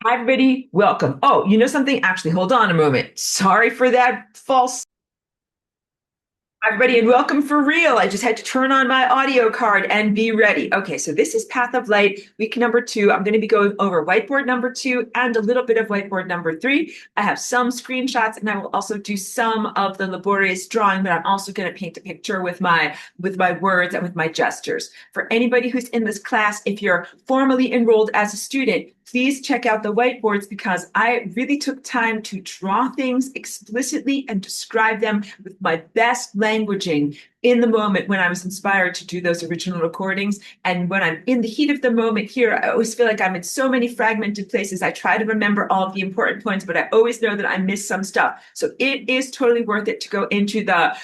Hi, everybody. Welcome. Oh, you know something? Actually, hold on a moment. Sorry for that false. Hi, everybody, and welcome for real. I just had to turn on my audio card and be ready. Okay, so this is Path of Light, week number 2. I'm going to be going over whiteboard number 2 and a little bit of whiteboard number 3. I have some screenshots, and I will also do some of the laborious drawing, but I'm also going to paint a picture with my words and with my gestures. For anybody who's in this class, if you're formally enrolled as a student, please check out the whiteboards because I really took time to draw things explicitly and describe them with my best languaging in the moment when I was inspired to do those original recordings. And when I'm in the heat of the moment here, I always feel like I'm in so many fragmented places. I try to remember all of the important points, but I always know that I miss some stuff. So it is totally worth it to go into the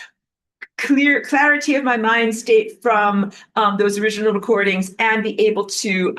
clarity of my mind state from those original recordings and be able to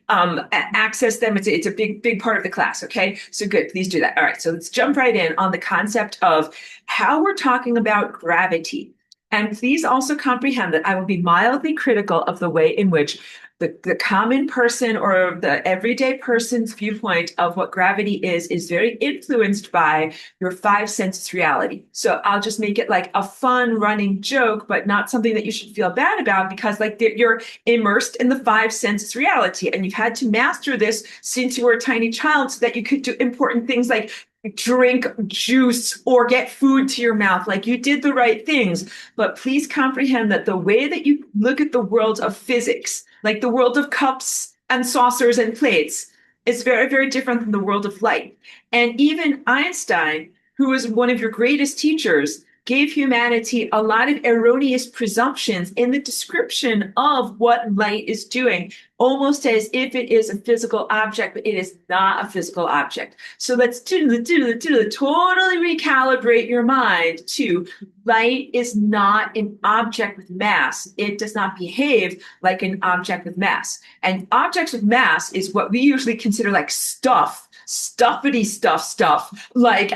access them. It's a big part of the class. Okay, so good. Please do that. All right, so let's jump right in on the concept of how we're talking about gravity. And please also comprehend that I will be mildly critical of the way in which the common person or the everyday person's viewpoint of what gravity is very influenced by your five senses reality. So I'll just make it like a fun running joke, but not something that you should feel bad about because like you're immersed in the five senses reality and you've had to master this since you were a tiny child so that you could do important things like drink juice or get food to your mouth. Like you did the right things, but please comprehend that the way that you look at the world of physics, like the world of cups and saucers and plates, is very, very different than the world of light. And even Einstein, who was one of your greatest teachers, gave humanity a lot of erroneous presumptions in the description of what light is doing, almost as if it is a physical object, but it is not a physical object. So let's totally recalibrate your mind to light is not an object with mass. It does not behave like an object with mass. And objects with mass is what we usually consider like stuffity stuff like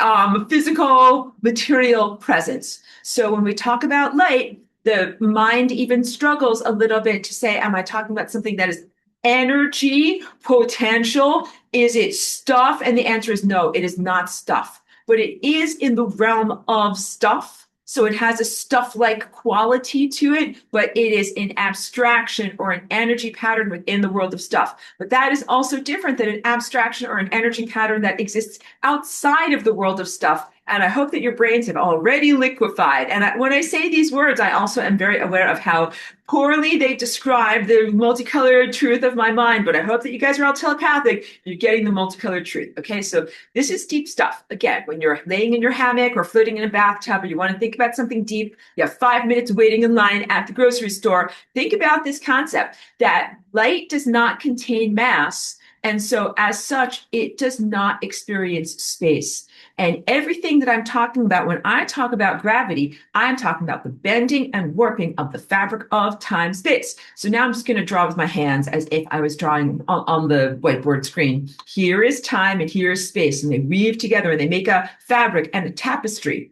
physical material presence. So when we talk about light, the mind even struggles a little bit to say, am I talking about something that is energy, potential? Is it stuff? And the answer is no, it is not stuff, but it is in the realm of stuff. So it has a stuff-like quality to it, but it is an abstraction or an energy pattern within the world of stuff. But that is also different than an abstraction or an energy pattern that exists outside of the world of stuff. And I hope that your brains have already liquefied. And when I say these words, I also am very aware of how poorly they describe the multicolored truth of my mind. But I hope that you guys are all telepathic. You're getting the multicolored truth. Okay, so this is deep stuff. Again, when you're laying in your hammock or floating in a bathtub or you want to think about something deep, you have 5 minutes waiting in line at the grocery store. Think about this concept that light does not contain mass. And so, as such, it does not experience space. And everything that I'm talking about when I talk about gravity, I'm talking about the bending and warping of the fabric of time space. So now I'm just going to draw with my hands as if I was drawing on the whiteboard screen. Here is time and here is space, and they weave together and they make a fabric and a tapestry.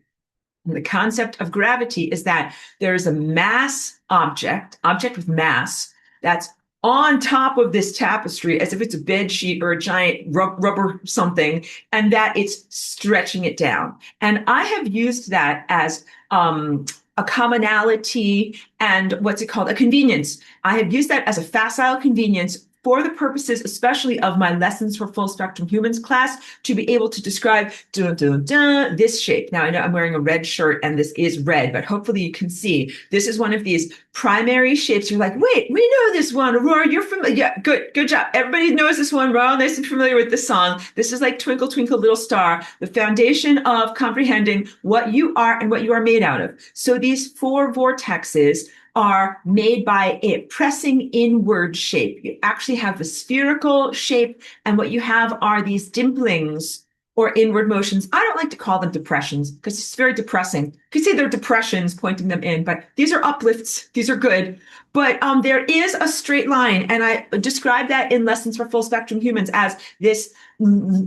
And the concept of gravity is that there is a mass object with mass, that's on top of this tapestry as if it's a bed sheet or a giant rubber something, and that it's stretching it down. And I have used that as a commonality and what's it called? A convenience. I have used that as a facile convenience for the purposes, especially of my Lessons for Full Spectrum Humans class, to be able to describe this shape. Now, I know I'm wearing a red shirt and this is red, but hopefully you can see this is one of these primary shapes. You're like, wait, we know this one. Aurora, you're familiar. Yeah, good job. Everybody knows this one. We're all nice and familiar with the song. This is like Twinkle, Twinkle, Little Star, the foundation of comprehending what you are and what you are made out of. So these four vortexes are made by a pressing inward shape. You actually have a spherical shape, and what you have are these dimplings or inward motions. I don't like to call them depressions because it's very depressing. You could say they're depressions pointing them in, but these are uplifts. These are good. But there is a straight line, and I describe that in Lessons for Full Spectrum Humans as this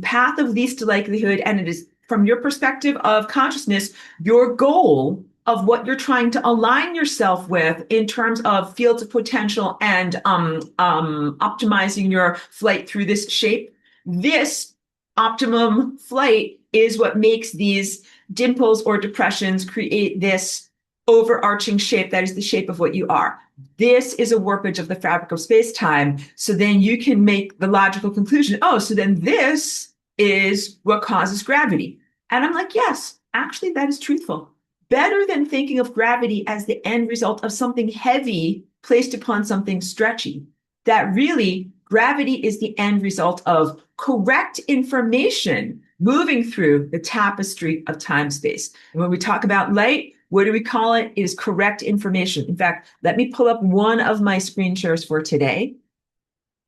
path of least likelihood, and it is from your perspective of consciousness, your goal of what you're trying to align yourself with in terms of fields of potential and optimizing your flight through this shape. This optimum flight is what makes these dimples or depressions create this overarching shape that is the shape of what you are. This is a warpage of the fabric of space-time. So then you can make the logical conclusion, oh, so then this is what causes gravity. And I'm like, yes, actually, that is truthful. Better than thinking of gravity as the end result of something heavy placed upon something stretchy. That really, gravity is the end result of correct information moving through the tapestry of time-space. And when we talk about light, what do we call it? It is correct information. In fact, let me pull up one of my screen shares for today.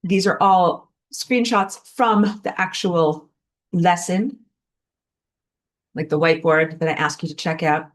These are all screenshots from the actual lesson, like the whiteboard that I ask you to check out.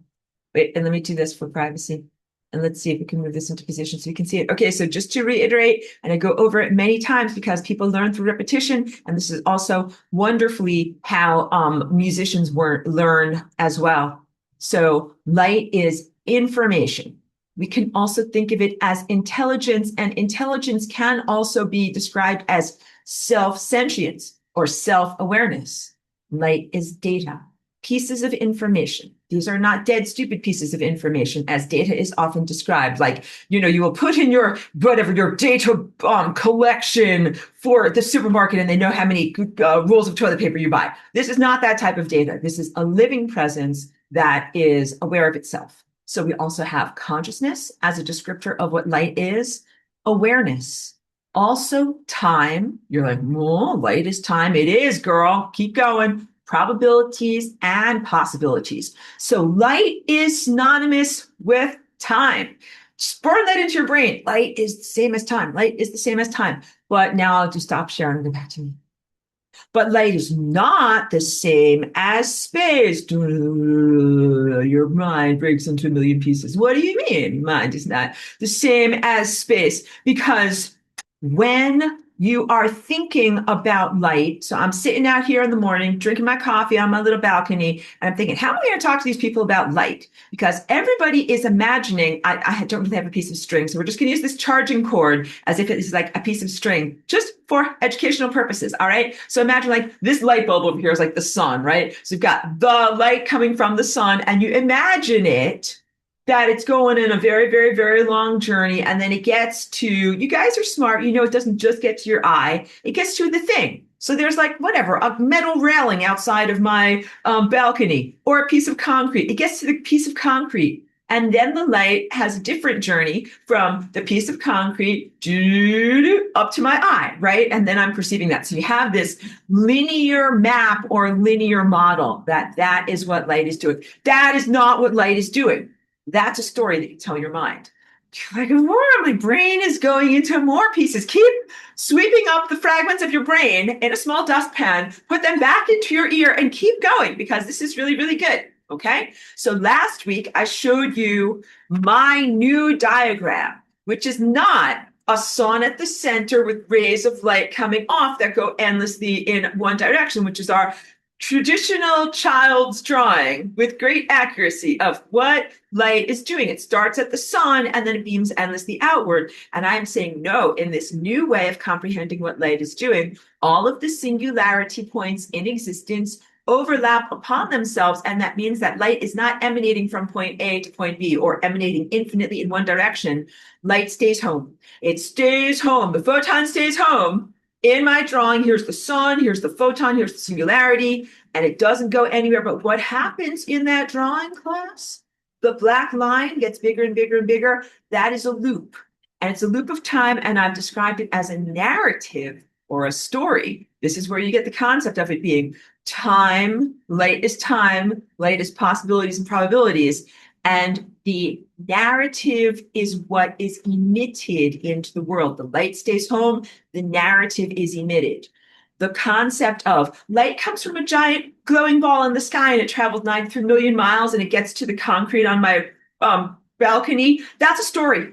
Wait, and let me do this for privacy. And let's see if we can move this into position so you can see it. Okay, so just to reiterate, and I go over it many times because people learn through repetition, and this is also wonderfully how musicians learn as well. So light is information. We can also think of it as intelligence, and intelligence can also be described as self-sentience or self-awareness. Light is data, pieces of information. These are not dead, stupid pieces of information, as data is often described. Like, you will put in your data collection for the supermarket, and they know how many rolls of toilet paper you buy. This is not that type of data. This is a living presence that is aware of itself. So we also have consciousness as a descriptor of what light is, awareness, also time. You're like, well, light is time. It is, girl. Keep going. Probabilities and possibilities. So light is synonymous with time. Just burn that into your brain. Light is the same as time. Light is the same as time. But now I'll just stop sharing and go back to me. But light is not the same as space. Your mind breaks into a million pieces. What do you mean? Mind is not the same as space, because when you are thinking about light. So I'm sitting out here in the morning, drinking my coffee on my little balcony, and I'm thinking, how am I going to talk to these people about light? Because everybody is imagining, I don't really have a piece of string, so we're just going to use this charging cord as if it's like a piece of string, just for educational purposes, all right? So imagine like this light bulb over here is like the sun, right? So you've got the light coming from the sun, and you imagine it that it's going in a very, very, very long journey. And then it gets to, you guys are smart, it doesn't just get to your eye, it gets to the thing. So there's like, whatever, a metal railing outside of my balcony, or a piece of concrete. It gets to the piece of concrete. And then the light has a different journey from the piece of concrete up to my eye, right? And then I'm perceiving that. So you have this linear map or linear model that is what light is doing. That is not what light is doing. That's a story that you tell your mind. Like, more, my brain is going into more pieces. Keep sweeping up the fragments of your brain in a small dustpan, put them back into your ear, and keep going, because this is really, really good. Okay. So last week I showed you my new diagram, which is not a sun at the center with rays of light coming off that go endlessly in one direction, which is our traditional child's drawing with great accuracy of what light is doing. It starts at the sun and then it beams endlessly outward. And I'm saying, no, in this new way of comprehending what light is doing, all of the singularity points in existence overlap upon themselves. And that means that light is not emanating from point A to point B or emanating infinitely in one direction. Light stays home. It stays home. The photon stays home. In my drawing, here's the sun, here's the photon, here's the singularity, and it doesn't go anywhere. But what happens in that drawing class? The black line gets bigger and bigger and bigger. That is a loop, and it's a loop of time, and I've described it as a narrative or a story. This is where you get the concept of it being time. Light is possibilities and probabilities. And the narrative is what is emitted into the world. The light stays home, the narrative is emitted. The concept of light comes from a giant glowing ball in the sky and it travels 93 million miles and it gets to the concrete on my balcony. That's a story.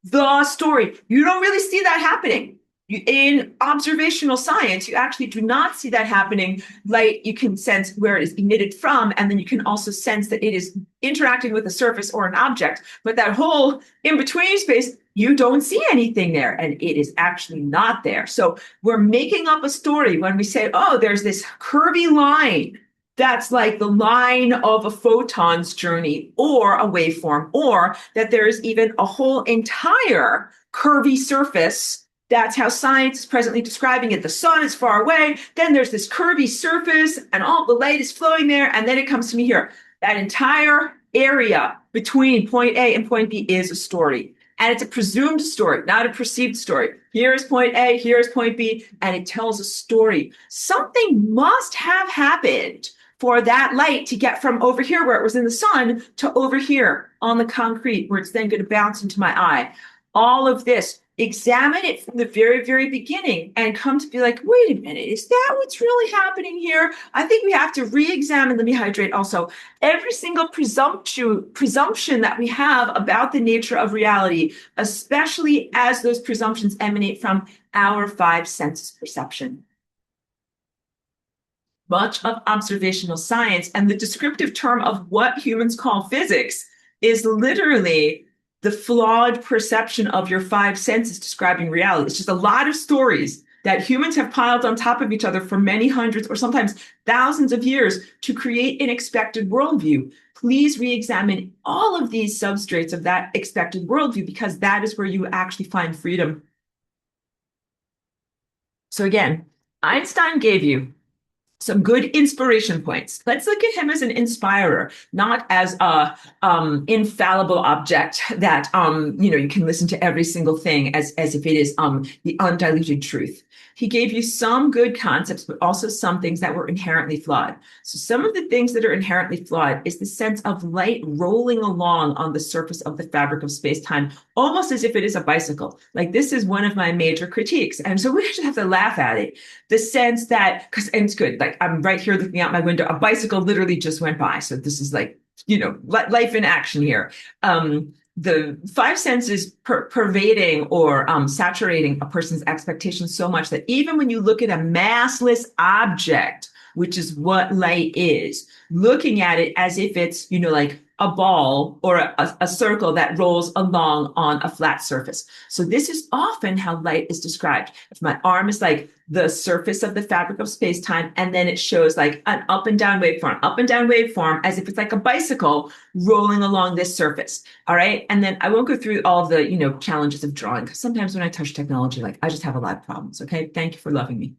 The story. You don't really see that happening. In observational science, you actually do not see that happening. Light, you can sense where it is emitted from, and then you can also sense that it is interacting with a surface or an object. But that whole in-between space, you don't see anything there, and it is actually not there. So we're making up a story when we say, oh, there's this curvy line that's like the line of a photon's journey or a waveform, or that there's even a whole entire curvy surface. That's how science is presently describing it. The sun is far away, then there's this curvy surface, and all the light is flowing there, and then it comes to me here. That entire area between point A and point B is a story. And it's a presumed story, not a perceived story. Here is point A, here is point B, and it tells a story. Something must have happened for that light to get from over here where it was in the sun to over here on the concrete where it's then going to bounce into my eye. All of this, examine it from the very, very beginning and come to be like, wait a minute, is that what's really happening here? I think we have to re-examine, let me hydrate also, every single presumption that we have about the nature of reality, especially as those presumptions emanate from our five senses perception. Much of observational science and the descriptive term of what humans call physics is literally the flawed perception of your five senses describing reality. It's just a lot of stories that humans have piled on top of each other for many hundreds or sometimes thousands of years to create an expected worldview. Please re-examine all of these substrates of that expected worldview, because that is where you actually find freedom. So again, Einstein gave you some good inspiration points. Let's look at him as an inspirer, not as a infallible object that you can listen to every single thing as if it is the undiluted truth. He gave you some good concepts, but also some things that were inherently flawed. So some of the things that are inherently flawed is the sense of light rolling along on the surface of the fabric of space-time, almost as if it is a bicycle. Like, this is one of my major critiques. And so we actually have to laugh at it. The sense that, and it's good, like I'm right here looking out my window, a bicycle literally just went by. So this is like, life in action here. The five senses pervading or saturating a person's expectations so much that even when you look at a massless object, which is what light is, looking at it as if it's, like a ball or a circle that rolls along on a flat surface. So this is often how light is described. If my arm is like the surface of the fabric of space-time, and then it shows like an up and down waveform, as if it's like a bicycle rolling along this surface. All right. And then I won't go through all the, challenges of drawing, because sometimes when I touch technology, like I just have a lot of problems. Okay. Thank you for loving me.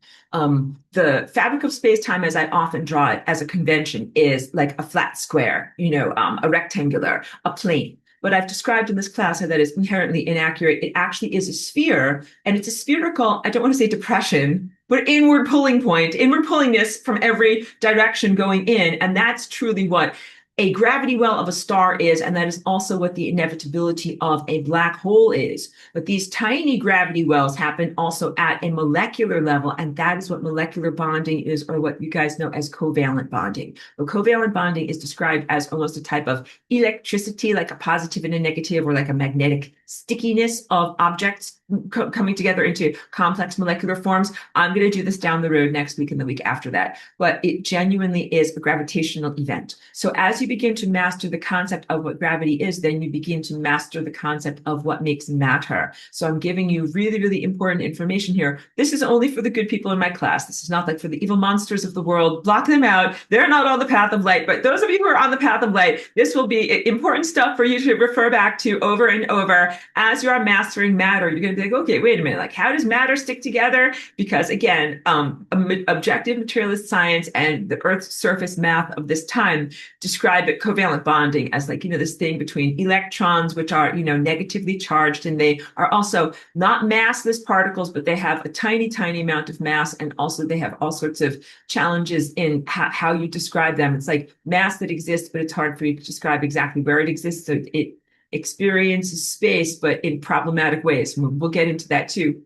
The fabric of space-time, as I often draw it as a convention, is like a flat square, a rectangular, a plane. But I've described in this class how that is inherently inaccurate. It actually is a sphere, and it's a spherical, I don't want to say depression, but inward pulling point, inward pullingness from every direction going in. And that's truly what a gravity well of a star is, and that is also what the inevitability of a black hole is. But these tiny gravity wells happen also at a molecular level, and that is what molecular bonding is, or what you guys know as covalent bonding. But covalent bonding is described as almost a type of electricity, like a positive and a negative, or like a magnetic stickiness of objects coming together into complex molecular forms. I'm going to do this down the road next week and the week after that, but it genuinely is a gravitational event. So as you begin to master the concept of what gravity is, then you begin to master the concept of what makes matter. So I'm giving you really, really important information here. This is only for the good people in my class. This is not like for the evil monsters of the world. Block them out. They're not on the path of light, but those of you who are on the path of light, this will be important stuff for you to refer back to over and over as you are mastering matter. You're going to be like, okay, wait a minute, like how does matter stick together? Because again, objective materialist science and the Earth's surface math of this time describe it covalent bonding as like, this thing between electrons, which are, negatively charged, and they are also not massless particles, but they have a tiny, tiny amount of mass. And also they have all sorts of challenges in how you describe them. It's like mass that exists, but it's hard for you to describe exactly where it exists. So it experiences space, but in problematic ways. We'll get into that too.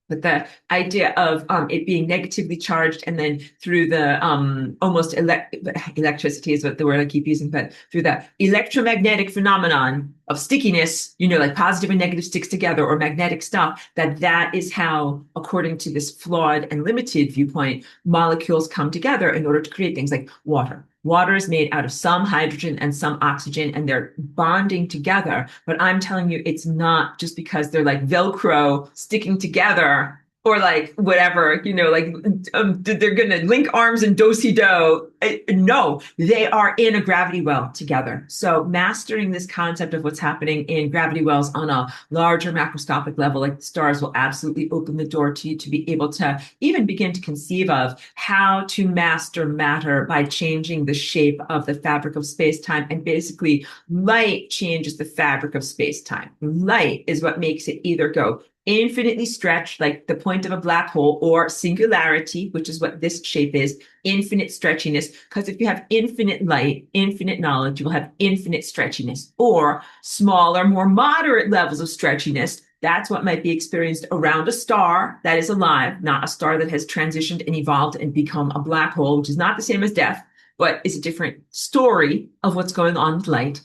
But the idea of it being negatively charged, and then through the almost electricity is what the word I keep using, but through the electromagnetic phenomenon of stickiness, like positive and negative sticks together, or magnetic stuff, that is how, according to this flawed and limited viewpoint, molecules come together in order to create things like water. Water is made out of some hydrogen and some oxygen, and they're bonding together. But I'm telling you, it's not just because they're like Velcro sticking together, or like whatever, they're going to link arms and do-si-do. No, they are in a gravity well together. So mastering this concept of what's happening in gravity wells on a larger macroscopic level, like the stars, will absolutely open the door to you to be able to even begin to conceive of how to master matter by changing the shape of the fabric of space-time. And basically, light changes the fabric of space-time. Light is what makes it either go infinitely stretched, like the point of a black hole, or singularity, which is what this shape is, infinite stretchiness. Because if you have infinite light, infinite knowledge, you will have infinite stretchiness, or smaller, more moderate levels of stretchiness. That's what might be experienced around a star that is alive, not a star that has transitioned and evolved and become a black hole, which is not the same as death, but is a different story of what's going on with light.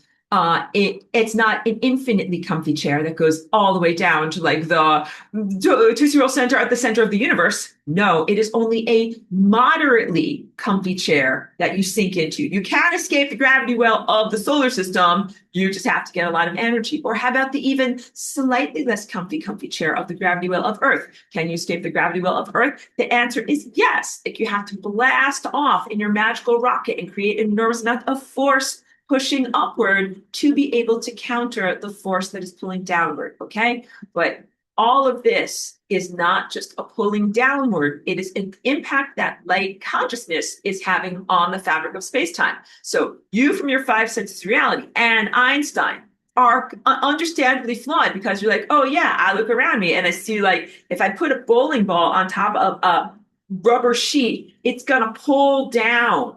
It's not an infinitely comfy chair that goes all the way down to like the Tootsie Roll Center at the center of the universe. No, it is only a moderately comfy chair that you sink into. You can't escape the gravity well of the solar system. You just have to get a lot of energy. Or how about the even slightly less comfy chair of the gravity well of Earth? Can you escape the gravity well of Earth? The answer is yes. Like, you have to blast off in your magical rocket and create an enormous amount of force pushing upward to be able to counter the force that is pulling downward, okay? But all of this is not just a pulling downward, it is an impact that light consciousness is having on the fabric of space-time. So you, from your five senses reality, and Einstein are understandably flawed, because you're like, oh yeah, I look around me and I see, like, if I put a bowling ball on top of a rubber sheet, it's gonna pull down.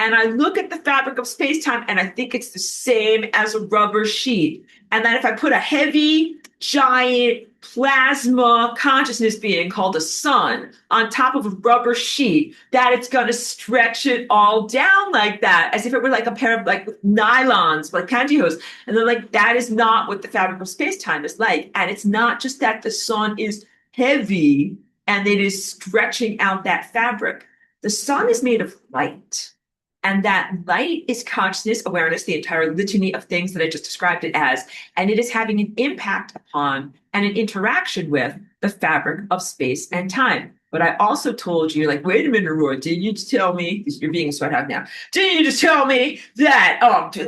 And I look at the fabric of space-time and I think it's the same as a rubber sheet. And then if I put a heavy, giant plasma consciousness being called a sun on top of a rubber sheet, that it's going to stretch it all down like that, as if it were like a pair of like nylons, like pantyhose. And they're like, that is not what the fabric of space-time is like. And it's not just that the sun is heavy and it is stretching out that fabric. The sun is made of light. And that light is consciousness, awareness, the entire litany of things that I just described it as. And it is having an impact upon and an interaction with the fabric of space and time. But I also told you, like, wait a minute, Roy, didn't you just tell me, you're being a sweat out now, didn't you just tell me that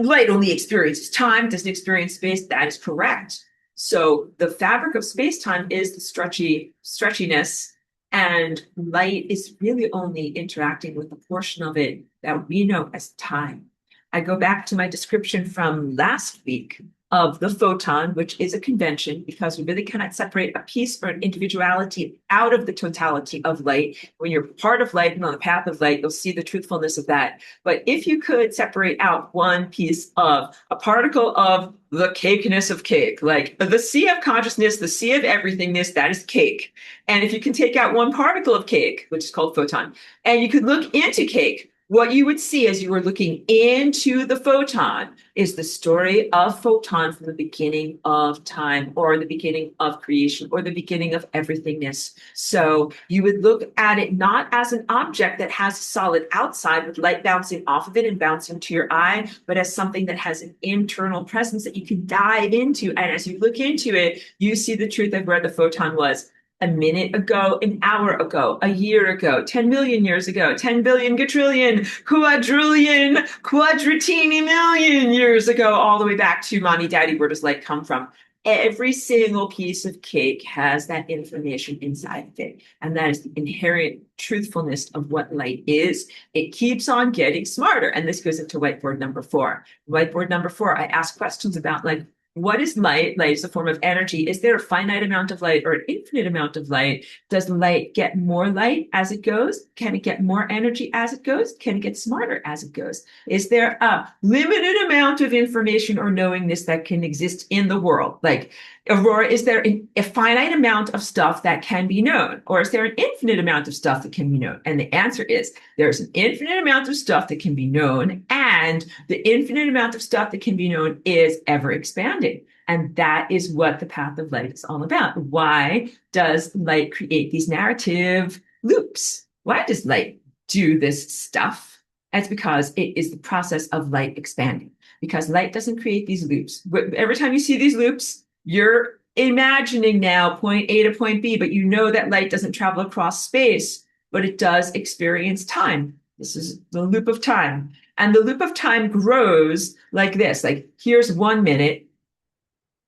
light only experiences time, doesn't experience space? That is correct. So the fabric of space-time is the stretchiness, and light is really only interacting with the portion of it that we know as time. I go back to my description from last week of the photon, which is a convention, because we really cannot separate a piece or an individuality out of the totality of light. When you're part of light and on the path of light, you'll see the truthfulness of that. But if you could separate out one piece of a particle of the cakeness of cake, like the sea of consciousness, the sea of everythingness, that is cake. And if you can take out one particle of cake, which is called photon, and you could look into cake, what you would see as you were looking into the photon is the story of photon from the beginning of time, or the beginning of creation, or the beginning of everythingness. So you would look at it not as an object that has a solid outside with light bouncing off of it and bouncing to your eye, but as something that has an internal presence that you can dive into. And as you look into it, you see the truth of where the photon was a minute ago, an hour ago, a year ago, 10 million years ago, 10 billion, quadrillion, quadrillion, quadratini million years ago, all the way back to mommy, daddy, where does light come from? Every single piece of cake has that information inside of it. And that is the inherent truthfulness of what light is. It keeps on getting smarter. And this goes into whiteboard number 4. Whiteboard number 4, I ask questions about, like, what is light? Light is a form of energy. Is there a finite amount of light or an infinite amount of light? Does light get more light as it goes? Can it get more energy as it goes? Can it get smarter as it goes? Is there a limited amount of information or knowingness that can exist in the world? Like, Aurora, is there a finite amount of stuff that can be known, or is there an infinite amount of stuff that can be known? And the answer is there's an infinite amount of stuff that can be known, and the infinite amount of stuff that can be known is ever expanding. And that is what the path of light is all about. Why does light create these narrative loops? Why does light do this stuff? That's because it is the process of light expanding. Because light doesn't create these loops. Every time you see these loops, you're imagining now point A to point B, but you know that light doesn't travel across space, but it does experience time. This is the loop of time. And the loop of time grows like this. Like here's 1 minute,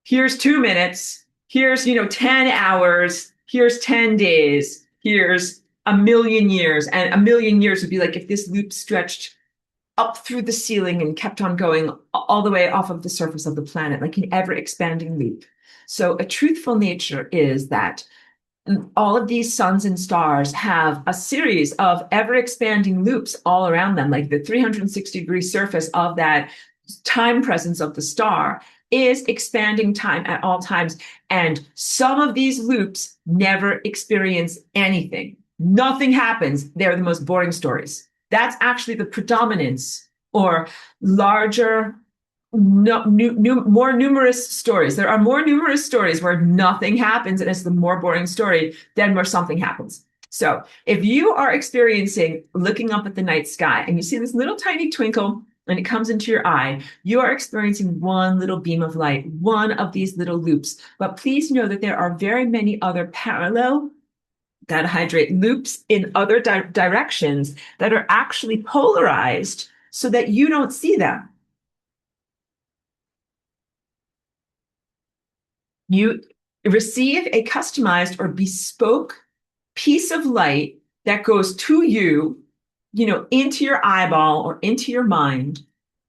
here's 2 minutes, here's, 10 hours, here's 10 days, here's a million years. And a million years would be like if this loop stretched up through the ceiling and kept on going all the way off of the surface of the planet, like an ever expanding loop. So a truthful nature is that all of these suns and stars have a series of ever expanding loops all around them, like the 360-degree surface of that time presence of the star is expanding time at all times. And some of these loops never experience anything. Nothing happens. They're the most boring stories. That's actually the predominance or larger, more numerous stories. There are more numerous stories where nothing happens and it's the more boring story than where something happens. So if you are experiencing looking up at the night sky and you see this little tiny twinkle and it comes into your eye, you are experiencing one little beam of light, one of these little loops. But please know that there are very many other parallel hydrate loops in other directions that are actually polarized so that you don't see them. You receive a customized or bespoke piece of light that goes to you, into your eyeball or into your mind.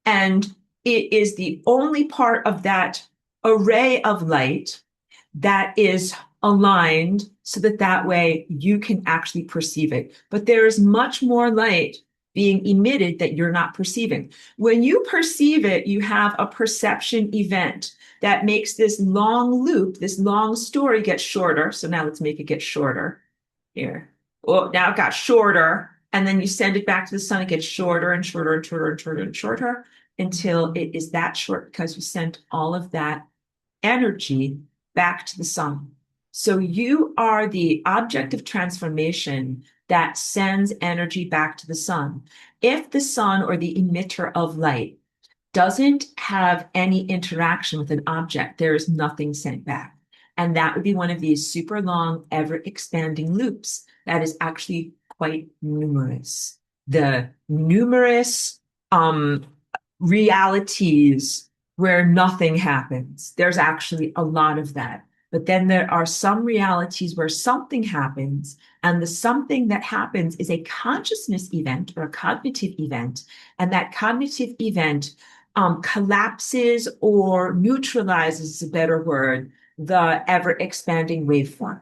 And it is the only part of that array of light that is aligned so that way you can actually perceive it. But there is much more light being emitted that you're not perceiving. When you perceive it, you have a perception event that makes this long loop, this long story get shorter. So now let's make it get shorter here. Oh, now it got shorter. And then you send it back to the sun, it gets shorter and shorter and shorter and shorter and shorter until it is that short because you sent all of that energy back to the sun. So you are the object of transformation that sends energy back to the sun. If the sun or the emitter of light doesn't have any interaction with an object, there is nothing sent back. And that would be one of these super long, ever expanding loops that is actually quite numerous. The numerous realities where nothing happens, there's actually a lot of that. But then there are some realities where something happens, and the something that happens is a consciousness event or a cognitive event. And that cognitive event collapses or neutralizes, is a better word, the ever expanding waveform.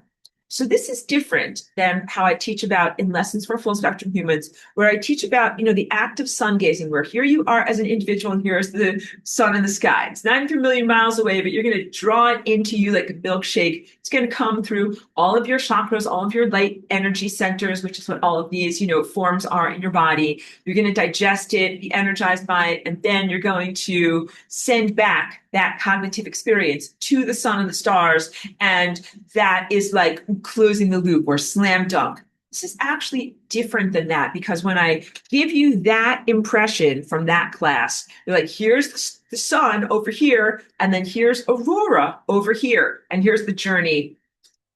So this is different than how I teach about in Lessons for Full Spectrum Humans, where I teach about, the act of sun gazing, where here you are as an individual and here's the sun in the sky. It's 93 million miles away, but you're going to draw it into you like a milkshake. It's going to come through all of your chakras, all of your light energy centers, which is what all of these, forms are in your body. You're going to digest it, be energized by it, and then you're going to send back that cognitive experience to the sun and the stars. And that is like closing the loop or slam dunk. This is actually different than that, because when I give you that impression from that class, you're like, here's the sun over here, and then here's Aurora over here, and here's the journey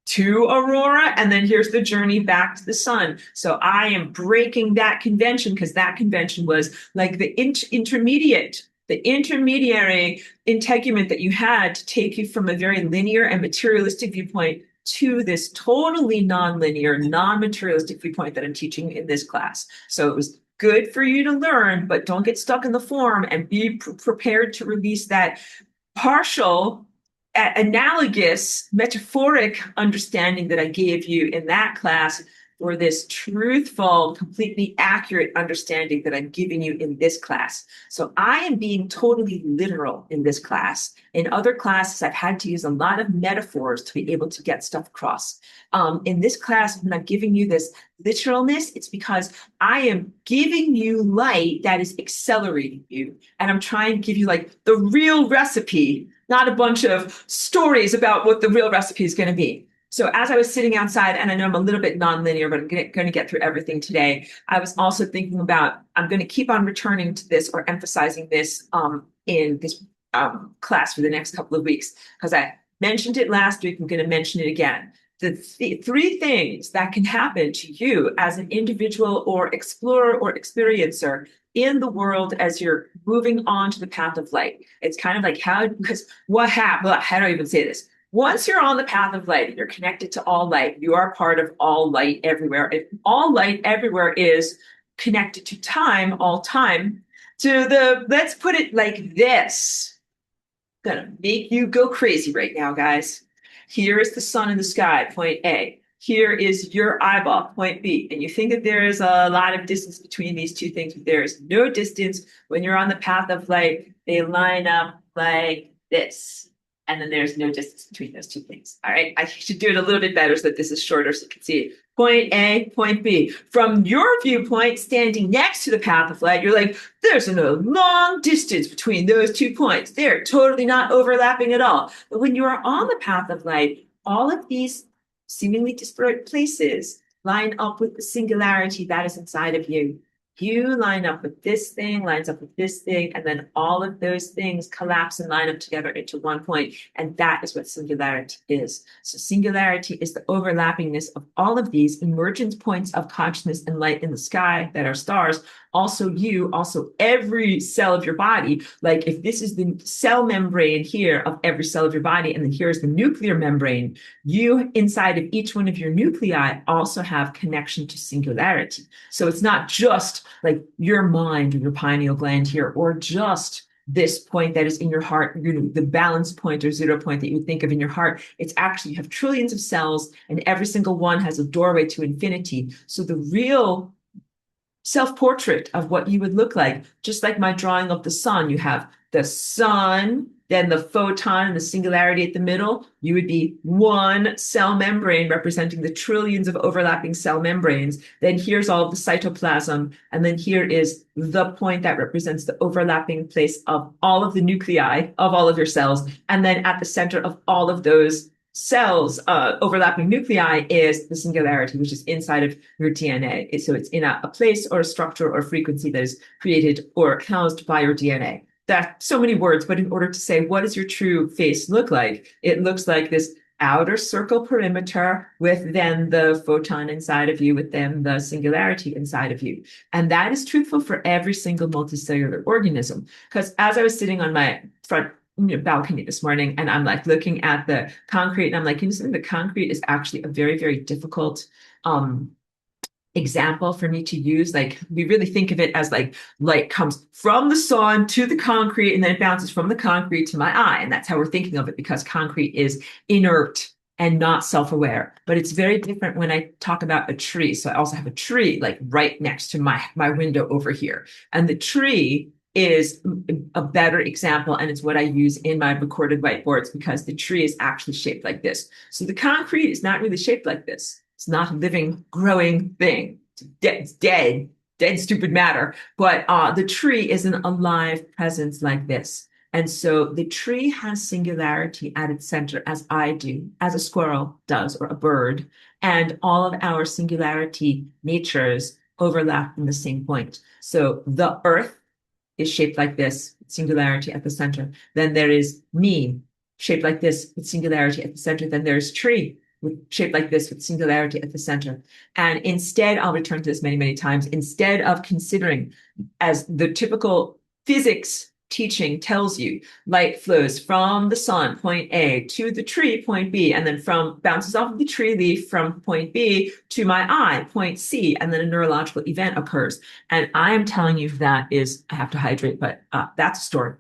to Aurora, and then here's the journey back to the sun. So I am breaking that convention, because that convention was like the intermediary integument that you had to take you from a very linear and materialistic viewpoint to this totally non-linear, non-materialistic viewpoint that I'm teaching in this class. So it was good for you to learn, but don't get stuck in the form, and be prepared to release that partial, analogous, metaphoric understanding that I gave you in that class for this truthful, completely accurate understanding that I'm giving you in this class. So I am being totally literal in this class. In other classes, I've had to use a lot of metaphors to be able to get stuff across. In this class, when I'm giving you this literalness, it's because I am giving you light that is accelerating you. And I'm trying to give you like the real recipe, not a bunch of stories about what the real recipe is going to be. So as I was sitting outside, and I know I'm a little bit nonlinear, but I'm going to get through everything today. I was also thinking about, I'm going to keep on returning to this or emphasizing this in this class for the next couple of weeks, because I mentioned it last week. I'm going to mention it again. The three things that can happen to you as an individual or explorer or experiencer in the world as you're moving on to the path of light. It's kind of like because what happened? How do I even say this? Once you're on the path of light, you're connected to all light. You are part of all light everywhere. If all light everywhere is connected to time, all time, let's put it like this. Gonna make you go crazy right now, guys. Here is the sun in the sky, point A. Here is your eyeball, point B. And you think that there is a lot of distance between these two things, but there is no distance. When you're on the path of light, they line up like this. And then there's no distance between those two things. All right. I should do it a little bit better so that this is shorter so you can see it. Point A, point B. From your viewpoint, standing next to the path of light, you're like, there's a long distance between those 2 points. They're totally not overlapping at all. But when you are on the path of light, all of these seemingly disparate places line up with the singularity that is inside of you. You line up with this thing, lines up with this thing, and then all of those things collapse and line up together into one point. And that is what singularity is. So singularity is the overlappingness of all of these emergence points of consciousness and light in the sky that are stars. Also you, also every cell of your body. Like if this is the cell membrane here of every cell of your body, and then here's the nuclear membrane, you inside of each one of your nuclei also have connection to singularity. So it's not just like your mind or your pineal gland here, or just this point that is in your heart, the balance point or 0 point that you would think of in your heart. It's actually, you have trillions of cells and every single one has a doorway to infinity. So the real self-portrait of what you would look like, just like my drawing of the sun, you have the sun, then the photon and the singularity at the middle. You would be one cell membrane representing the trillions of overlapping cell membranes. Then here's all of the cytoplasm. And then here is the point that represents the overlapping place of all of the nuclei of all of your cells. And then at the center of all of those cells, overlapping nuclei, is the singularity, which is inside of your DNA. So it's in a place or a structure or frequency that is created or housed by your DNA. That's so many words, but in order to say, what does your true face look like? It looks like this outer circle perimeter with then the photon inside of you, with then the singularity inside of you. And that is truthful for every single multicellular organism. Because as I was sitting on my front balcony this morning, and I'm like looking at the concrete, and I'm like, the concrete is actually a very, very difficult example for me to use. Like we really think of it as like light comes from the sun to the concrete and then it bounces from the concrete to my eye. And that's how we're thinking of it, because concrete is inert and not self-aware. But it's very different when I talk about a tree. So I also have a tree like right next to my window over here. And the tree is a better example, and it's what I use in my recorded whiteboards, because the tree is actually shaped like this. So the concrete is not really shaped like this. It's not a living, growing thing. It's dead, stupid matter. But the tree is an alive presence like this. And so the tree has singularity at its center, as I do, as a squirrel does, or a bird. And all of our singularity natures overlap in the same point. So the earth is shaped like this, singularity at the center. Then there is me, shaped like this, with singularity at the center. Then there's tree, shaped like this, with singularity at the center. And instead, I'll return to this many, many times, instead of considering, as the typical physics teaching tells you, light flows from the sun, point A, to the tree, point B, and then bounces off of the tree leaf from point B to my eye, point C, and then a neurological event occurs. And I am telling you that is, I have to hydrate, but that's a story.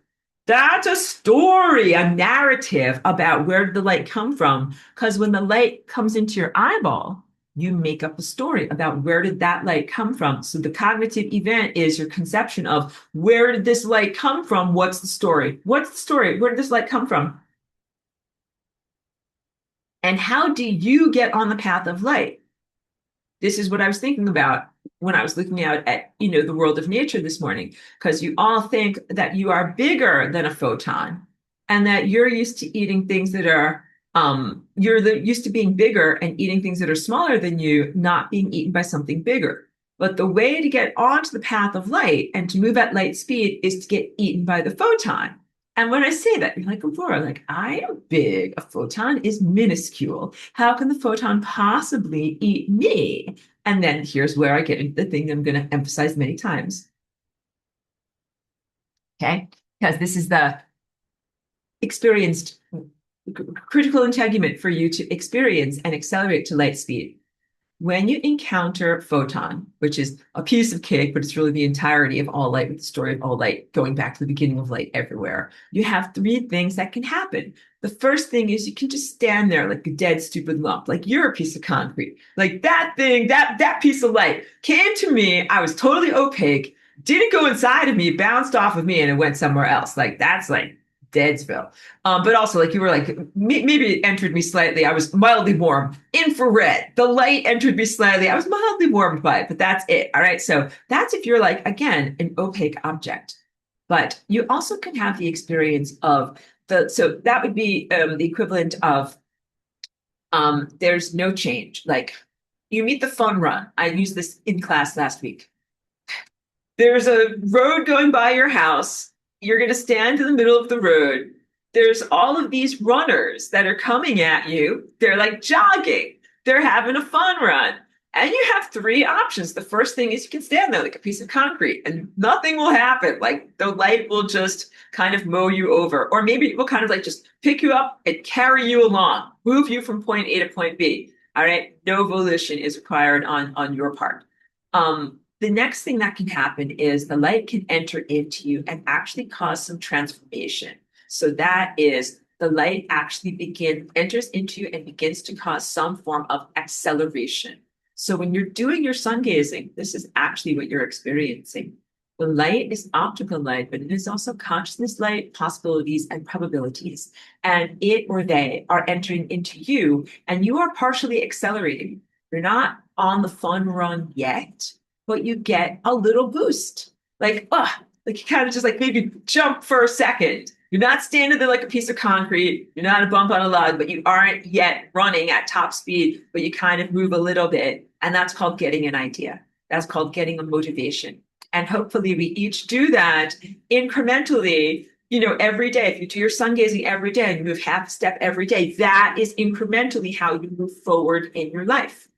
That's a story, a narrative about where did the light come from. Because when the light comes into your eyeball, you make up a story about where did that light come from. So the cognitive event is your conception of where did this light come from? What's the story? What's the story? Where did this light come from? And how do you get on the path of light? This is what I was thinking about when I was looking out at, the world of nature this morning, because you all think that you are bigger than a photon and that you're used to eating things that are, used to being bigger and eating things that are smaller than you, not being eaten by something bigger. But the way to get onto the path of light and to move at light speed is to get eaten by the photon. And when I say that, you're like, Laura, like, I am big. A photon is minuscule. How can the photon possibly eat me? And then here's where I get into the thing I'm going to emphasize many times. Okay? Because this is the experienced critical integument for you to experience and accelerate to light speed. When you encounter photon, which is a piece of cake, but it's really the entirety of all light, with the story of all light going back to the beginning of light everywhere, you have three things that can happen. The first thing is you can just stand there like a dead, stupid lump, like you're a piece of concrete. Like that thing, that piece of light came to me. I was totally opaque, didn't go inside of me, bounced off of me, and it went somewhere else. Like that's like Deadsville. But also, like you were like, maybe it entered me slightly. I was mildly warm. Infrared. The light entered me slightly. I was mildly warmed by it, but that's it. All right. So that's if you're like, again, an opaque object. But you also can have the experience of so that would be the equivalent of there's no change. Like you meet the fun run. I used this in class last week. There's a road going by your house. You're going to stand in the middle of the road. There's all of these runners that are coming at you. They're like jogging. They're having a fun run. And you have three options. The first thing is you can stand there like a piece of concrete and nothing will happen. Like the light will just kind of mow you over. Or maybe it will kind of like just pick you up and carry you along, move you from point A to point B. All right. No volition is required on your part. The next thing that can happen is the light can enter into you and actually cause some transformation. So that is the light actually enters into you and begins to cause some form of acceleration. So when you're doing your sun gazing, this is actually what you're experiencing. The light is optical light, but it is also consciousness light, possibilities, and probabilities. And it or they are entering into you, and you are partially accelerating. You're not on the fun run yet, but you get a little boost. Like you kind of just like maybe jump for a second. You're not standing there like a piece of concrete. You're not a bump on a log, but you aren't yet running at top speed, but you kind of move a little bit. And that's called getting an idea. That's called getting a motivation. And hopefully we each do that incrementally, every day. If you do your sun gazing every day and you move half a step every day, that is incrementally how you move forward in your life.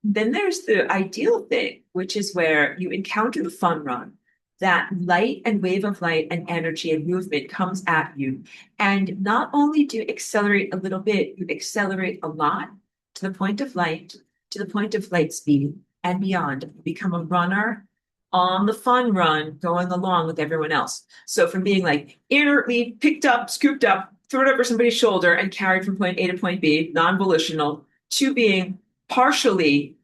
Then there's the ideal thing, which is where you encounter the fun run. That light and wave of light and energy and movement comes at you. And not only do you accelerate a little bit, you accelerate a lot to the point of light, to the point of light speed and beyond. You become a runner on the fun run, going along with everyone else. So from being like inertly picked up, scooped up, thrown over somebody's shoulder and carried from point A to point B, non-volitional, to being partially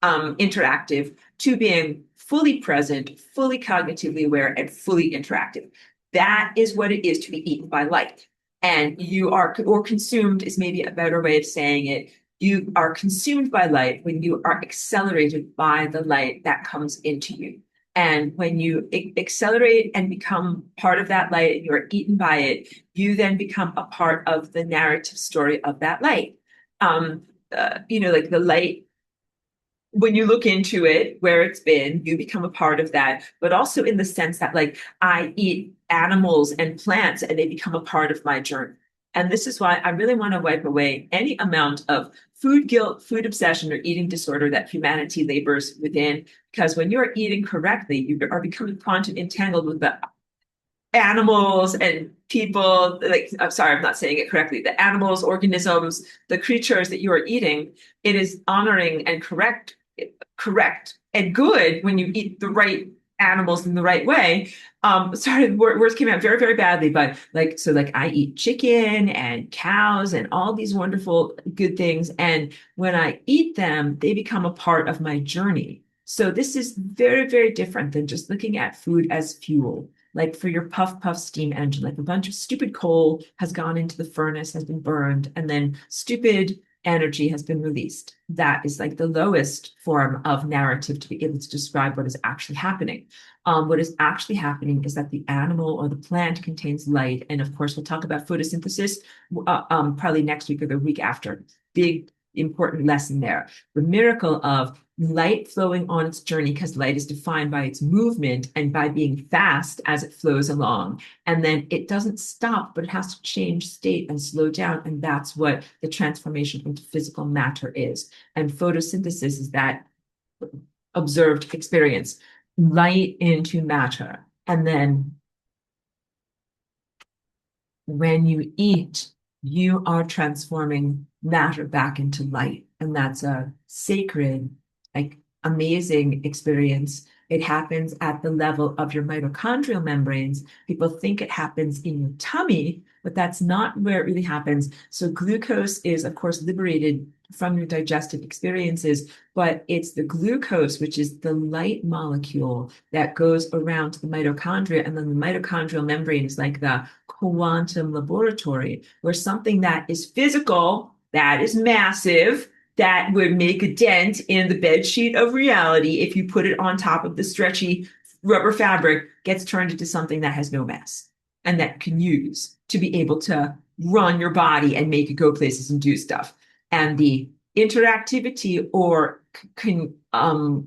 interactive, to being fully present, fully cognitively aware, and fully interactive. That is what it is to be eaten by light. And you are, or consumed is maybe a better way of saying it. You are consumed by light when you are accelerated by the light that comes into you. And when you accelerate and become part of that light and you are eaten by it, you then become a part of the narrative story of that light. Like the light, when you look into it, where it's been, you become a part of that, but also in the sense that like I eat animals and plants and they become a part of my journey. And this is why I really want to wipe away any amount of food guilt, food obsession, or eating disorder that humanity labors within. Because when you're eating correctly, you are becoming quantum entangled with the animals and people. Like, I'm sorry, I'm not saying it correctly. The animals, organisms, the creatures that you are eating, it is honoring and correct and good when you eat the right animals in the right way. Sorry, words came out very, very badly, but like, so like I eat chicken and cows and all these wonderful good things. And when I eat them, they become a part of my journey. So this is very, very different than just looking at food as fuel. Like for your puff puff steam engine, like a bunch of stupid coal has gone into the furnace, has been burned, and then stupid energy has been released. That is like the lowest form of narrative to be able to describe what is actually happening. What is actually happening is that the animal or the plant contains light. And of course, we'll talk about photosynthesis probably next week or the week after. Big, important lesson there. The miracle of light flowing on its journey, because light is defined by its movement and by being fast as it flows along. And then it doesn't stop, but it has to change state and slow down. And that's what the transformation into physical matter is. And photosynthesis is that observed experience, light into matter. And then when you eat, you are transforming matter back into light. And that's a sacred, like amazing experience. It happens at the level of your mitochondrial membranes. People think it happens in your tummy, but that's not where it really happens. So glucose is, of course, liberated from your digestive experiences, but it's the glucose, which is the light molecule that goes around to the mitochondria. And then the mitochondrial membrane is like the quantum laboratory, where something that is physical, that is massive, that would make a dent in the bed sheet of reality if you put it on top of the stretchy rubber fabric, gets turned into something that has no mass and that can use to be able to run your body and make it go places and do stuff. And the interactivity or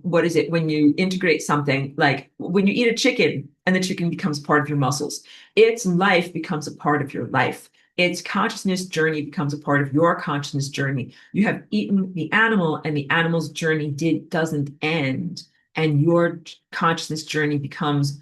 what is it when you integrate something, like when you eat a chicken and the chicken becomes part of your muscles, its life becomes a part of your life. Its consciousness journey becomes a part of your consciousness journey. You have eaten the animal and the animal's journey doesn't end, and your consciousness journey becomes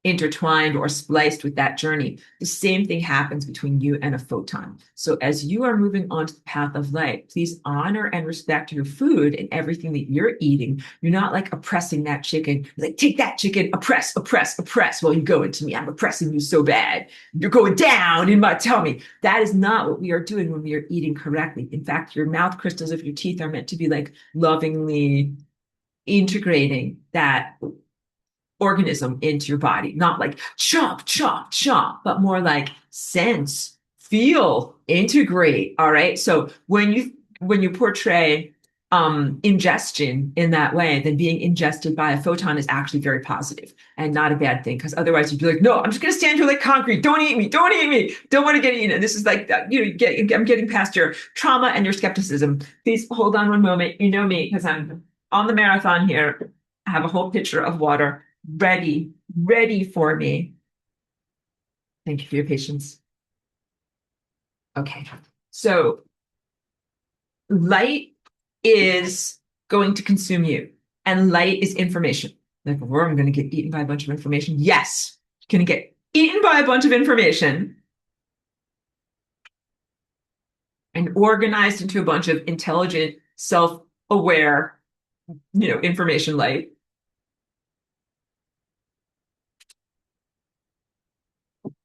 intertwined or spliced with that journey. The same thing happens between you and a photon. So as you are moving onto the path of light, please honor and respect your food and everything that you're eating. You're not like oppressing that chicken. You're like, take that chicken, oppress, oppress, oppress. Well, you go into me. I'm oppressing you so bad. You're going down in my tummy. That is not what we are doing when we are eating correctly. In fact, your mouth crystals of your teeth are meant to be like lovingly integrating that organism into your body, not like chomp, chomp, chomp, but more like sense, feel, integrate. All right. So when you portray ingestion in that way, then being ingested by a photon is actually very positive and not a bad thing. Because otherwise you'd be like, no, I'm just gonna stand here like concrete. Don't eat me, don't eat me, don't want to get eaten. And this is like I'm getting past your trauma and your skepticism. Please hold on one moment. You know me, because I'm on the marathon here. I have a whole pitcher of water ready for me. Thank you for your patience. Okay. So light is going to consume you, and light is information. Like, where I'm going to get eaten by a bunch of information. Yes, you're going to get eaten by a bunch of information and organized into a bunch of intelligent, self-aware, information light.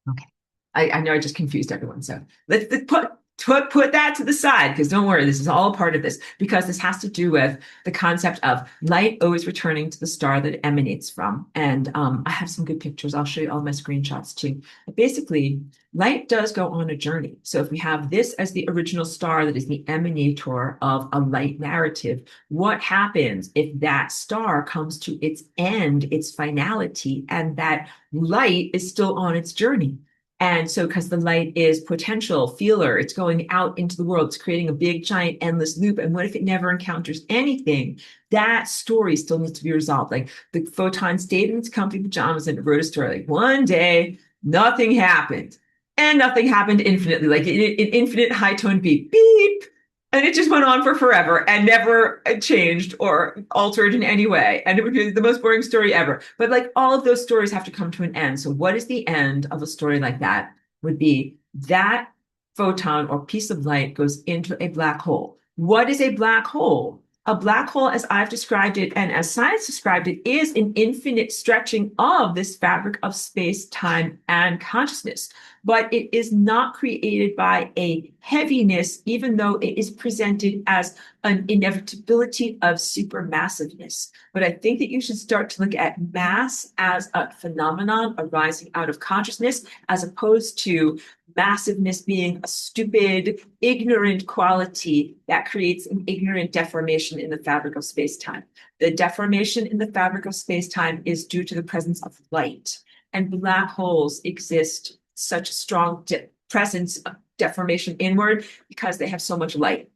Okay. I know I just confused everyone. So let's put that to the side, because don't worry, this is all a part of this, because this has to do with the concept of light always returning to the star that it emanates from. And I have some good pictures. I'll show you all my screenshots too. But basically, light does go on a journey. So if we have this as the original star that is the emanator of a light narrative, what happens if that star comes to its end, its finality, and that light is still on its journey? And so, because the light is potential, feeler, it's going out into the world, it's creating a big, giant, endless loop. And what if it never encounters anything? That story still needs to be resolved. Like the photon stayed in its comfy pajamas and it wrote a story. Like one day, nothing happened. And nothing happened infinitely, like an infinite high tone beep, beep. And it just went on for forever and never changed or altered in any way. And it would be the most boring story ever. But like all of those stories have to come to an end. So what is the end of a story like that? Would be that photon or piece of light goes into a black hole. What is a black hole? A black hole, as I've described it and as science described it, is an infinite stretching of this fabric of space, time, and consciousness. But it is not created by a heaviness, even though it is presented as an inevitability of supermassiveness. But I think that you should start to look at mass as a phenomenon arising out of consciousness, as opposed to massiveness being a stupid, ignorant quality that creates an ignorant deformation in the fabric of space-time. The deformation in the fabric of space-time is due to the presence of light, and black holes exist such a strong presence of deformation inward because they have so much light.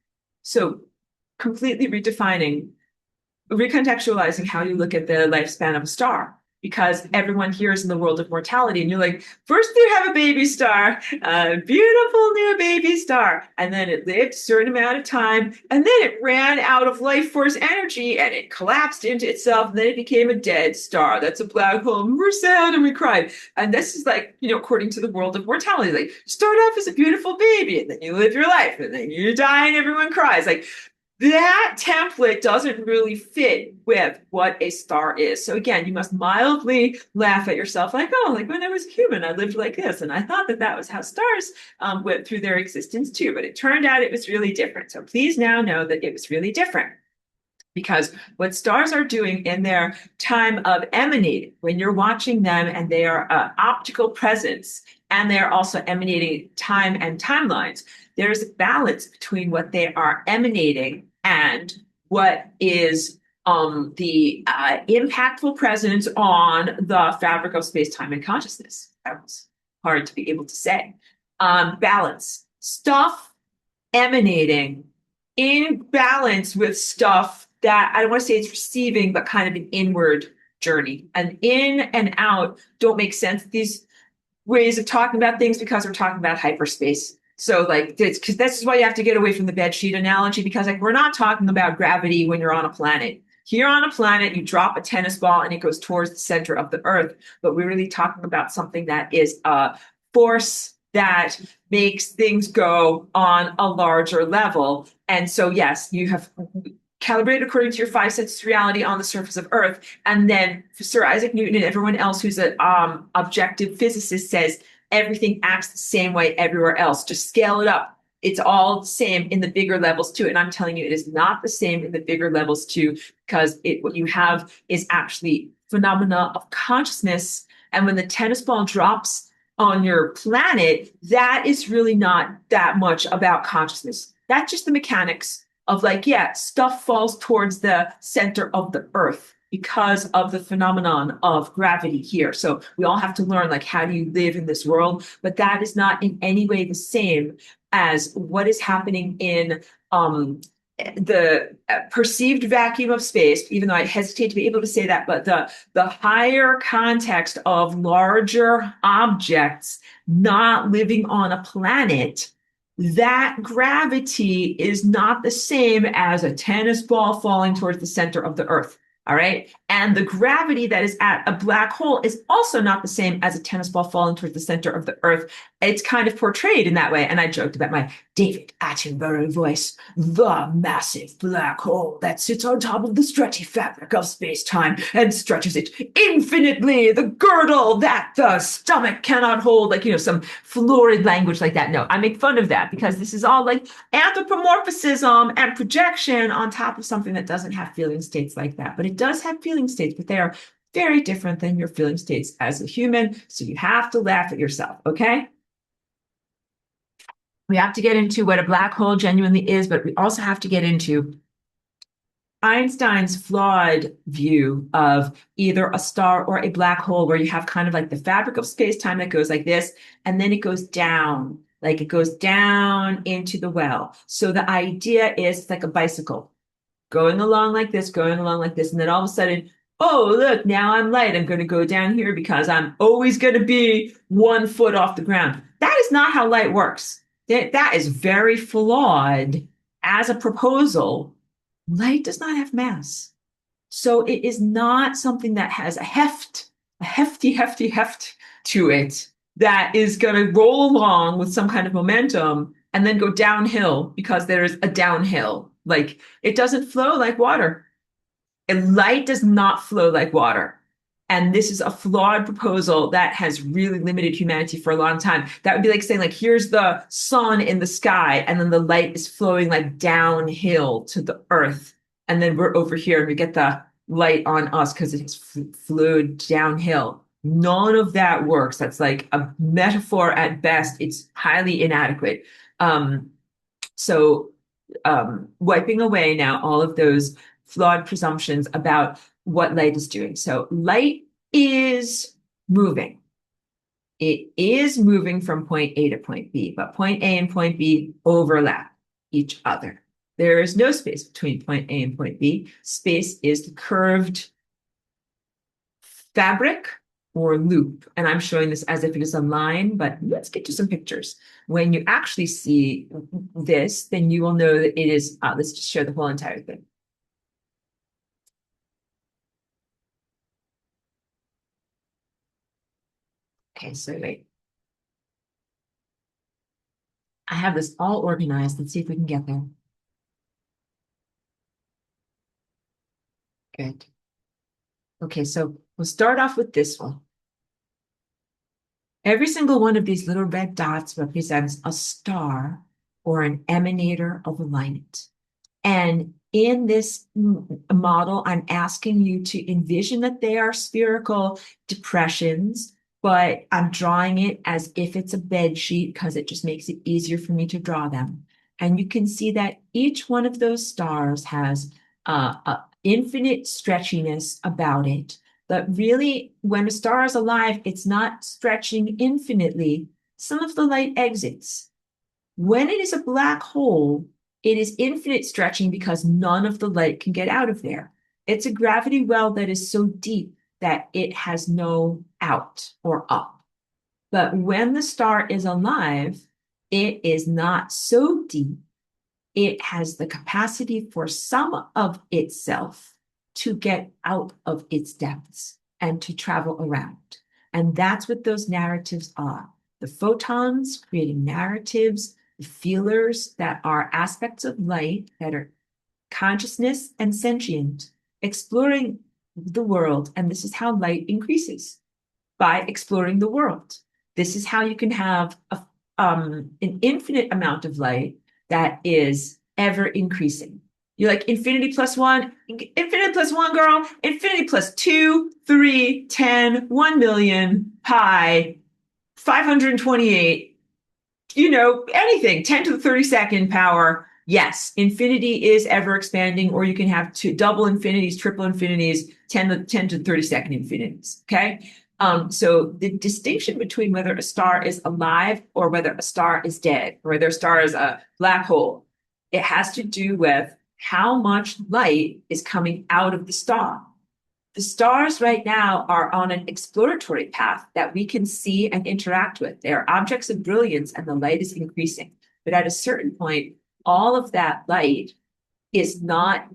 So completely recontextualizing how you look at the lifespan of a star, because everyone here is in the world of mortality. And you're like, first you have a baby star, a beautiful new baby star. And then it lived a certain amount of time. And then it ran out of life force energy and it collapsed into itself. And then it became a dead star. That's a black hole. And we're sad and we cried. And this is like, according to the world of mortality, like start off as a beautiful baby and then you live your life and then you die and everyone cries. Like, that template doesn't really fit with what a star is. So again, you must mildly laugh at yourself like, oh, like when I was a human, I lived like this. And I thought that that was how stars went through their existence too. But it turned out it was really different. So please now know that it was really different. Because what stars are doing in their time of emanating, when you're watching them and they are optical presence, and they're also emanating time and timelines, there's a balance between what they are emanating and what is the impactful presence on the fabric of space, time, and consciousness. That was hard to be able to say. Balance. Stuff emanating in balance with stuff that I don't want to say it's receiving, but kind of an inward journey. And in and out don't make sense. These ways of talking about things because we're talking about hyperspace. So like this, because this is why you have to get away from the bed sheet analogy, because like we're not talking about gravity when you're on a planet. Here on a planet, you drop a tennis ball and it goes towards the center of the earth. But we're really talking about something that is a force that makes things go on a larger level. And so, yes, you have calibrated according to your five senses reality on the surface of Earth. And then Sir Isaac Newton and everyone else who's an objective physicist says everything acts the same way everywhere else. Just scale it up. It's all the same in the bigger levels too. And I'm telling you, it is not the same in the bigger levels too, because what you have is actually phenomena of consciousness. And when the tennis ball drops on your planet, that is really not that much about consciousness. That's just the mechanics of like, yeah, stuff falls towards the center of the earth because of the phenomenon of gravity here. So we all have to learn, like, how do you live in this world? But that is not in any way the same as what is happening in the perceived vacuum of space, even though I hesitate to be able to say that, but the higher context of larger objects not living on a planet, that gravity is not the same as a tennis ball falling towards the center of the earth. All right. And the gravity that is at a black hole is also not the same as a tennis ball falling towards the center of the earth. It's kind of portrayed in that way. And I joked about my David Attenborough voice, the massive black hole that sits on top of the stretchy fabric of space-time and stretches it infinitely, the girdle that the stomach cannot hold, like, some florid language like that. No, I make fun of that because this is all like anthropomorphism and projection on top of something that doesn't have feeling states like that. But it does have feeling states, but they are very different than your feeling states as a human. So you have to laugh at yourself, okay? We have to get into what a black hole genuinely is, but we also have to get into Einstein's flawed view of either a star or a black hole, where you have kind of like the fabric of space-time that goes like this, and then it goes down, like it goes down into the well. So the idea is it's like a bicycle going along like this, going along like this, and then all of a sudden, oh, look, now I'm light. I'm going to go down here because I'm always going to be 1 foot off the ground. That is not how light works. That is very flawed as a proposal. Light does not have mass. So it is not something that has a hefty to it that is going to roll along with some kind of momentum and then go downhill because there is a downhill. Like it doesn't flow like water. And light does not flow like water. And this is a flawed proposal that has really limited humanity for a long time. That would be like saying, like, here's the sun in the sky, and then the light is flowing like downhill to the earth. And then we're over here and we get the light on us because it has flowed downhill. None of that works. That's like a metaphor at best. It's highly inadequate. Um, so wiping away now all of those flawed presumptions about what light is doing. So light is moving. It is moving from point A to point B, but point A and point B overlap each other. There is no space between point A and point B. Space is the curved fabric or loop. And I'm showing this as if it is a line, but let's get to some pictures. When you actually see this, then you will know that it is, let's just show the whole entire thing. Okay, so wait. I have this all organized. Let's see if we can get there. Good. Okay, so we'll start off with this one. Every single one of these little red dots represents a star or an emanator of a light. And in this model, I'm asking you to envision that they are spherical depressions, but I'm drawing it as if it's a bed sheet because it just makes it easier for me to draw them. And you can see that each one of those stars has infinite stretchiness about it. But really, when a star is alive, it's not stretching infinitely. Some of the light exits. When it is a black hole, it is infinite stretching because none of the light can get out of there. It's a gravity well that is so deep that it has no out or up. But when the star is alive, it is not so deep. It has the capacity for some of itself to get out of its depths and to travel around. And that's what those narratives are. The photons creating narratives, the feelers that are aspects of light that are consciousness and sentient, exploring the world. And this is how light increases by exploring the world. This is how you can have an infinite amount of light that is ever increasing. You're like infinity plus one, girl, infinity plus 2, 3, 10, 1 million, pi, 528, anything, 10 to the 32nd power. Yes, infinity is ever expanding, or you can have two double infinities, triple infinities, 10 to 32nd infinities. Okay. So the distinction between whether a star is alive or whether a star is dead, or whether a star is a black hole, it has to do with how much light is coming out of the star. The stars right now are on an exploratory path that we can see and interact with. They are objects of brilliance and the light is increasing. But at a certain point, all of that light is not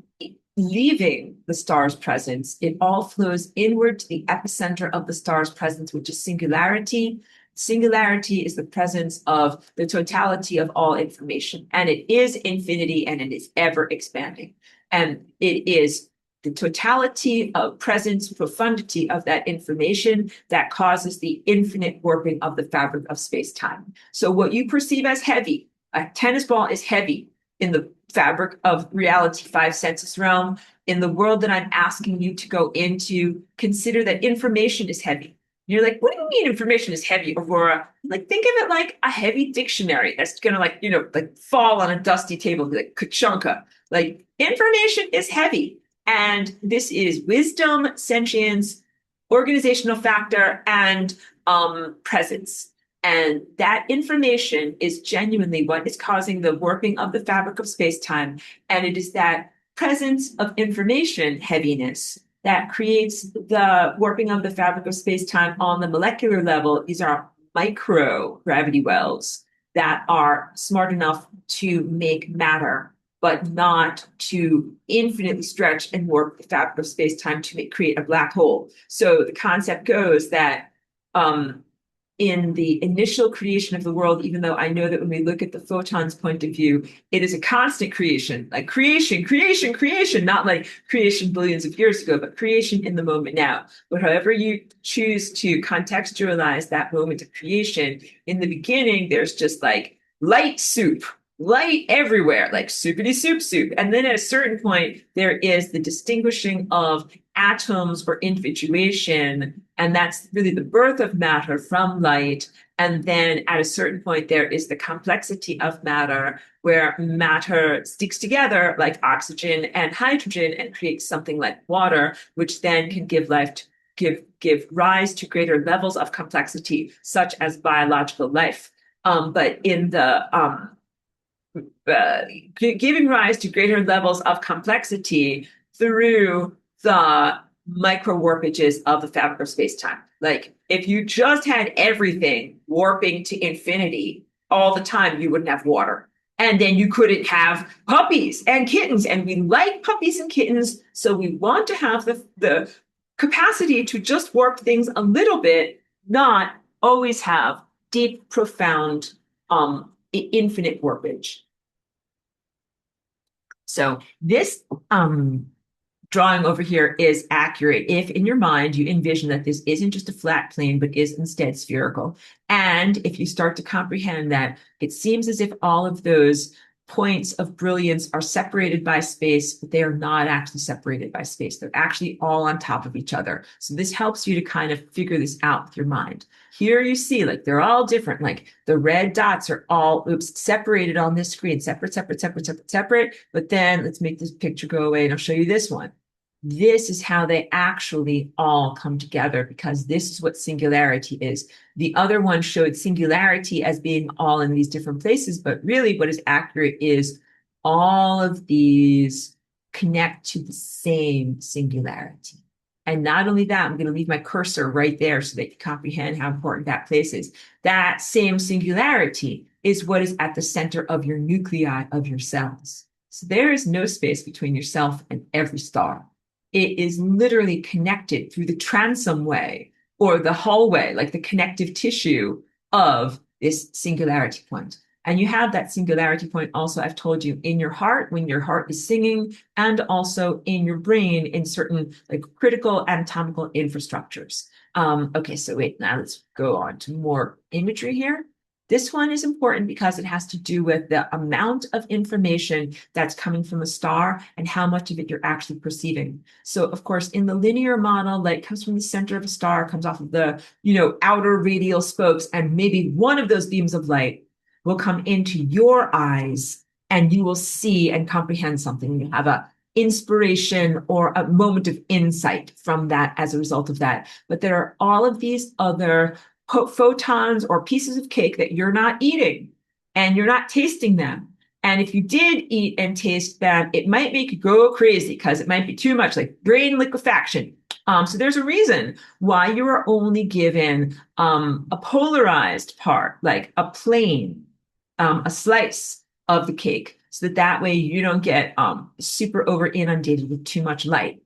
leaving the star's presence. It all flows inward to the epicenter of the star's presence, which is singularity. Singularity is the presence of the totality of all information, and it is infinity and it is ever expanding. And it is the totality of presence, profundity of that information that causes the infinite warping of the fabric of space-time. So what you perceive as heavy, a tennis ball is heavy in the fabric of reality, five senses realm. In the world that I'm asking you to go into, consider that information is heavy. You're like, what do you mean information is heavy, Aurora? Like, think of it like a heavy dictionary that's gonna like fall on a dusty table, like Kachunka. Like, information is heavy. And this is wisdom, sentience, organizational factor, and presence. And that information is genuinely what is causing the warping of the fabric of space-time. And it is that presence of information heaviness that creates the warping of the fabric of space-time on the molecular level. These are micro gravity wells that are smart enough to make matter, but not to infinitely stretch and warp the fabric of space-time to create a black hole. So the concept goes that in the initial creation of the world, even though I know that when we look at the photon's point of view, it is a constant creation, like creation, creation, creation, not like creation billions of years ago, but creation in the moment now. But however you choose to contextualize that moment of creation, in the beginning, there's just like light soup, light everywhere, like soupity soup soup. And then at a certain point, there is the distinguishing of atoms or individuation. And that's really the birth of matter from light. And then at a certain point, there is the complexity of matter, where matter sticks together like oxygen and hydrogen and creates something like water, which then can give life to give rise to greater levels of complexity, such as biological life. But in the giving rise to greater levels of complexity through the micro warpages of the fabric of space-time. Like if you just had everything warping to infinity all the time, you wouldn't have water. And then you couldn't have puppies and kittens. And we like puppies and kittens. So we want to have the capacity to just warp things a little bit, not always have deep, profound, infinite warpage. So this drawing over here is accurate if in your mind you envision that this isn't just a flat plane, but is instead spherical. And if you start to comprehend that it seems as if all of those points of brilliance are separated by space, but they are not actually separated by space. They're actually all on top of each other. So this helps you to kind of figure this out with your mind. Here you see, like, they're all different. Like the red dots are all, separated on this screen, separate, separate, separate, separate, separate. But then let's make this picture go away and I'll show you this one. This is how they actually all come together, because this is what singularity is. The other one showed singularity as being all in these different places, but really what is accurate is all of these connect to the same singularity. And not only that, I'm going to leave my cursor right there so that you comprehend how important that place is. That same singularity is what is at the center of your nuclei of your cells. So there is no space between yourself and every star. It is literally connected through the transom way or the hallway, like the connective tissue of this singularity point. And you have that singularity point also, I've told you, in your heart when your heart is singing, and also in your brain in certain like critical anatomical infrastructures. Okay, so wait, now let's go on to more imagery here. This one is important because it has to do with the amount of information that's coming from a star and how much of it you're actually perceiving. So, of course, in the linear model, light comes from the center of a star, comes off of the, outer radial spokes, and maybe one of those beams of light will come into your eyes and you will see and comprehend something. You have a inspiration or a moment of insight from that as a result of that. But there are all of these other photons or pieces of cake that you're not eating and you're not tasting them. And if you did eat and taste them, it might make you go crazy because it might be too much, like brain liquefaction. So there's a reason why you are only given a polarized part, like a plane, a slice of the cake, so that way you don't get super over inundated with too much light.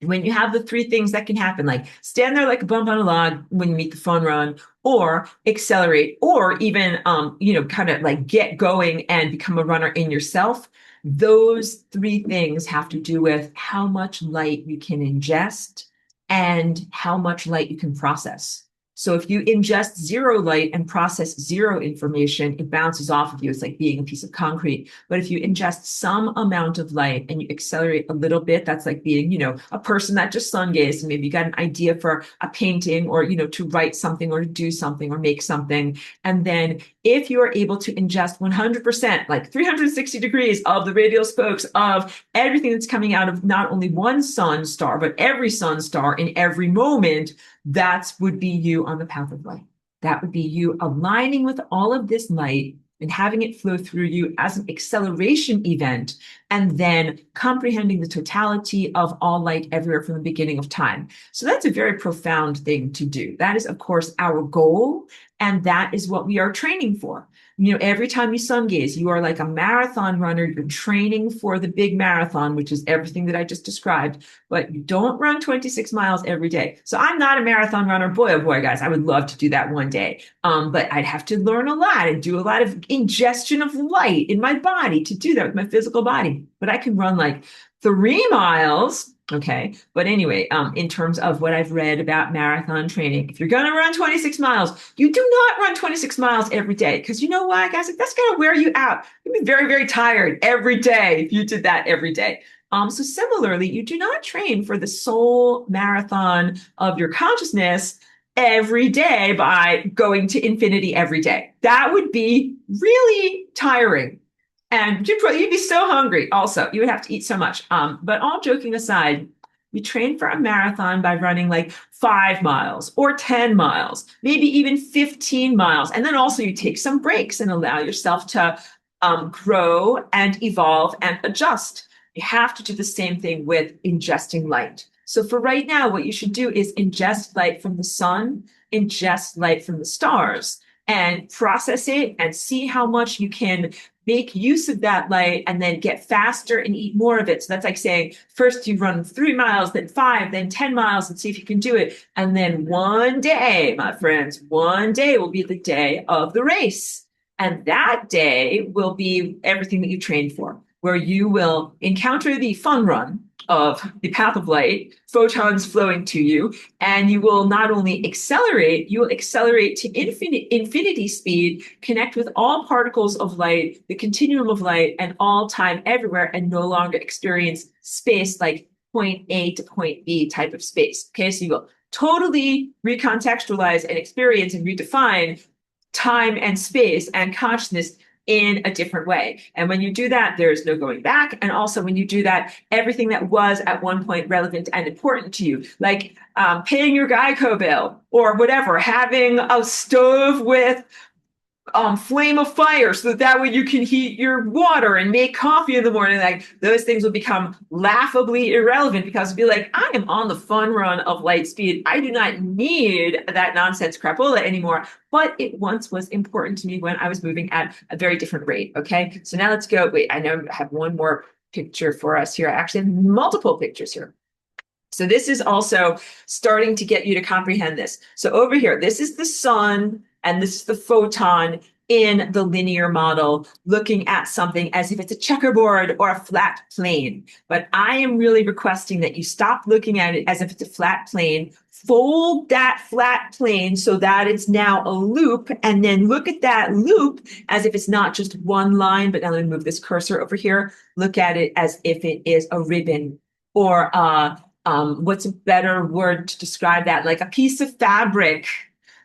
When you have the three things that can happen, like stand there like a bump on a log when you meet the phone run, or accelerate, or even, kind of like get going and become a runner in yourself. Those three things have to do with how much light you can ingest and how much light you can process. So if you ingest zero light and process zero information, it bounces off of you. It's like being a piece of concrete. But if you ingest some amount of light and you accelerate a little bit, that's like being, a person that just sun gazed and maybe you got an idea for a painting or, to write something or to do something or make something. And then if you are able to ingest 100%, like 360 degrees of the radial spokes of everything that's coming out of not only one sun star, but every sun star in every moment, that would be you on the path of light. That would be you aligning with all of this light and having it flow through you as an acceleration event, and then comprehending the totality of all light everywhere from the beginning of time. So that's a very profound thing to do. That is, of course, our goal, and that is what we are training for. Every time you sun gaze, you are like a marathon runner. You're training for the big marathon, which is everything that I just described, but you don't run 26 miles every day. So I'm not a marathon runner. Boy, oh boy, guys, I would love to do that one day. But I'd have to learn a lot and do a lot of ingestion of light in my body to do that with my physical body. But I can run like 3 miles. Okay. But anyway, in terms of what I've read about marathon training, if you're going to run 26 miles, you do not run 26 miles every day. Because you know what, guys, that's going to wear you out. You'd be very, very tired every day if you did that every day. So similarly, you do not train for the soul marathon of your consciousness every day by going to infinity every day. That would be really tiring. And you'd be so hungry also. You would have to eat so much. But all joking aside, we train for a marathon by running like 5 miles or 10 miles, maybe even 15 miles. And then also you take some breaks and allow yourself to grow and evolve and adjust. You have to do the same thing with ingesting light. So for right now, what you should do is ingest light from the sun, ingest light from the stars, and process it and see how much you can make use of that light and then get faster and eat more of it. So that's like saying first you run 3 miles, then 5, then 10 miles and see if you can do it. And then one day, my friends, one day will be the day of the race. And that day will be everything that you trained for, where you will encounter the fun run of the path of light, photons flowing to you, and you will not only accelerate, you will accelerate to infinity speed, connect with all particles of light, the continuum of light, and all time everywhere, and no longer experience space like point A to point B type of space. Okay, so you will totally recontextualize and experience and redefine time and space and consciousness in a different way. And when you do that, there's no going back. And also when you do that, everything that was at one point relevant and important to you, like paying your Geico bill or whatever, having a stove with flame of fire so that way you can heat your water and make coffee in the morning, like those things will become laughably irrelevant because it'll be like, I am on the fun run of light speed. I do not need that nonsense crapola anymore. But it once was important to me when I was moving at a very different rate. Okay. So now let's go. Wait, I know I have one more picture for us here. I actually have multiple pictures here. So this is also starting to get you to comprehend this. So over here, this is the sun and this is the photon in the linear model, looking at something as if it's a checkerboard or a flat plane. But I am really requesting that you stop looking at it as if it's a flat plane, fold that flat plane so that it's now a loop, and then look at that loop as if it's not just one line, but now let me move this cursor over here. Look at it as if it is a ribbon or what's a better word to describe that? Like a piece of fabric,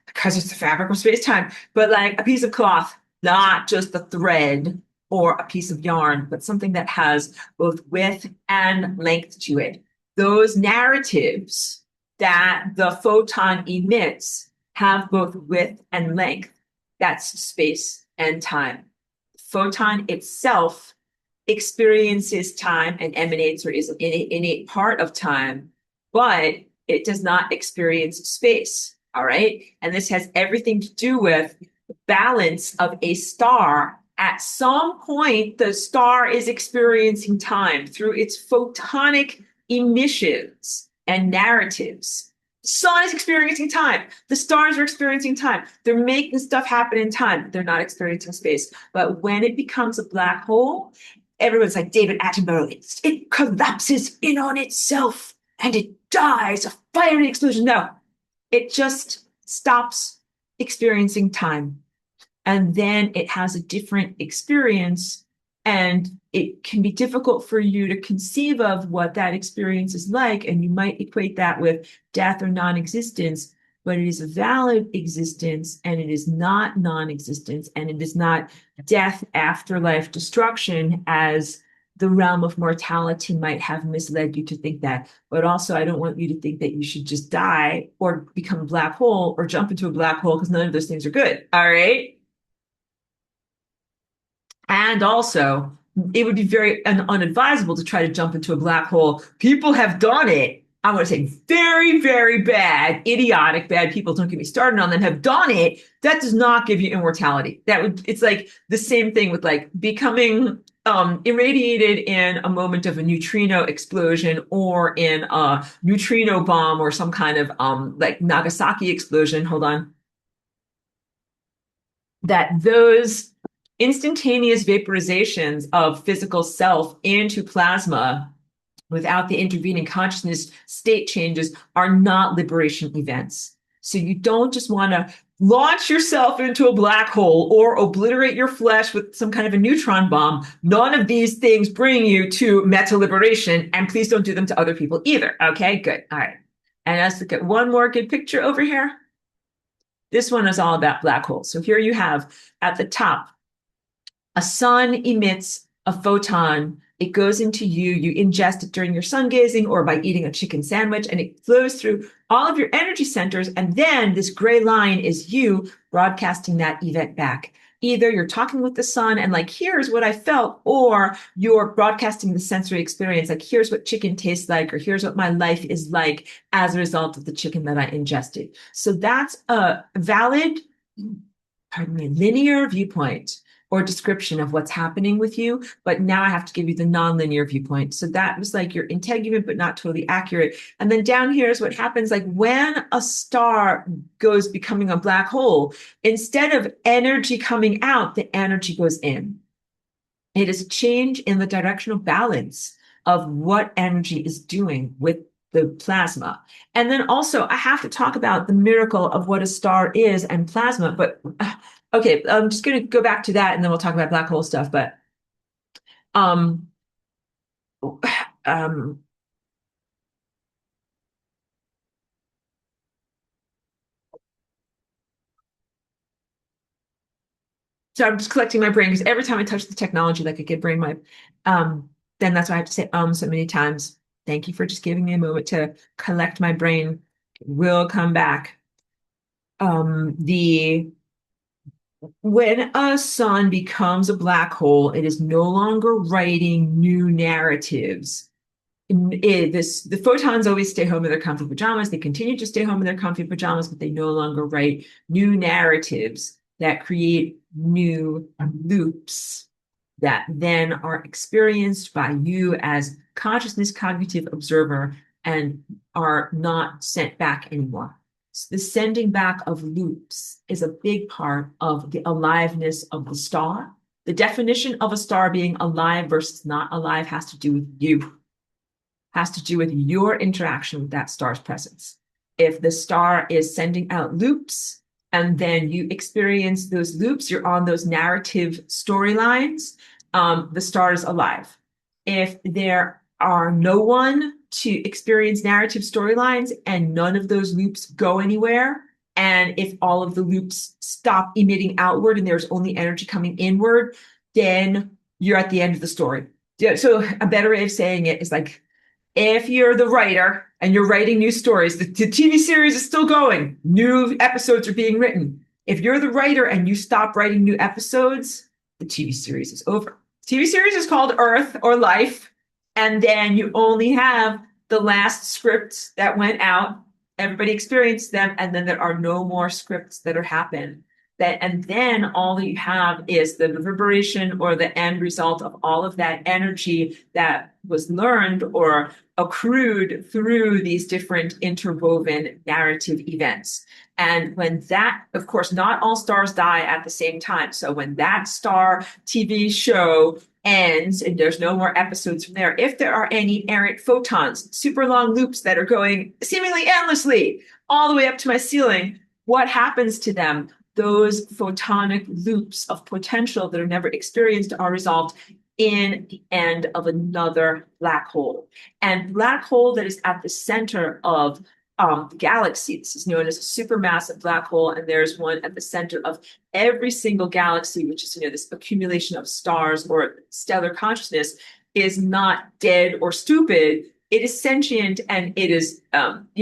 because it's the fabric of space-time, but like a piece of cloth, not just a thread or a piece of yarn, but something that has both width and length to it. Those narratives that the photon emits have both width and length. That's space and time. The photon itself experiences time and emanates or is an innate part of time, but it does not experience space. All right. And this has everything to do with the balance of a star. At some point, the star is experiencing time through its photonic emissions and narratives. The sun is experiencing time. The stars are experiencing time. They're making stuff happen in time. They're not experiencing space. But when it becomes a black hole, everyone's like David Attenborough. It collapses in on itself and it dies, a fiery explosion. No, it just stops experiencing time. And then it has a different experience. And it can be difficult for you to conceive of what that experience is like. And you might equate that with death or non-existence, but it is a valid existence and it is not non-existence and it is not death, afterlife, destruction as the realm of mortality might have misled you to think that. But also, I don't want you to think that you should just die or become a black hole or jump into a black hole because none of those things are good. All right. And also, it would be very unadvisable to try to jump into a black hole. People have done it. I want to say very, very bad, idiotic, bad people, don't get me started on them, have done it, that does not give you immortality. It's like the same thing with like becoming irradiated in a moment of a neutrino explosion or in a neutrino bomb or some kind of like Nagasaki explosion. Hold on. That those instantaneous vaporizations of physical self into plasma without the intervening consciousness state changes are not liberation events. So you don't just want to launch yourself into a black hole or obliterate your flesh with some kind of a neutron bomb. None of these things bring you to meta liberation, and please don't do them to other people either. Okay, good. All right. And let's look at one more good picture over here. This one is all about black holes. So here you have at the top, a sun emits a photon. It goes into you. You ingest it during your sun gazing or by eating a chicken sandwich, and it flows through all of your energy centers. And then this gray line is you broadcasting that event back. Either you're talking with the sun and like, here's what I felt, or you're broadcasting the sensory experience, like, here's what chicken tastes like, or here's what my life is like as a result of the chicken that I ingested. So that's a valid, pardon me, linear viewpoint or description of what's happening with you. But now I have to give you the nonlinear viewpoint. So that was like your integument, but not totally accurate. And then down here is what happens like when a star goes becoming a black hole, instead of energy coming out, the energy goes in. It is a change in the directional balance of what energy is doing with the plasma. And then also I have to talk about the miracle of what a star is and plasma, but okay, I'm just going to go back to that and then we'll talk about black hole stuff. But um, um, so I'm just collecting my brain because every time I touch the technology, like I get brain wipe, then that's why I have to say so many times. Thank you for just giving me a moment to collect my brain. We'll come back. The When a sun becomes a black hole, it is no longer writing new narratives. The photons always stay home in their comfy pajamas. They continue to stay home in their comfy pajamas, but they no longer write new narratives that create new loops that then are experienced by you as consciousness cognitive observer and are not sent back anymore. The sending back of loops is a big part of the aliveness of the star. The definition of a star being alive versus not alive has to do with you, has to do with your interaction with that star's presence. If the star is sending out loops and then you experience those loops, you're on those narrative storylines, the star is alive. If there are no one to experience narrative storylines and none of those loops go anywhere, and if all of the loops stop emitting outward and there's only energy coming inward, then you're at the end of the story. Yeah, so a better way of saying it is like, if you're the writer and you're writing new stories, the TV series is still going, new episodes are being written. If you're the writer and you stop writing new episodes, the TV series is over. TV series is called Earth or Life, and then you only have the last scripts that went out. Everybody experienced them, and then there are no more scripts that are happened. And then all that you have is the reverberation or the end result of all of that energy that was learned or accrued through these different interwoven narrative events. And when that, of course, not all stars die at the same time. So when that star TV show ends and there's no more episodes from there, if there are any errant photons, super long loops that are going seemingly endlessly all the way up to my ceiling, what happens to them? Those photonic loops of potential that are never experienced are resolved in the end of another black hole. And black hole that is at the center of the galaxy, this is known as a supermassive black hole, and there's one at the center of every single galaxy, which is, this accumulation of stars or stellar consciousness, is not dead or stupid. It is sentient and it is,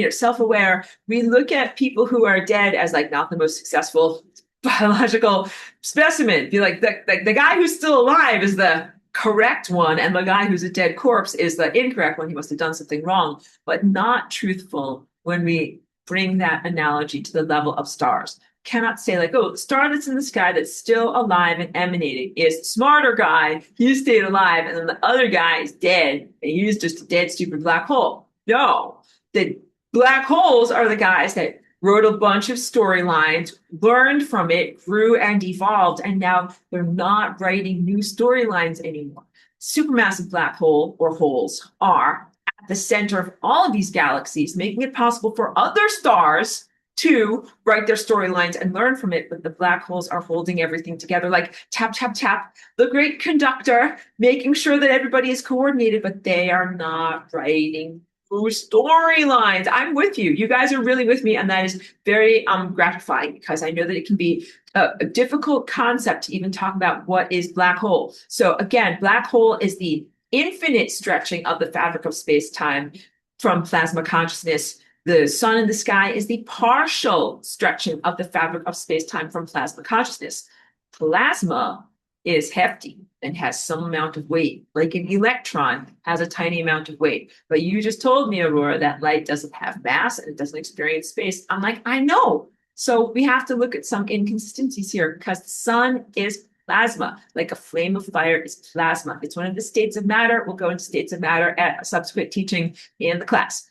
self-aware. We look at people who are dead as like not the most successful biological specimen. Be like the guy who's still alive is the correct one, and the guy who's a dead corpse is the incorrect one. He must have done something wrong, but not truthful when we bring that analogy to the level of stars. Cannot say like, oh, the star that's in the sky that's still alive and emanating is the smarter guy. He stayed alive, and then the other guy is dead, and he's just a dead, stupid black hole. No, the black holes are the guys that wrote a bunch of storylines, learned from it, grew and evolved, and now they're not writing new storylines anymore. Supermassive black hole or holes are at the center of all of these galaxies, making it possible for other stars to write their storylines and learn from it, but the black holes are holding everything together, like tap, tap, tap, the great conductor, making sure that everybody is coordinated, but they are not writing storylines. I'm with you. You guys are really with me, and that is very gratifying, because I know that it can be a difficult concept to even talk about what is black hole. So again, black hole is the infinite stretching of the fabric of space-time from plasma consciousness. The sun in the sky is the partial stretching of the fabric of space-time from plasma consciousness. Plasma is hefty and has some amount of weight, like an electron has a tiny amount of weight. But you just told me, Aurora, that light doesn't have mass and it doesn't experience space. I'm like, I know. So we have to look at some inconsistencies here, because the sun is plasma, like a flame of fire is plasma. It's one of the states of matter. We'll go into states of matter at a subsequent teaching in the class.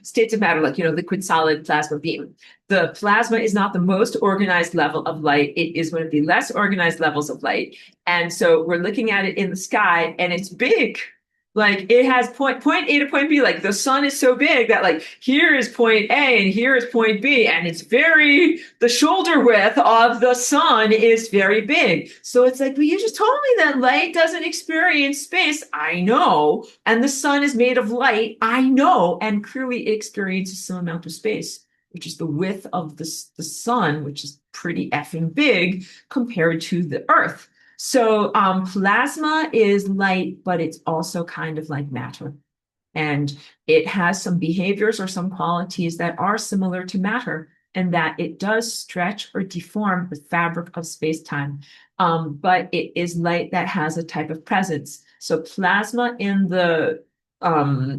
States of matter, like, liquid, solid, plasma, beam. The plasma is not the most organized level of light. It is one of the less organized levels of light. And so we're looking at it in the sky, and it's big. Like, it has point A to point B. Like, the sun is so big that, like, here is point A and here is point B. And it's the shoulder width of the sun is very big. So it's like, well, you just told me that light doesn't experience space. I know. And the sun is made of light. I know. And clearly it experiences some amount of space, which is the width of the sun, which is pretty effing big compared to the Earth. So plasma is light, but it's also kind of like matter. And it has some behaviors or some qualities that are similar to matter, and that it does stretch or deform the fabric of space-time. But it is light that has a type of presence. So plasma in the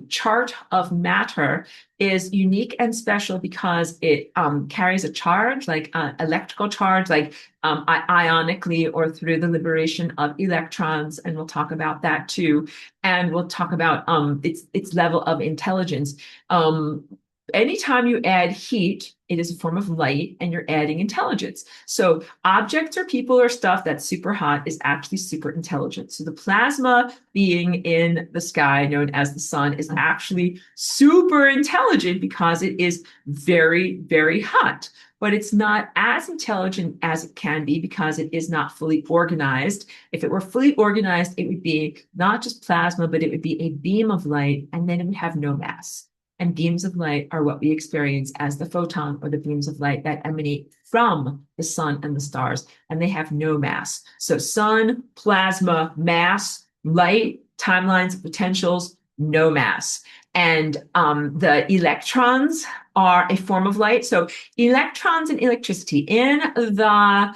chart of matter is unique and special because it carries a charge, like electrical charge, like ionically or through the liberation of electrons, and we'll talk about that too. And we'll talk about its level of intelligence. Anytime you add heat, it is a form of light, and you're adding intelligence. So objects or people or stuff that's super hot is actually super intelligent. So the plasma being in the sky, known as the sun, is actually super intelligent because it is very, very hot. But it's not as intelligent as it can be because it is not fully organized. If it were fully organized, it would be not just plasma, but it would be a beam of light, and then it would have no mass. And beams of light are what we experience as the photon, or the beams of light that emanate from the sun and the stars, and they have no mass. So sun, plasma, mass, light, timelines, potentials, no mass. And the electrons are a form of light. So electrons and electricity in the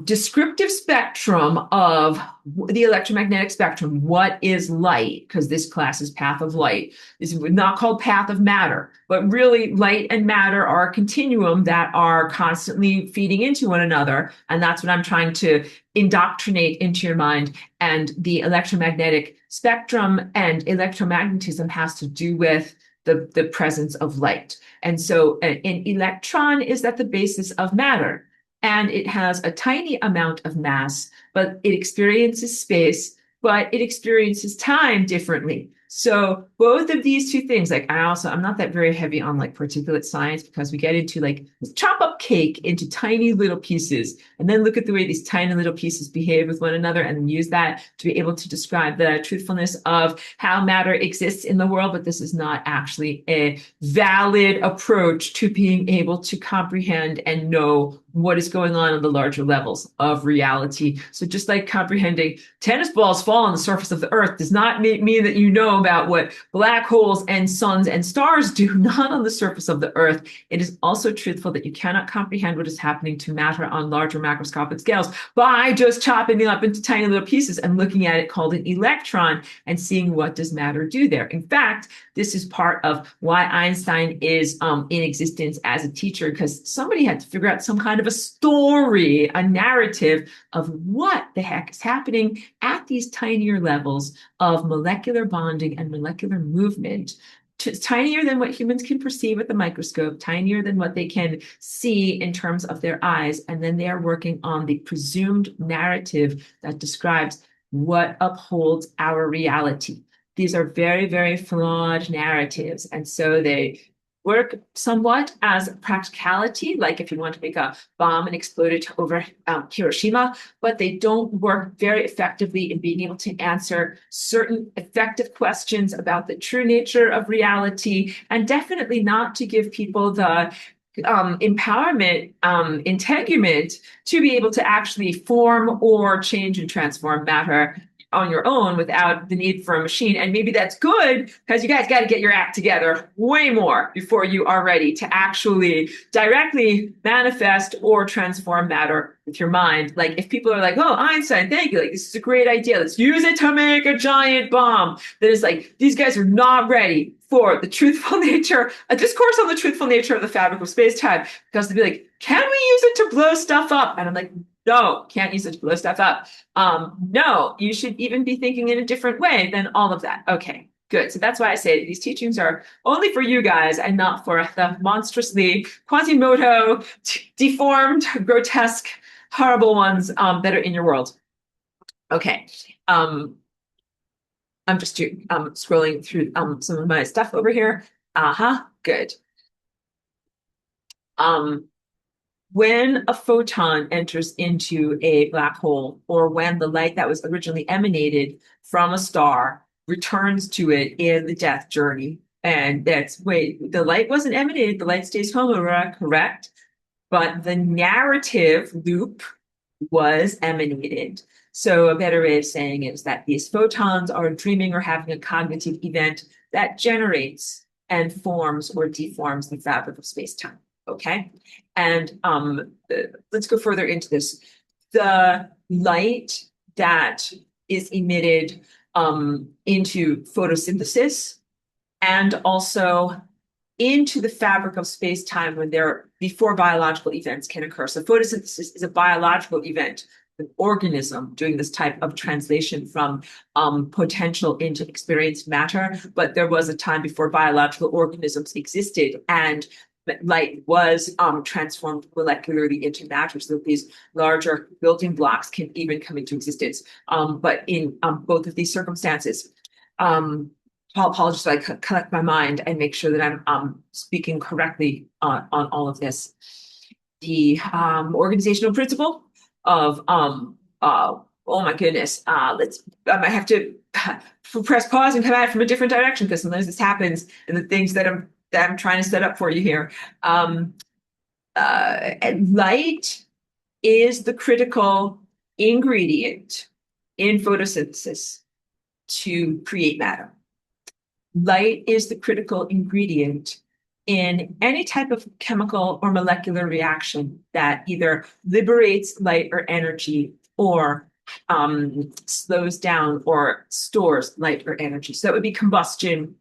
descriptive spectrum of the electromagnetic spectrum. What is light? Because this class is path of light. It's not called path of matter, but really light and matter are a continuum that are constantly feeding into one another. And that's what I'm trying to indoctrinate into your mind. And the electromagnetic spectrum and electromagnetism has to do with the presence of light. And so an electron is at the basis of matter. And it has a tiny amount of mass, but it experiences space, but it experiences time differently. So both of these two things, like I'm not that very heavy on like particulate science, because we get into like chop up cake into tiny little pieces and then look at the way these tiny little pieces behave with one another, and use that to be able to describe the truthfulness of how matter exists in the world. But this is not actually a valid approach to being able to comprehend and know what is going on the larger levels of reality. So just like comprehending tennis balls fall on the surface of the earth does not mean that you know about what black holes and suns and stars do, not on the surface of the Earth, it is also truthful that you cannot comprehend what is happening to matter on larger macroscopic scales by just chopping it up into tiny little pieces and looking at it called an electron and seeing what does matter do there. In fact, this is part of why Einstein is in existence as a teacher, because somebody had to figure out some kind of a story, a narrative of what the heck is happening at these tinier levels of molecular bonding and molecular movement, tinier than what humans can perceive with the microscope, tinier than what they can see in terms of their eyes. And then they are working on the presumed narrative that describes what upholds our reality. These are very, very flawed narratives. And so they work somewhat as practicality, like if you want to make a bomb and explode it over Hiroshima, but they don't work very effectively in being able to answer certain effective questions about the true nature of reality, and definitely not to give people the empowerment, integument to be able to actually form or change and transform matter on your own without the need for a machine. And maybe that's good because you guys got to get your act together way more before you are ready to actually directly manifest or transform matter with your mind. Like if people are like, oh, Einstein, thank you. Like, this is a great idea. Let's use it to make a giant bomb. That is like, these guys are not ready for the truthful nature, a discourse on the truthful nature of the fabric of space-time, because they'd be like, can we use it to blow stuff up? And I'm like, no, can't use it to blow stuff up. No, you should even be thinking in a different way than all of that. Okay, good. So that's why I say these teachings are only for you guys and not for the monstrously Quasimodo, deformed, grotesque, horrible ones that are in your world. Okay. I'm just scrolling through some of my stuff over here. Good. When a photon enters into a black hole, or when the light that was originally emanated from a star returns to it in the death journey, and the light wasn't emanated, the light stays home, correct? But the narrative loop was emanated. So a better way of saying it is that these photons are dreaming or having a cognitive event that generates and forms or deforms the fabric of space-time. Okay, and let's go further into this. The light that is emitted into photosynthesis and also into the fabric of space-time before biological events can occur. So photosynthesis is a biological event, an organism doing this type of translation from potential into experienced matter. But there was a time before biological organisms existed, and light was transformed molecularly into matter, so that these larger building blocks can even come into existence. But in both of these circumstances, I'll apologize if I collect my mind and make sure that I'm speaking correctly on all of this. The organizational principle of oh my goodness, I might have to press pause and come at it from a different direction, because sometimes this happens in the things that I'm trying to set up for you here. And light is the critical ingredient in photosynthesis to create matter. Light is the critical ingredient in any type of chemical or molecular reaction that either liberates light or energy, or slows down or stores light or energy. So that would be combustion,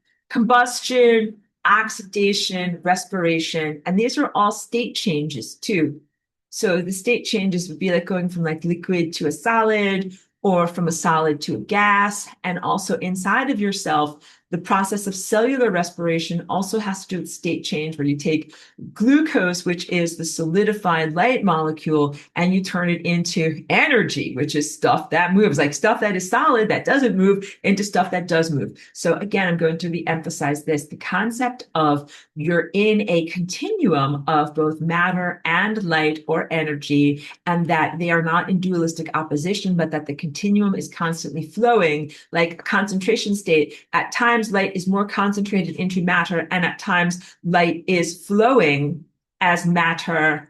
oxidation, respiration, and these are all state changes too. So the state changes would be like going from like liquid to a solid, or from a solid to a gas. And also inside of yourself, the process of cellular respiration also has to do with state change, where you take glucose, which is the solidified light molecule, and you turn it into energy, which is stuff that moves, like stuff that is solid that doesn't move into stuff that does move. So again, I'm going to re-emphasize this, the concept of you're in a continuum of both matter and light or energy, and that they are not in dualistic opposition, but that the continuum is constantly flowing like a concentration state. At times, light is more concentrated into matter, and at times light is flowing as matter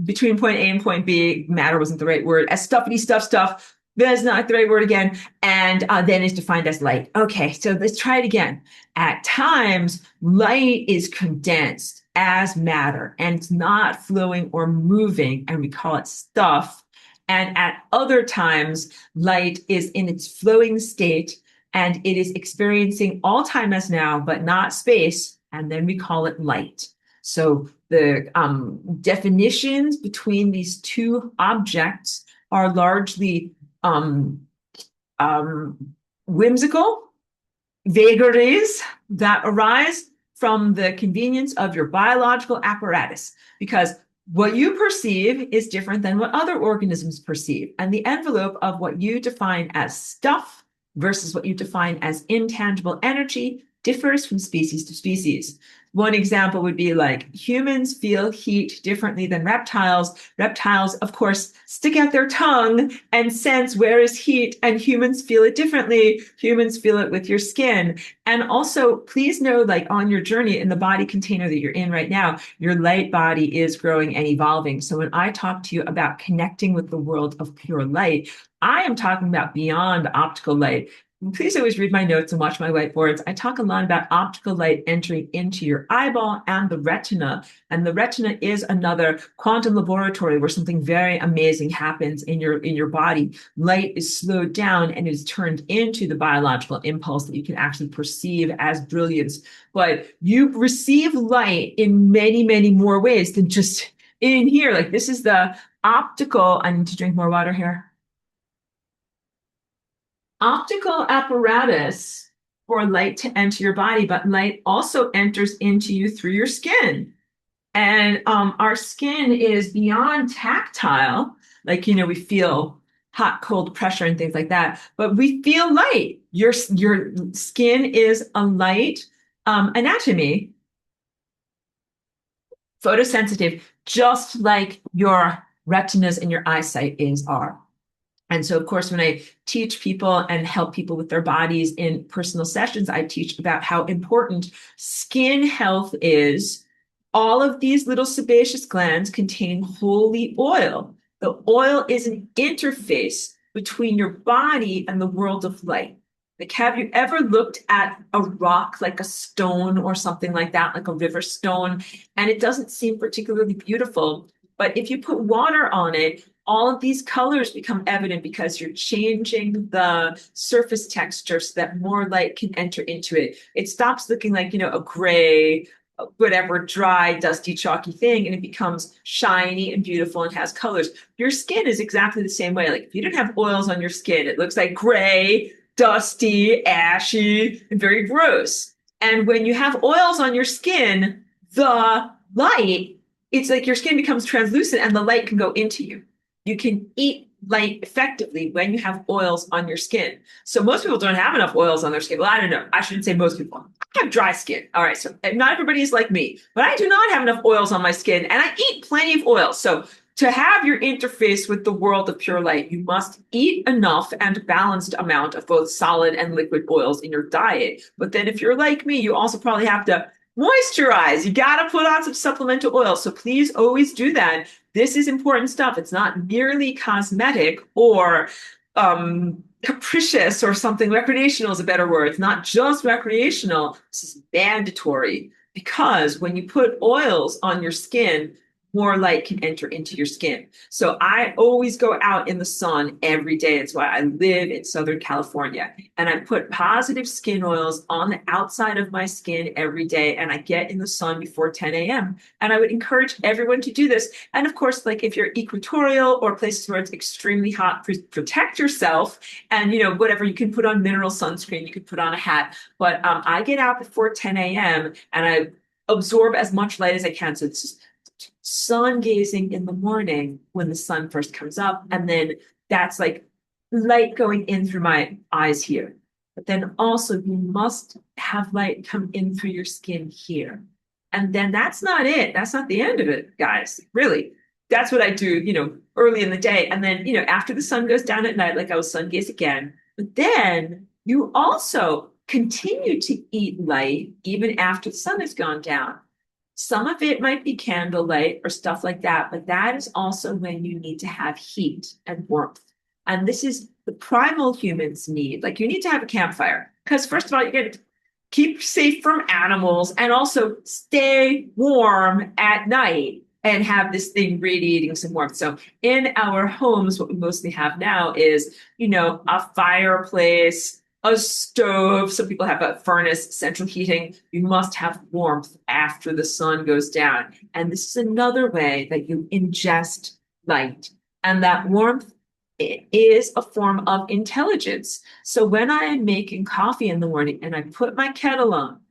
between point A and point B. Matter wasn't the right word, as stuff That's not the right word again. And then is defined as light. Okay, so let's try it again. At times, light is condensed as matter and it's not flowing or moving, and we call it stuff. And at other times, light is in its flowing state and it is experiencing all time as now, but not space. And then we call it light. So the definitions between these two objects are largely um, whimsical vagaries that arise from the convenience of your biological apparatus, because what you perceive is different than what other organisms perceive. And the envelope of what you define as stuff versus what you define as intangible energy differs from species to species. One example would be like humans feel heat differently than reptiles. Reptiles, of course, stick out their tongue and sense where is heat, and humans feel it differently. Humans feel it with your skin. And also, please know, like on your journey in the body container that you're in right now, your light body is growing and evolving. So when I talk to you about connecting with the world of pure light, I am talking about beyond optical light. Please always read my notes and watch my whiteboards. I talk a lot about optical light entering into your eyeball and the retina. And the retina is another quantum laboratory where something very amazing happens in your body. Light is slowed down and is turned into the biological impulse that you can actually perceive as brilliance. But you receive light in many, many more ways than just in here. Like this is the optical. I need to drink more water here. Optical apparatus for light to enter your body, but light also enters into you through your skin. And our skin is beyond tactile. Like, we feel hot, cold pressure and things like that, but we feel light. Your skin is a light anatomy, photosensitive, just like your retinas and your eyesight are. And so, of course, when I teach people and help people with their bodies in personal sessions, I teach about how important skin health is. All of these little sebaceous glands contain holy oil. The oil is an interface between your body and the world of light. Like, have you ever looked at a rock like a stone or something like that, like a river stone, and it doesn't seem particularly beautiful? But if you put water on it, all of these colors become evident because you're changing the surface texture so that more light can enter into it. It stops looking like, a gray, whatever, dry, dusty, chalky thing, and it becomes shiny and beautiful and has colors. Your skin is exactly the same way. Like if you didn't have oils on your skin, it looks like gray, dusty, ashy, and very gross. And when you have oils on your skin, the light, it's like your skin becomes translucent and the light can go into you. You can eat light effectively when you have oils on your skin. So most people don't have enough oils on their skin. Well, I don't know. I shouldn't say most people. I have dry skin. All right. So not everybody is like me, but I do not have enough oils on my skin and I eat plenty of oil. So to have your interface with the world of pure light, you must eat enough and balanced amount of both solid and liquid oils in your diet. But then if you're like me, you also probably have to moisturize. You got to put on some supplemental oil. So please always do that. This is important stuff. It's not merely cosmetic or capricious or something. Recreational is a better word. It's not just recreational. This is mandatory because when you put oils on your skin, more light can enter into your skin. So I always go out in the sun every day. It's why I live in Southern California. And I put positive skin oils on the outside of my skin every day. And I get in the sun before 10 a.m. And I would encourage everyone to do this. And of course, like if you're equatorial or places where it's extremely hot, protect yourself. And, whatever, you can put on mineral sunscreen, you can put on a hat. But I get out before 10 a.m. and I absorb as much light as I can. So it's sun gazing in the morning when the sun first comes up. And then that's like light going in through my eyes here. But then also you must have light come in through your skin here. And then that's not it. That's not the end of it, guys. Really. That's what I do, early in the day. And then, after the sun goes down at night, like I will sun gaze again. But then you also continue to eat light even after the sun has gone down. Some of it might be candlelight or stuff like that, but that is also when you need to have heat and warmth. And this is the primal humans need. Like you need to have a campfire because first of all, you're going to keep safe from animals and also stay warm at night and have this thing radiating some warmth. So in our homes, what we mostly have now is, a fireplace, a stove. Some people have a furnace, central heating. You must have warmth after the sun goes down. And this is another way that you ingest light. And that warmth is a form of intelligence. So when I am making coffee in the morning and I put my kettle on,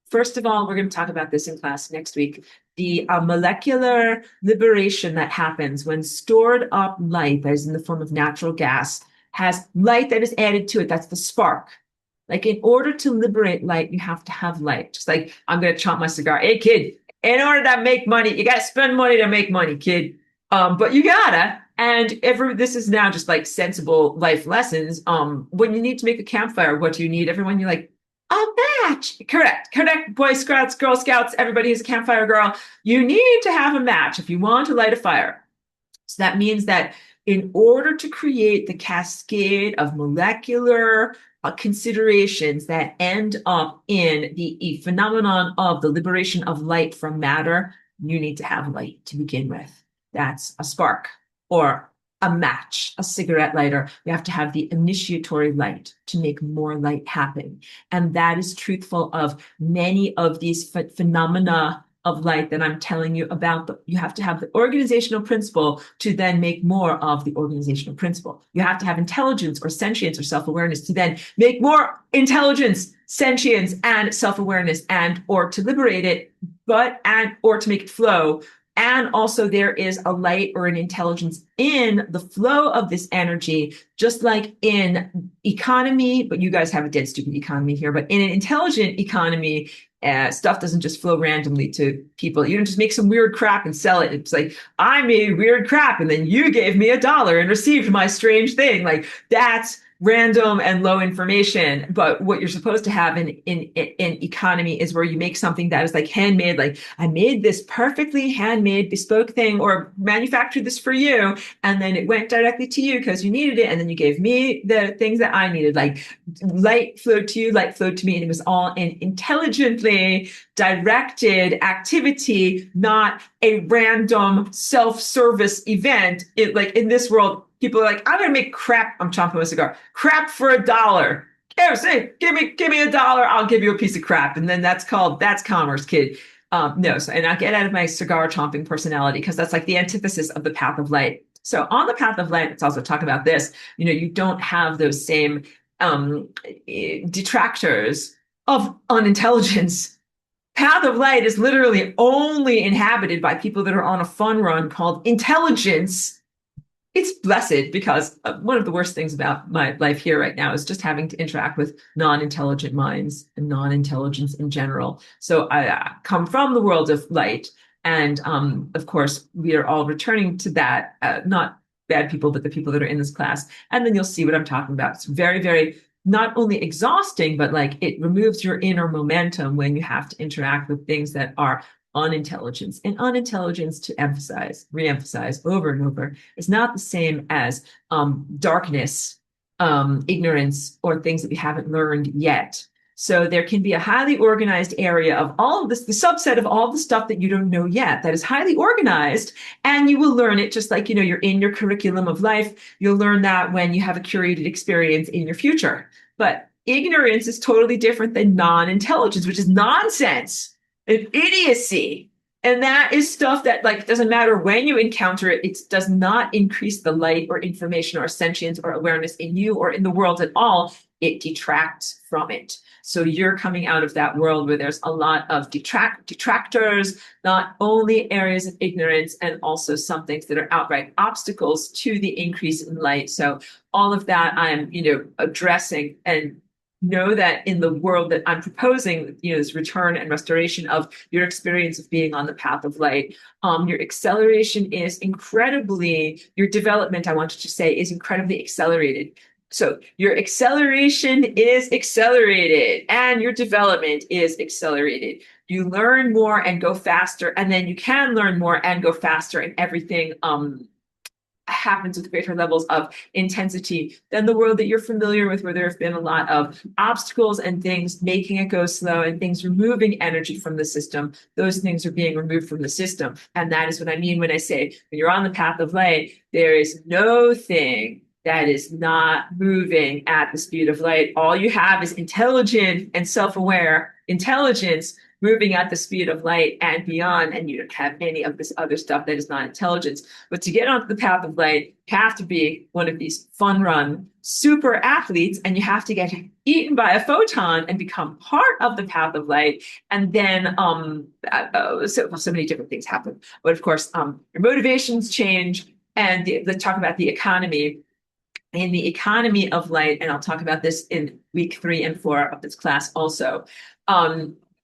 first of all, we're going to talk about this in class next week. The molecular liberation that happens when stored up light that is in the form of natural gas has light that is added to it. That's the spark. Like in order to liberate light, you have to have light. Just like I'm going to chomp my cigar. Hey, kid, in order to make money, you got to spend money to make money, kid. But you gotta. And this is now just like sensible life lessons. When you need to make a campfire, what do you need? Everyone, you're like, a match. Correct. Boy Scouts, Girl Scouts, everybody is a campfire girl. You need to have a match if you want to light a fire. So that means that in order to create the cascade of molecular considerations that end up in the phenomenon of the liberation of light from matter, you need to have light to begin with. That's a spark or a match, a cigarette lighter. You have to have the initiatory light to make more light happen. And that is truthful of many of these phenomena of light that I'm telling you about. You have to have the organizational principle to then make more of the organizational principle. You have to have intelligence or sentience or self-awareness to then make more intelligence, sentience, and self-awareness, and or to liberate it, or to make it flow. And also there is a light or an intelligence in the flow of this energy, just like in economy, but you guys have a dead stupid economy here, but in an intelligent economy, stuff doesn't just flow randomly to people. You don't just make some weird crap and sell it. It's like, I made weird crap and then you gave me $1 and received my strange thing. Like that's random and low information. But what you're supposed to have in economy is where you make something that is like handmade, like I made this perfectly handmade bespoke thing or manufactured this for you. And then it went directly to you because you needed it. And then you gave me the things that I needed, like light flowed to you, light flowed to me. And it was all an intelligently directed activity, not a random self-service event. It like in this world, people are like, I'm gonna make crap. I'm chomping a cigar. Crap for $1. Say, give me $1. I'll give you a piece of crap, and then that's commerce, kid. No, so, and I get out of my cigar chomping personality because that's like the antithesis of the path of light. So on the path of light, let's also talk about this. You don't have those same detractors of unintelligence. Path of light is literally only inhabited by people that are on a fun run called intelligence. It's blessed because one of the worst things about my life here right now is just having to interact with non-intelligent minds and non-intelligence in general. So I come from the world of light. And of course, we are all returning to that, not bad people, but the people that are in this class. And then you'll see what I'm talking about. It's very, very not only exhausting, but like it removes your inner momentum when you have to interact with things that are unintelligence. And unintelligence, to re-emphasize over and over, is not the same as darkness, ignorance, or things that we haven't learned yet. So there can be a highly organized area of all of this, the subset of all the stuff that you don't know yet that is highly organized, and you will learn it just like, you're in your curriculum of life. You'll learn that when you have a curated experience in your future. But ignorance is totally different than non-intelligence, which is nonsense. An idiocy. And that is stuff that like doesn't matter when you encounter it, it does not increase the light or information or sentience or awareness in you or in the world at all. It detracts from it. So you're coming out of that world where there's a lot of detractors, not only areas of ignorance, and also some things that are outright obstacles to the increase in light. So all of that I'm, addressing, and know that in the world that I'm proposing, this return and restoration of your experience of being on the path of light, your acceleration is your development, I wanted to say, is incredibly accelerated. So your acceleration is accelerated and your development is accelerated. You learn more and go faster, and then you can learn more and go faster, and everything happens with greater levels of intensity than the world that you're familiar with, where there have been a lot of obstacles and things making it go slow and things removing energy from the system. Those things are being removed from the system. And that is what I mean when I say, when you're on the path of light, there is no thing that is not moving at the speed of light. All you have is intelligent and self-aware intelligence moving at the speed of light and beyond, and you don't have any of this other stuff that is not intelligence. But to get onto the path of light, you have to be one of these fun run super athletes, and you have to get eaten by a photon and become part of the path of light. And then so many different things happen. But of course, your motivations change. And let's talk about the economy. In the economy of light, and I'll talk about this in week 3 and 4 of this class also.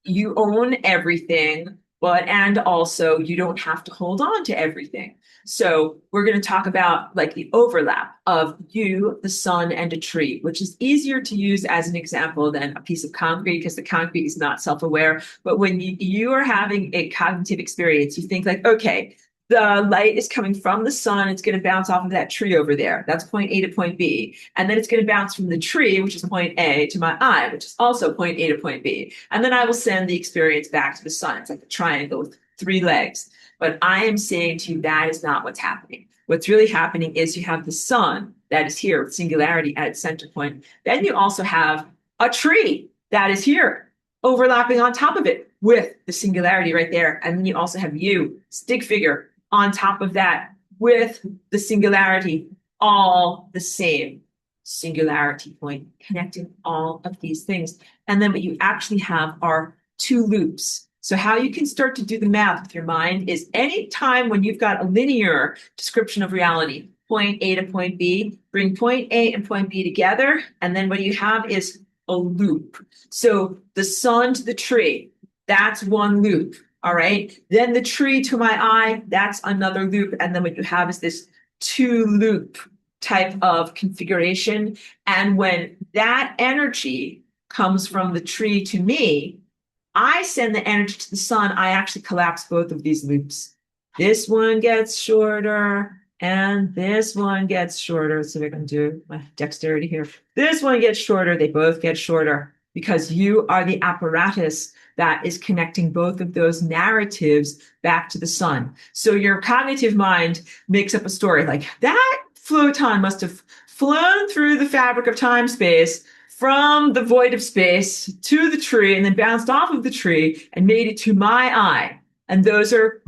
You own everything, and also you don't have to hold on to everything. So we're going to talk about like the overlap of you, the sun, and a tree, which is easier to use as an example than a piece of concrete because the concrete is not self-aware. But when you are having a cognitive experience, you think like, okay, the light is coming from the sun. It's going to bounce off of that tree over there. That's point A to point B. And then it's going to bounce from the tree, which is point A, to my eye, which is also point A to point B. And then I will send the experience back to the sun. It's like a triangle with 3 legs. But I am saying to you, that is not what's happening. What's really happening is you have the sun that is here with singularity at its center point. Then you also have a tree that is here overlapping on top of it with the singularity right there. And then you also have you, stick figure, on top of that with the singularity, all the same singularity point, connecting all of these things. And then what you actually have are 2 loops. So how you can start to do the math with your mind is any time when you've got a linear description of reality, point A to point B, bring point A and point B together. And then what you have is a loop. So the sun to the tree, that's one loop. All right. Then the tree to my eye, that's another loop. And then what you have is this 2 loop type of configuration. And when that energy comes from the tree to me, I send the energy to the sun. I actually collapse both of these loops. This one gets shorter and this one gets shorter. So we're going to do my dexterity here. This one gets shorter. They both get shorter because you are the apparatus that is connecting both of those narratives back to the sun. So your cognitive mind makes up a story like that photon must have flown through the fabric of time space from the void of space to the tree and then bounced off of the tree and made it to my eye. And those are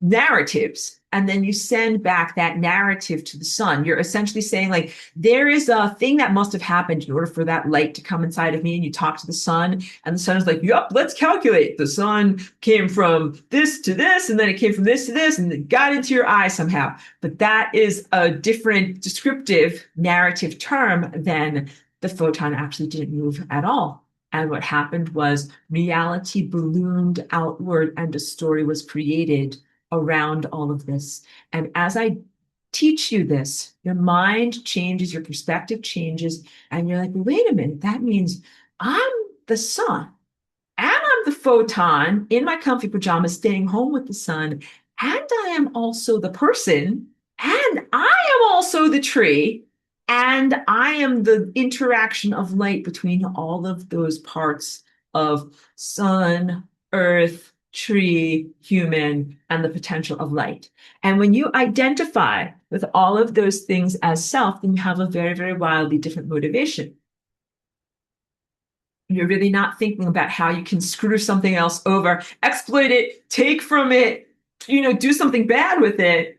narratives. And then you send back that narrative to the sun. You're essentially saying like, there is a thing that must have happened in order for that light to come inside of me. And you talk to the sun and the sun is like, yup, let's calculate. The sun came from this to this, and then it came from this to this, and it got into your eye somehow. But that is a different descriptive narrative term than the photon actually didn't move at all. And what happened was reality ballooned outward and a story was created around all of this. And as I teach you this, your mind changes, your perspective changes, and you're like, wait a minute, that means I'm the sun and I'm the photon in my comfy pajamas staying home with the sun, and I am also the person, and I am also the tree, and I am the interaction of light between all of those parts of sun, earth, tree, human, and the potential of light. And when you identify with all of those things as self, then you have a very, very wildly different motivation. You're really not thinking about how you can screw something else over, exploit it, take from it, do something bad with it.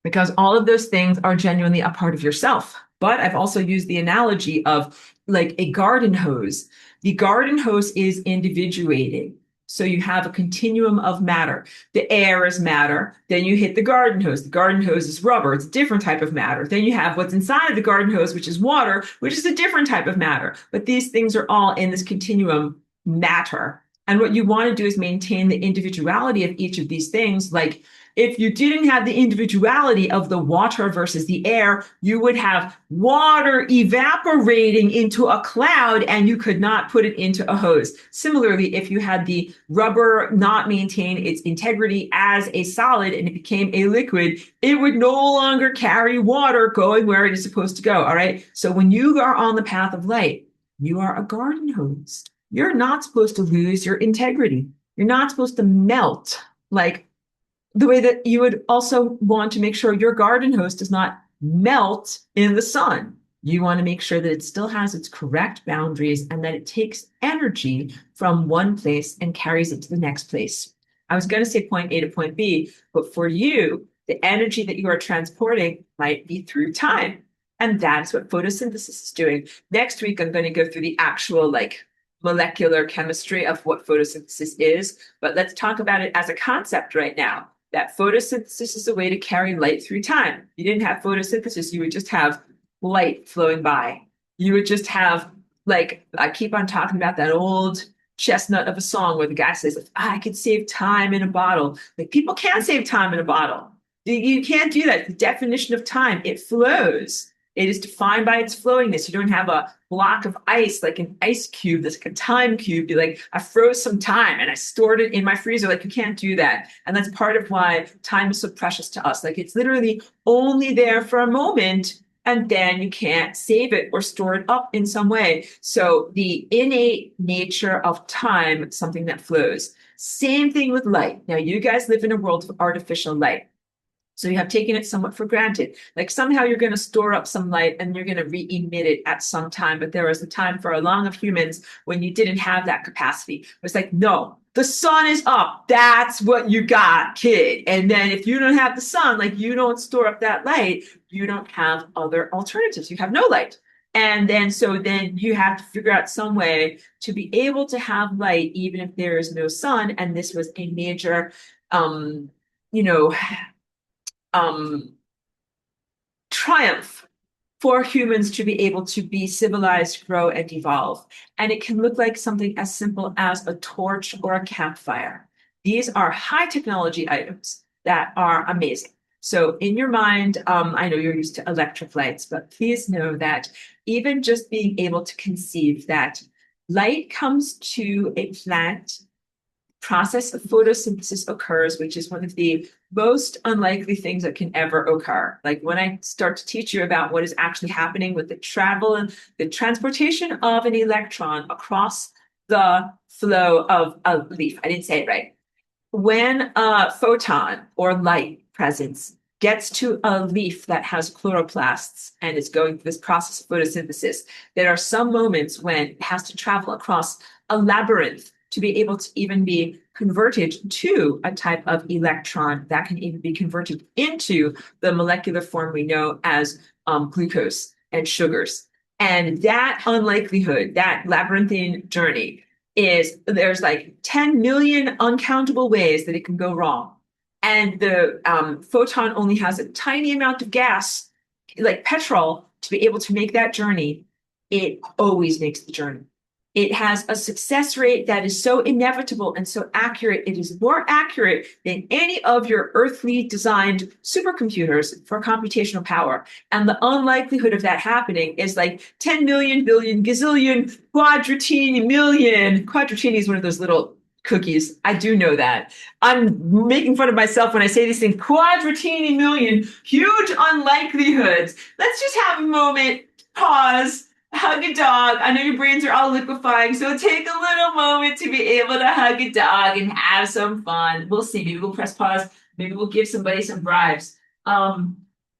Because all of those things are genuinely a part of yourself. But I've also used the analogy of like a garden hose. The garden hose is individuating. So you have a continuum of matter. The air is matter. Then you hit the garden hose. The garden hose is rubber. It's a different type of matter. Then you have what's inside the garden hose, which is water, which is a different type of matter. But these things are all in this continuum matter. And what you want to do is maintain the individuality of each of these things. Like if you didn't have the individuality of the water versus the air, you would have water evaporating into a cloud and you could not put it into a hose. Similarly, if you had the rubber not maintain its integrity as a solid and it became a liquid, it would no longer carry water going where it is supposed to go. All right. So when you are on the path of light, you are a garden hose. You're not supposed to lose your integrity. You're not supposed to melt like the way that you would also want to make sure your garden hose does not melt in the sun. You want to make sure that it still has its correct boundaries and that it takes energy from one place and carries it to the next place. I was going to say point A to point B, but for you, the energy that you are transporting might be through time. And that's what photosynthesis is doing. Next week, I'm going to go through the actual like molecular chemistry of what photosynthesis is, but let's talk about it as a concept right now. That photosynthesis is a way to carry light through time. If you didn't have photosynthesis, you would just have light flowing by. You would just have, like, I keep on talking about that old chestnut of a song where the guy says, I could save time in a bottle. Like, people can't save time in a bottle. You can't do that. The definition of time, it flows. It is defined by its flowingness. You don't have a block of ice, like an ice cube, that's like a time cube. You're like, I froze some time and I stored it in my freezer. Like, you can't do that. And that's part of why time is so precious to us. Like, it's literally only there for a moment and then you can't save it or store it up in some way. So the innate nature of time, something that flows. Same thing with light. Now, you guys live in a world of artificial light. So you have taken it somewhat for granted. Like somehow you're going to store up some light and you're going to re-emit it at some time. But there was a time for a lot of humans when you didn't have that capacity. It was like, no, the sun is up. That's what you got, kid. And then if you don't have the sun, like you don't store up that light, you don't have other alternatives. You have no light. And then so then you have to figure out some way to be able to have light even if there is no sun. And this was a major you know, triumph for humans to be able to be civilized, grow, and evolve. And it can look like something as simple as a torch or a campfire. These are high technology items that are amazing. So in your mind, I know you're used to electric lights, but please know that even just being able to conceive that light comes to a plant, process of photosynthesis occurs, which is one of the most unlikely things that can ever occur. Like when I start to teach you about what is actually happening with the travel and the transportation of an electron across the flow of a leaf. I didn't say it right. When a photon or light presence gets to a leaf that has chloroplasts and is going through this process of photosynthesis, there are some moments when it has to travel across a labyrinth to be able to even be converted to a type of electron that can even be converted into the molecular form we know as glucose and sugars. And that unlikelihood, that labyrinthine journey is there's like 10 million uncountable ways that it can go wrong. And the photon only has a tiny amount of gas, like petrol, to be able to make that journey. It always makes the journey. It has a success rate that is so inevitable and so accurate. It is more accurate than any of your earthly designed supercomputers for computational power. And the unlikelihood of that happening is like 10 million, billion, gazillion, quadratini million. Quadratini is one of those little cookies. I do know that. I'm making fun of myself when I say these things. Quadratini million, huge unlikelihoods. Let's just have a moment, pause, hug a dog. I know your brains are all liquefying, so take a little moment to be able to hug a dog and have some fun. We'll see. Maybe we'll press pause. Maybe we'll give somebody some bribes. But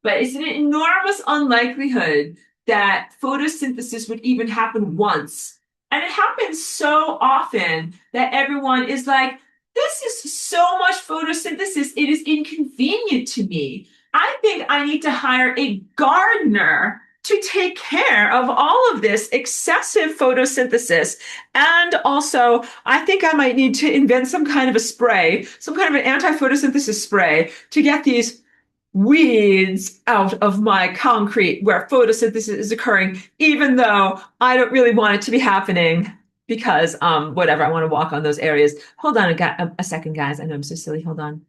it's an enormous unlikelihood that photosynthesis would even happen once. And it happens so often that everyone is like, this is so much photosynthesis. It is inconvenient to me. I think I need to hire a gardener to take care of all of this excessive photosynthesis. And also, I think I might need to invent some kind of a spray, some kind of an anti-photosynthesis spray to get these weeds out of my concrete where photosynthesis is occurring, even though I don't really want it to be happening because whatever, I want to walk on those areas. Hold on a second, guys. I know I'm so silly. Hold on.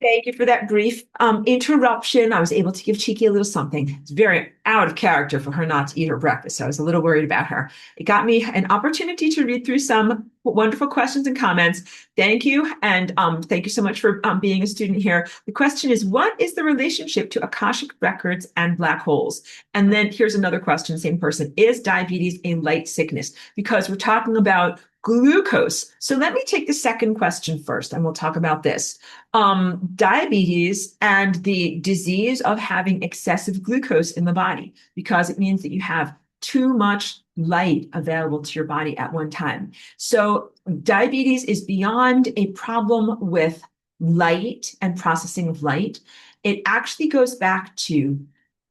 Thank you for that brief interruption. I was able to give Cheeky a little something. It's very out of character for her not to eat her breakfast, so I was a little worried about her. It got me an opportunity to read through some wonderful questions and comments. Thank you, and thank you so much for being a student here. The question is, what is the relationship to Akashic records and black holes? And then here's another question, same person. Is diabetes a light sickness? Because we're talking about glucose. So let me take the second question first, and we'll talk about this. Diabetes and the disease of having excessive glucose in the body, because it means that you have too much light available to your body at one time. So diabetes is beyond a problem with light and processing of light. It actually goes back to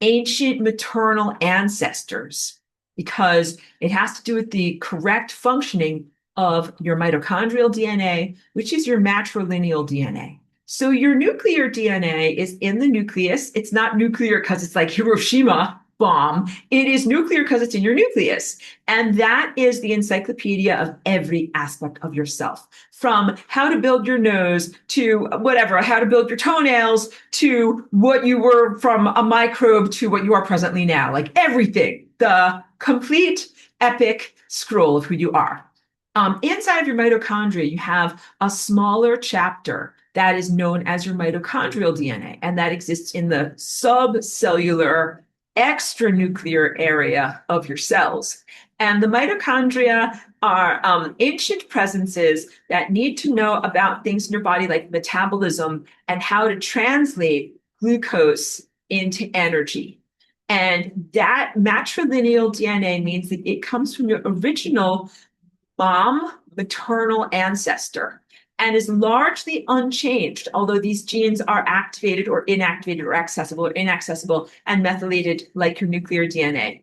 ancient maternal ancestors because it has to do with the correct functioning of your mitochondrial DNA, which is your matrilineal DNA. So your nuclear DNA is in the nucleus. It's not nuclear because it's like Hiroshima bomb. It is nuclear because it's in your nucleus. And that is the encyclopedia of every aspect of yourself, from how to build your nose to whatever, how to build your toenails to what you were from a microbe to what you are presently now, like everything, the complete epic scroll of who you are. Inside of your mitochondria, you have a smaller chapter that is known as your mitochondrial DNA, and that exists in the subcellular extranuclear area of your cells. And the mitochondria are ancient presences that need to know about things in your body like metabolism and how to translate glucose into energy. And that matrilineal DNA means that it comes from your original mom, maternal ancestor, and is largely unchanged, although these genes are activated or inactivated or accessible or inaccessible and methylated like your nuclear DNA.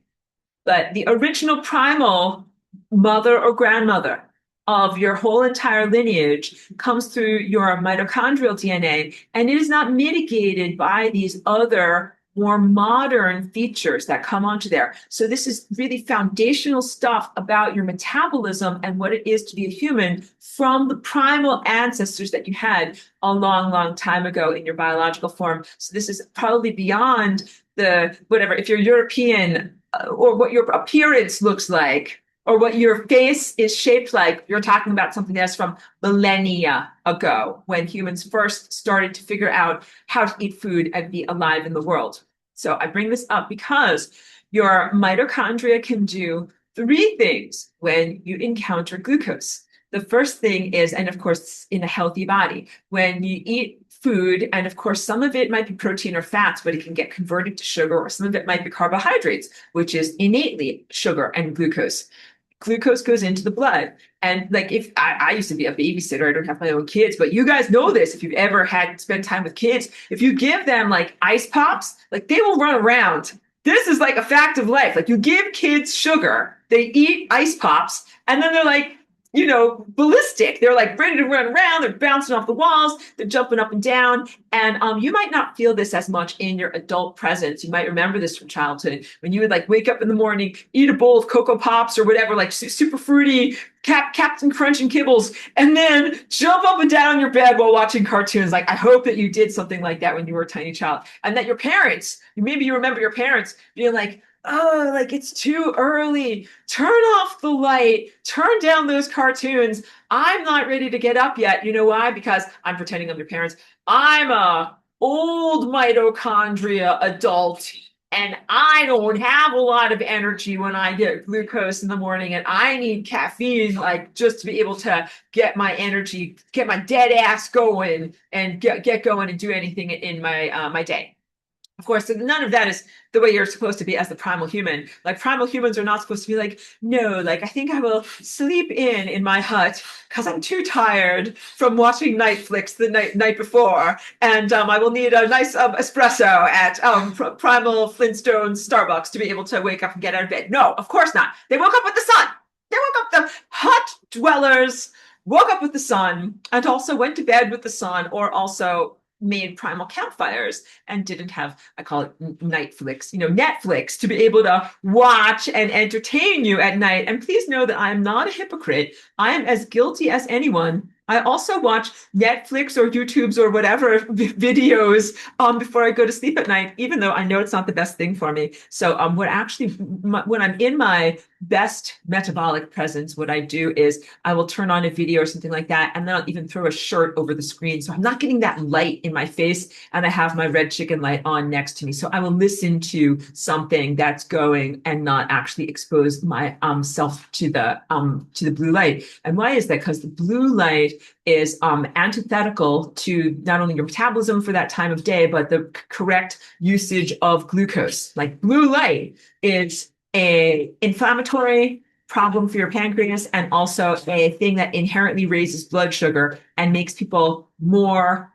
But the original primal mother or grandmother of your whole entire lineage comes through your mitochondrial DNA, and it is not mitigated by these other more modern features that come onto there. So this is really foundational stuff about your metabolism and what it is to be a human from the primal ancestors that you had a long, long time ago in your biological form. So this is probably beyond the whatever, if you're European or what your appearance looks like, or what your face is shaped like, you're talking about something that's from millennia ago, when humans first started to figure out how to eat food and be alive in the world. So I bring this up because your mitochondria can do three things when you encounter glucose. The first thing is, and of course, in a healthy body, when you eat food, and of course, some of it might be protein or fats, but it can get converted to sugar, or some of it might be carbohydrates, which is innately sugar and glucose. Glucose goes into the blood. And like if I used to be a babysitter, I don't have my own kids, but you guys know this. If you've ever had spent time with kids, if you give them like ice pops, like they will run around. This is like a fact of life. Like you give kids sugar, they eat ice pops, and then they're like, ballistic. They're like ready to run around. They're bouncing off the walls. They're jumping up and down. And you might not feel this as much in your adult presence. You might remember this from childhood when you would like wake up in the morning, eat a bowl of Cocoa Pops or whatever, like super fruity Captain Crunch and Kibbles, and then jump up and down in your bed while watching cartoons. Like, I hope that you did something like that when you were a tiny child, and that your parents, maybe you remember your parents being like, oh, like it's too early. Turn off the light. Turn down those cartoons. I'm not ready to get up yet. You know why? Because I'm pretending I'm your parents. I'm a old mitochondria adult, and I don't have a lot of energy when I get glucose in the morning, and I need caffeine, like just to be able to get my energy, get my dead ass going, and get going and do anything in my my day. Of course, none of that is the way you're supposed to be as the primal human. Like primal humans are not supposed to be like, no, like I think I will sleep in my hut because I'm too tired from watching Netflix the night before, and I will need a nice espresso at Primal Flintstone Starbucks to be able to wake up and get out of bed. No, of course not. They woke up with the sun. They woke up, the hut dwellers woke up with the sun and also went to bed with the sun, or also made primal campfires and didn't have, I call it Netflix, Netflix to be able to watch and entertain you at night. And please know that I am not a hypocrite. I am as guilty as anyone. I also watch Netflix or YouTube's or whatever videos before I go to sleep at night, even though I know it's not the best thing for me. So when I'm in my best metabolic presence, what I do is I will turn on a video or something like that, and then I'll even throw a shirt over the screen. So I'm not getting that light in my face, and I have my red chicken light on next to me. So I will listen to something that's going and not actually expose my self to the blue light. And why is that? Because the blue light is antithetical to not only your metabolism for that time of day, but the correct usage of glucose. Like blue light is a inflammatory problem for your pancreas and also a thing that inherently raises blood sugar and makes people more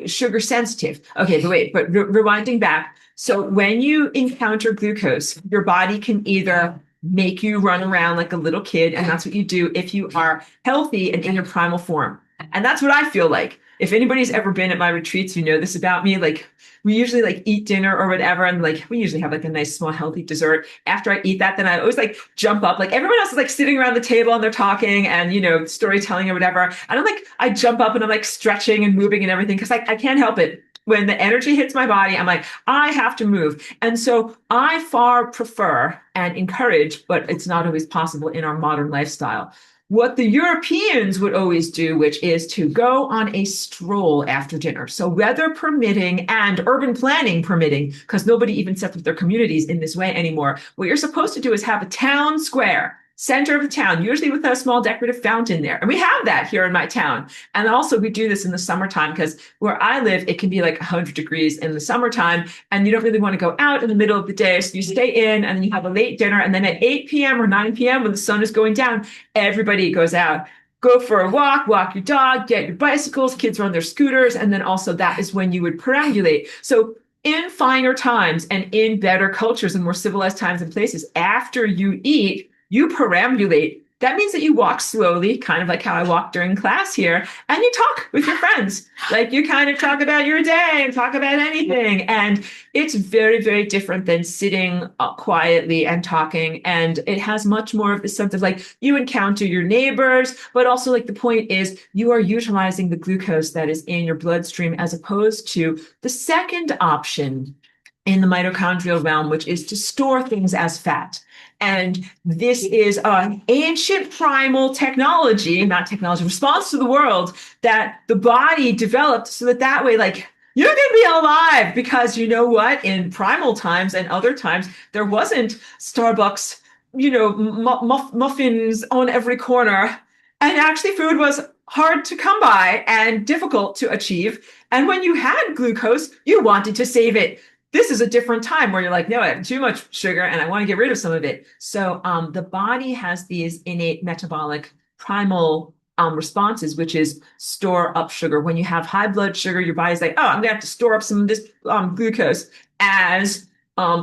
sugar sensitive. Okay, but rewinding back. So when you encounter glucose, your body can either make you run around like a little kid, and that's what you do if you are healthy and in your primal form. And that's what I feel like. If anybody's ever been at my retreats, you know this about me. Like we usually like eat dinner or whatever, and like we usually have like a nice small healthy dessert. After I eat that, then I always like jump up. Like everyone else is like sitting around the table and they're talking and storytelling or whatever. And I jump up and I'm like stretching and moving and everything because I can't help it. When the energy hits my body, I'm like, I have to move. And so I far prefer and encourage, but it's not always possible in our modern lifestyle, what the Europeans would always do, which is to go on a stroll after dinner. So weather permitting and urban planning permitting, because nobody even sets up their communities in this way anymore. What you're supposed to do is have a town square, center of the town, usually with a small decorative fountain there. And we have that here in my town. And also we do this in the summertime because where I live, it can be like 100 degrees in the summertime and you don't really want to go out in the middle of the day. So you stay in and then you have a late dinner. And then at 8 p.m. or 9 p.m. when the sun is going down, everybody goes out. Go for a walk your dog, get your bicycles, kids run their scooters. And then also that is when you would perambulate. So in finer times and in better cultures and more civilized times and places, after you eat, you perambulate. That means that you walk slowly, kind of like how I walk during class here, and you talk with your friends. Like you kind of talk about your day and talk about anything. And it's very, very different than sitting quietly and talking. And it has much more of the sense of like you encounter your neighbors, but also like the point is you are utilizing the glucose that is in your bloodstream as opposed to the second option in the mitochondrial realm, which is to store things as fat. And this is an ancient primal technology, not technology, response to the world that the body developed so that way, like, you can be alive because you know what? In primal times and other times, there wasn't Starbucks, muffins on every corner. And actually food was hard to come by and difficult to achieve. And when you had glucose, you wanted to save it. This is a different time where you're like, no, I have too much sugar and I want to get rid of some of it. So the body has these innate metabolic primal responses, which is store up sugar. When you have high blood sugar, your body's like, oh, I'm going to have to store up some of this glucose as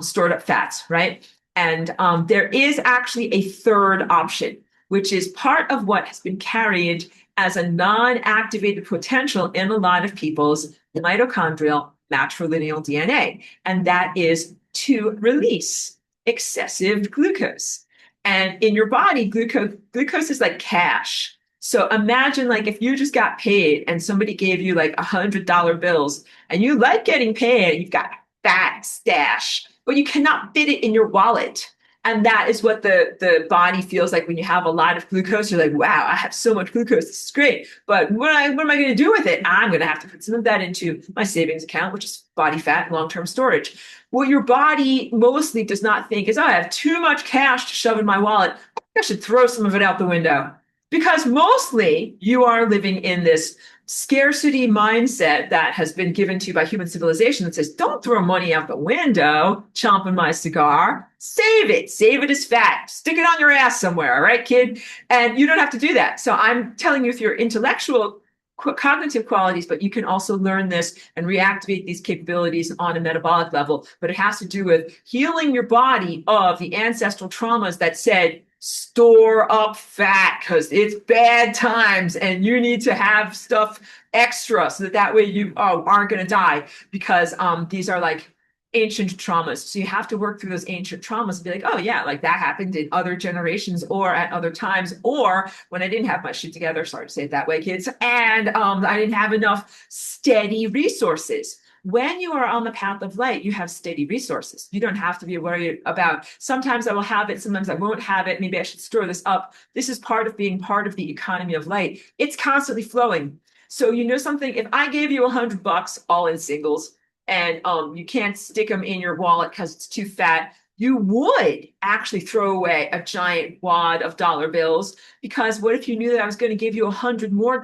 stored up fats, right? And there is actually a third option, which is part of what has been carried as a non-activated potential in a lot of people's mitochondrial matrilineal DNA, and that is to release excessive glucose. And in your body, glucose is like cash. So imagine like if you just got paid and somebody gave you like $100 bills and you like getting paid, you've got a fat stash, but you cannot fit it in your wallet. And that is what the body feels like when you have a lot of glucose. You're like, wow, I have so much glucose. This is great. But what am I going to do with it? I'm going to have to put some of that into my savings account, which is body fat and long-term storage. What your body mostly does not think is, oh, I have too much cash to shove in my wallet. I should throw some of it out the window. Because mostly you are living in this scarcity mindset that has been given to you by human civilization that says, don't throw money out the window, chomping my cigar, save it as fat, stick it on your ass somewhere, all right, kid? And you don't have to do that. So I'm telling you with your intellectual cognitive qualities, but you can also learn this and reactivate these capabilities on a metabolic level. But it has to do with healing your body of the ancestral traumas that said, store up fat because it's bad times and you need to have stuff extra so that way you aren't going to die because these are like ancient traumas. So you have to work through those ancient traumas and be like, oh yeah, like that happened in other generations or at other times, or when I didn't have my shit together, sorry to say it that way, kids, and I didn't have enough steady resources. When you are on the path of light, you have steady resources. You don't have to be worried about, sometimes I will have it, sometimes I won't have it. Maybe I should store this up. This is part of being part of the economy of light. It's constantly flowing. So you know something, if I gave you $100 all in singles and you can't stick them in your wallet because it's too fat, you would actually throw away a giant wad of dollar bills, because what if you knew that I was going to give you $100 more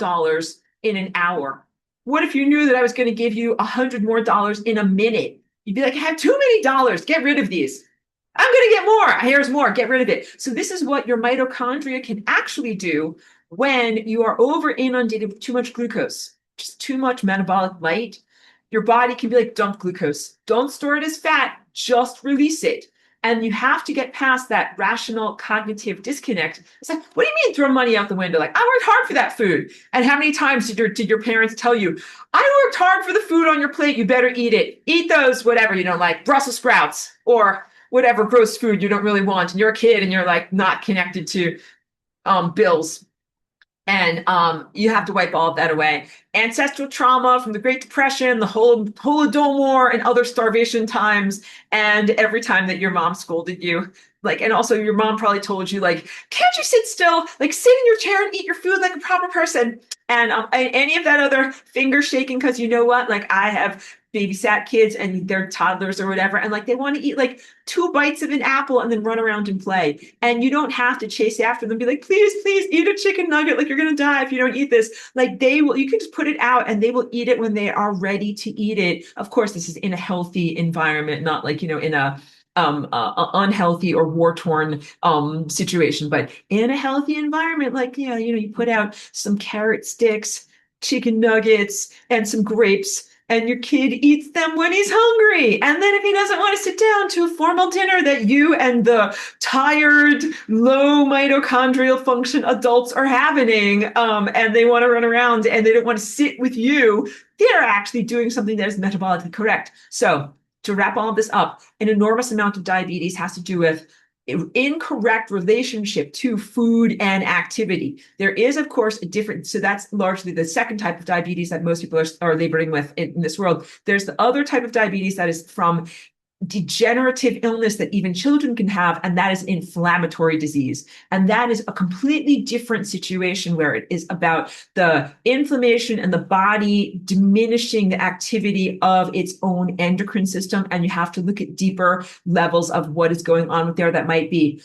in an hour? What if you knew that I was going to give you $100 more in a minute? You'd be like, I have too many dollars. Get rid of these. I'm going to get more. Here's more. Get rid of it. So this is what your mitochondria can actually do when you are over inundated with too much glucose, just too much metabolic light. Your body can be like, dump glucose. Don't store it as fat. Just release it. And you have to get past that rational cognitive disconnect. It's like, what do you mean throw money out the window? Like, I worked hard for that food. And how many times did your parents tell you, I worked hard for the food on your plate, you better eat it. Eat those, whatever you don't like, Brussels sprouts or whatever gross food you don't really want. And you're a kid and you're like not connected to bills. And you have to wipe all of that away. Ancestral trauma from the Great Depression, the Holodomor, and other starvation times, and every time that your mom scolded you. Like, and also your mom probably told you, like, can't you sit still? Like, sit in your chair and eat your food like a proper person. And any of that other finger shaking, because you know what? Like, I have babysat kids and they're toddlers or whatever, and like they want to eat like 2 bites of an apple and then run around and play. And you don't have to chase after them, be like, please, please eat a chicken nugget, like you're gonna die if you don't eat this. Like they will, you can just put it out and they will eat it when they are ready to eat it. Of course, this is in a healthy environment, not like, you know, in a unhealthy or war-torn situation, but in a healthy environment, like, yeah, you know, you put out some carrot sticks, chicken nuggets, and some grapes, and your kid eats them when he's hungry. And then if he doesn't want to sit down to a formal dinner that you and the tired, low mitochondrial function adults are having, and they want to run around and they don't want to sit with you, they're actually doing something that is metabolically correct. So to wrap all of this up, an enormous amount of diabetes has to do with incorrect relationship to food and activity. There is, of course, a different, so that's largely the second type of diabetes that most people are laboring with in this world. There's the other type of diabetes that is from degenerative illness that even children can have, and that is inflammatory disease. And that is a completely different situation where it is about the inflammation and the body diminishing the activity of its own endocrine system. And you have to look at deeper levels of what is going on with there that might be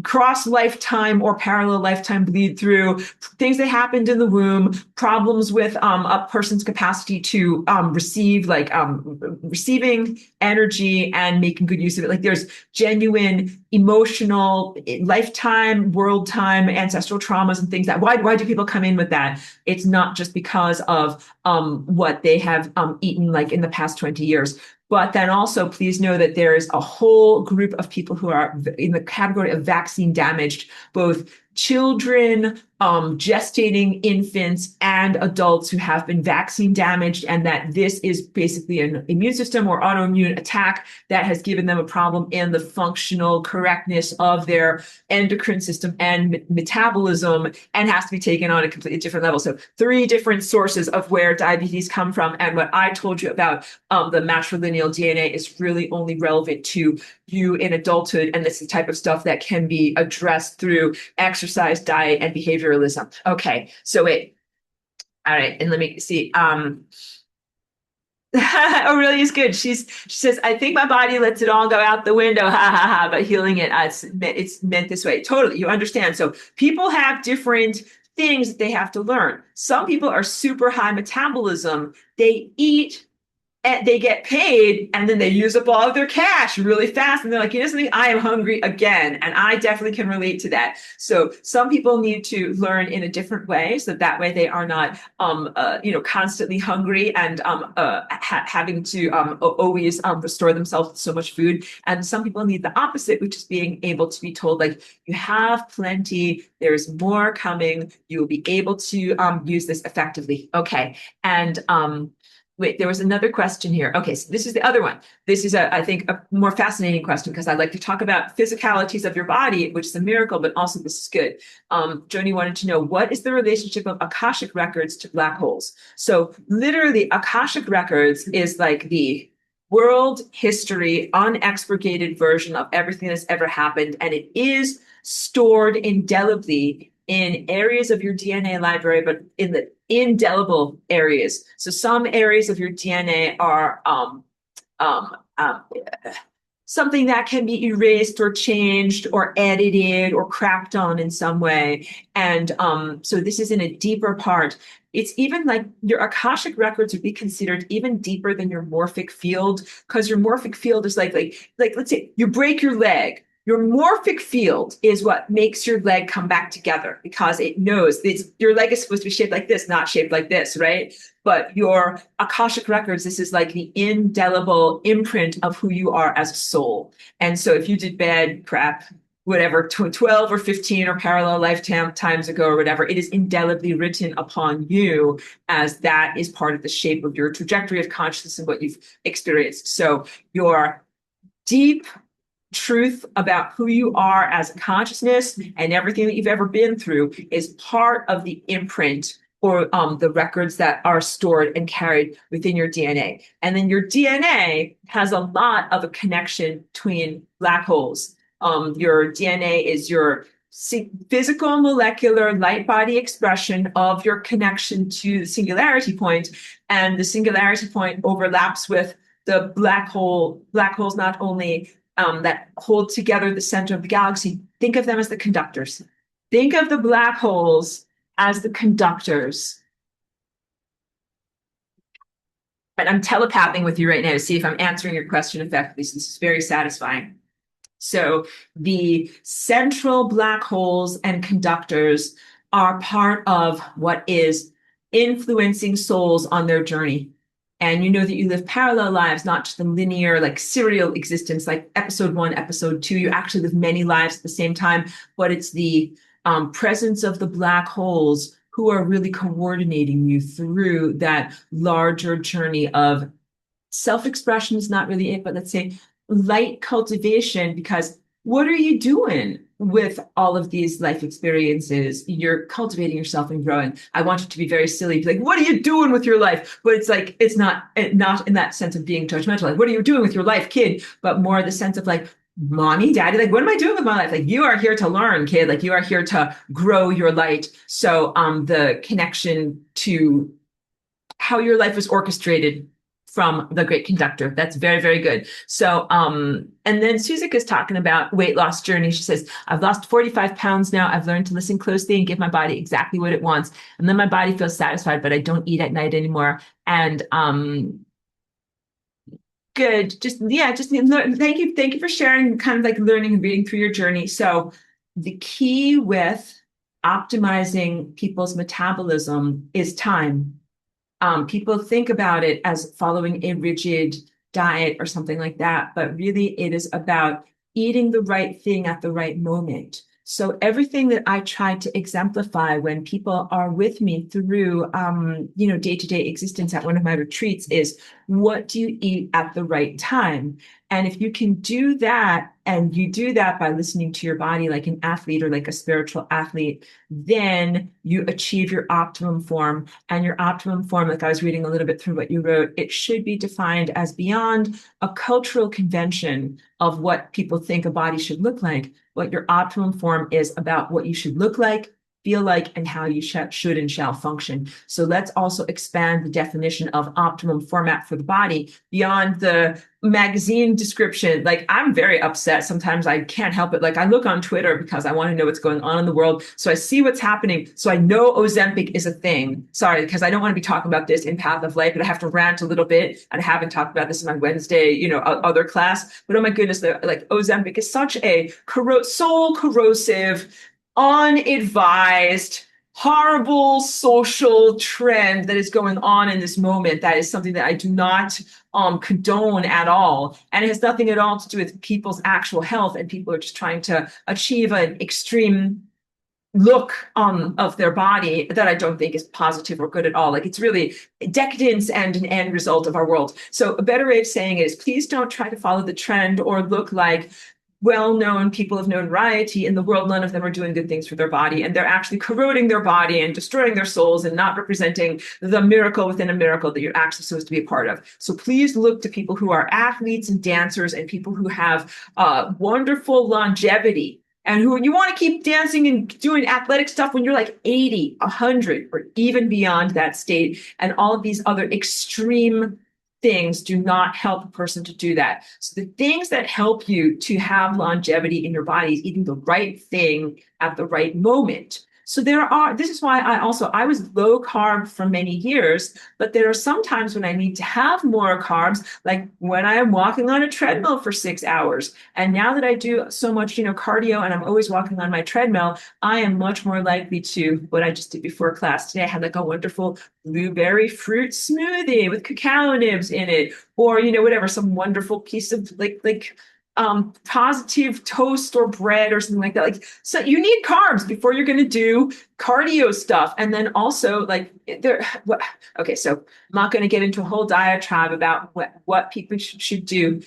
cross lifetime or parallel lifetime bleed through, things that happened in the womb, problems with a person's capacity to receive, like receiving energy and making good use of it. Like there's genuine emotional lifetime, world time, ancestral traumas and things that, why do people come in with that? It's not just because of what they have eaten like in the past 20 years. But then also, please know that there is a whole group of people who are in the category of vaccine damaged, both children, gestating infants, and adults who have been vaccine damaged, and that this is basically an immune system or autoimmune attack that has given them a problem in the functional correctness of their endocrine system and metabolism, and has to be taken on a completely different level. So 3 different sources of where diabetes come from. And what I told you about the matrilineal DNA is really only relevant to you in adulthood. And this is the type of stuff that can be addressed through exercise, diet, and behaviorism. Okay, so wait. All right, and let me see. Aurelia's good. She says, I think my body lets it all go out the window. Ha ha ha. But healing it, it's meant this way. Totally, you understand. So people have different things that they have to learn. Some people are super high metabolism. They eat and they get paid and then they use up all of their cash really fast and they're like, you know something, I am hungry again. And I definitely can relate to that. So some people need to learn in a different way so that way they are not constantly hungry and having to always restore themselves with so much food. And some people need the opposite, which is being able to be told, like, you have plenty, there's more coming, you will be able to use this effectively. Okay. And wait, there was another question here. Okay, so this is the other one. This is, I think, a more fascinating question because I like to talk about physicalities of your body, which is a miracle, but also this is good. Joni wanted to know, what is the relationship of Akashic records to black holes? So literally, Akashic records is like the world history, unexpurgated version of everything that's ever happened, and it is stored indelibly in areas of your DNA library, but in the indelible areas. So some areas of your DNA are um, um, something that can be erased or changed or edited or cracked on in some way. And so this is in a deeper part. It's even like your Akashic records would be considered even deeper than your morphic field, because your morphic field is like let's say you break your leg. Your morphic field is what makes your leg come back together because it knows your leg is supposed to be shaped like this, not shaped like this, right? But your Akashic records, this is like the indelible imprint of who you are as a soul. And so if you did bad crap, whatever, 12 or 15 or parallel lifetimes ago or whatever, it is indelibly written upon you as that is part of the shape of your trajectory of consciousness and what you've experienced. So your deep truth about who you are as a consciousness and everything that you've ever been through is part of the imprint or the records that are stored and carried within your DNA. And then your DNA has a lot of a connection between black holes. Your DNA is your physical molecular light body expression of your connection to the singularity point, and the singularity point overlaps with the black hole. Black holes not only that hold together the center of the galaxy. Think of them as the conductors. Think of the black holes as the conductors. And I'm telepathing with you right now to see if I'm answering your question effectively, since it's very satisfying. So the central black holes and conductors are part of what is influencing souls on their journey. And you know that you live parallel lives, not just a linear, like serial existence, like episode 1, episode 2. You actually live many lives at the same time, but it's the presence of the black holes who are really coordinating you through that larger journey of self-expression is not really it, but let's say light cultivation, because what are you doing with all of these life experiences? You're cultivating yourself and growing. I want it to be very silly, be like, what are you doing with your life? But it's like, it's not in that sense of being judgmental. Like, what are you doing with your life, kid? But more the sense of like, mommy, daddy, like, what am I doing with my life? Like, you are here to learn, kid. Like, you are here to grow your light. So the connection to how your life is orchestrated from the great conductor. That's very, very good. So, and then Suzik is talking about weight loss journey. She says, I've lost 45 pounds now. I've learned to listen closely and give my body exactly what it wants. And then my body feels satisfied, but I don't eat at night anymore. And, good. Thank you. Thank you for sharing, kind of like learning and reading through your journey. So the key with optimizing people's metabolism is time. People think about it as following a rigid diet or something like that, but really it is about eating the right thing at the right moment. So everything that I try to exemplify when people are with me through, day-to-day existence at one of my retreats is, what do you eat at the right time? And if you can do that, and you do that by listening to your body like an athlete or like a spiritual athlete, then you achieve your optimum form. And your optimum form, like I was reading a little bit through what you wrote, it should be defined as beyond a cultural convention of what people think a body should look like. What your optimum form is about what you should look like, feel like, and how you should and shall function. So let's also expand the definition of optimum format for the body beyond the magazine description. Like, I'm very upset. Sometimes I can't help it. Like, I look on Twitter because I want to know what's going on in the world. So I see what's happening. So I know Ozempic is a thing. Sorry, because I don't want to be talking about this in Path of Life, but I have to rant a little bit. And I haven't talked about this in my Wednesday, other class. But oh my goodness, like Ozempic is such a soul corrosive, unadvised, horrible social trend that is going on in this moment. That is something that I do not condone at all. And it has nothing at all to do with people's actual health. And people are just trying to achieve an extreme look of their body that I don't think is positive or good at all. Like, it's really decadence and an end result of our world. So a better way of saying it is, please don't try to follow the trend or look like well-known people of notoriety in the world. None of them are doing good things for their body, and they're actually corroding their body and destroying their souls and not representing the miracle within a miracle that you're actually supposed to be a part of. So please look to people who are athletes and dancers and people who have wonderful longevity and who you want to keep dancing and doing athletic stuff when you're like 80, 100, or even beyond that state. And all of these other extreme things do not help a person to do that. So the things that help you to have longevity in your body is eating the right thing at the right moment. So this is why I was low carb for many years, but there are some times when I need to have more carbs, like when I am walking on a treadmill for 6 hours. And now that I do so much, cardio, and I'm always walking on my treadmill, I am much more likely to, what I just did before class today, I had like a wonderful blueberry fruit smoothie with cacao nibs in it, or, whatever, some wonderful piece of positive toast or bread or something like that. Like, so you need carbs before you're going to do cardio stuff. And then also okay, so I'm not going to get into a whole diatribe about what people should do.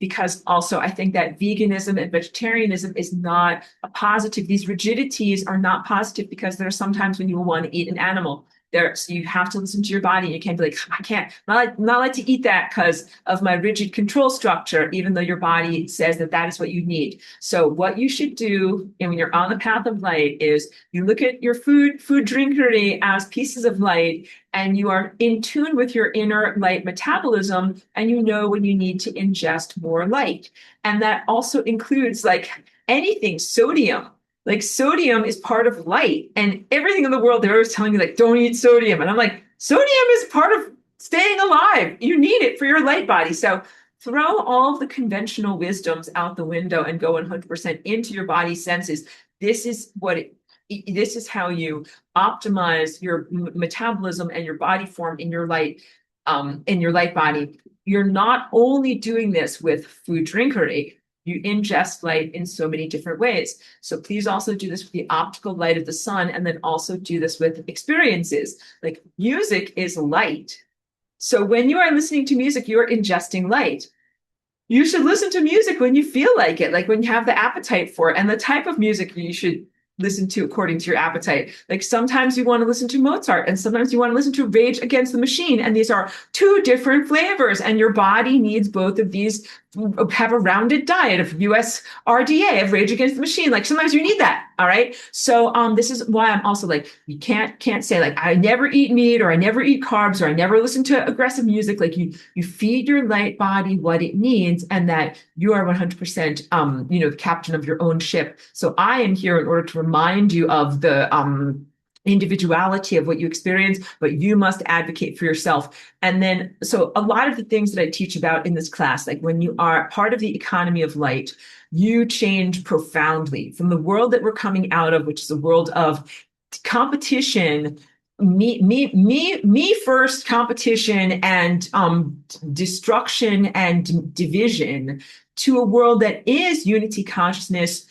Because also I think that veganism and vegetarianism is not a positive. These rigidities are not positive, because there are sometimes when you will want to eat an animal. So you have to listen to your body. You can't be like, I can't, not like to eat that because of my rigid control structure, even though your body says that is what you need. So what you should do, and when you're on the path of light, is you look at your food drinkery as pieces of light, and you are in tune with your inner light metabolism, and you know when you need to ingest more light. And that also includes like anything, sodium. Like, sodium is part of light, and everything in the world, they're always telling you, like, don't eat sodium. And I'm like, sodium is part of staying alive. You need it for your light body. So throw all of the conventional wisdoms out the window and go 100% into your body senses. This is how you optimize your metabolism and your body form in your light body. You're not only doing this with food drinkery. You ingest light in so many different ways. So please also do this with the optical light of the sun, and then also do this with experiences. Like, music is light. So when you are listening to music, you're ingesting light. You should listen to music when you feel like it, like when you have the appetite for it, and the type of music you should listen to according to your appetite. Like, sometimes you want to listen to Mozart, and sometimes you want to listen to Rage Against the Machine. And these are two different flavors, and your body needs both of these. Have a rounded diet of US RDA, of Rage Against the Machine. Like, sometimes you need that. All right. So this is why I'm also like, you can't say like, I never eat meat, or I never eat carbs, or I never listen to aggressive music. Like, you feed your light body what it needs, and that you are 100% the captain of your own ship. So I am here in order to remind you of the individuality of what you experience, but you must advocate for yourself. And then, so a lot of the things that I teach about in this class, like when you are part of the economy of light, you change profoundly from the world that we're coming out of, which is a world of competition, me first competition, and destruction and division, to a world that is unity consciousness,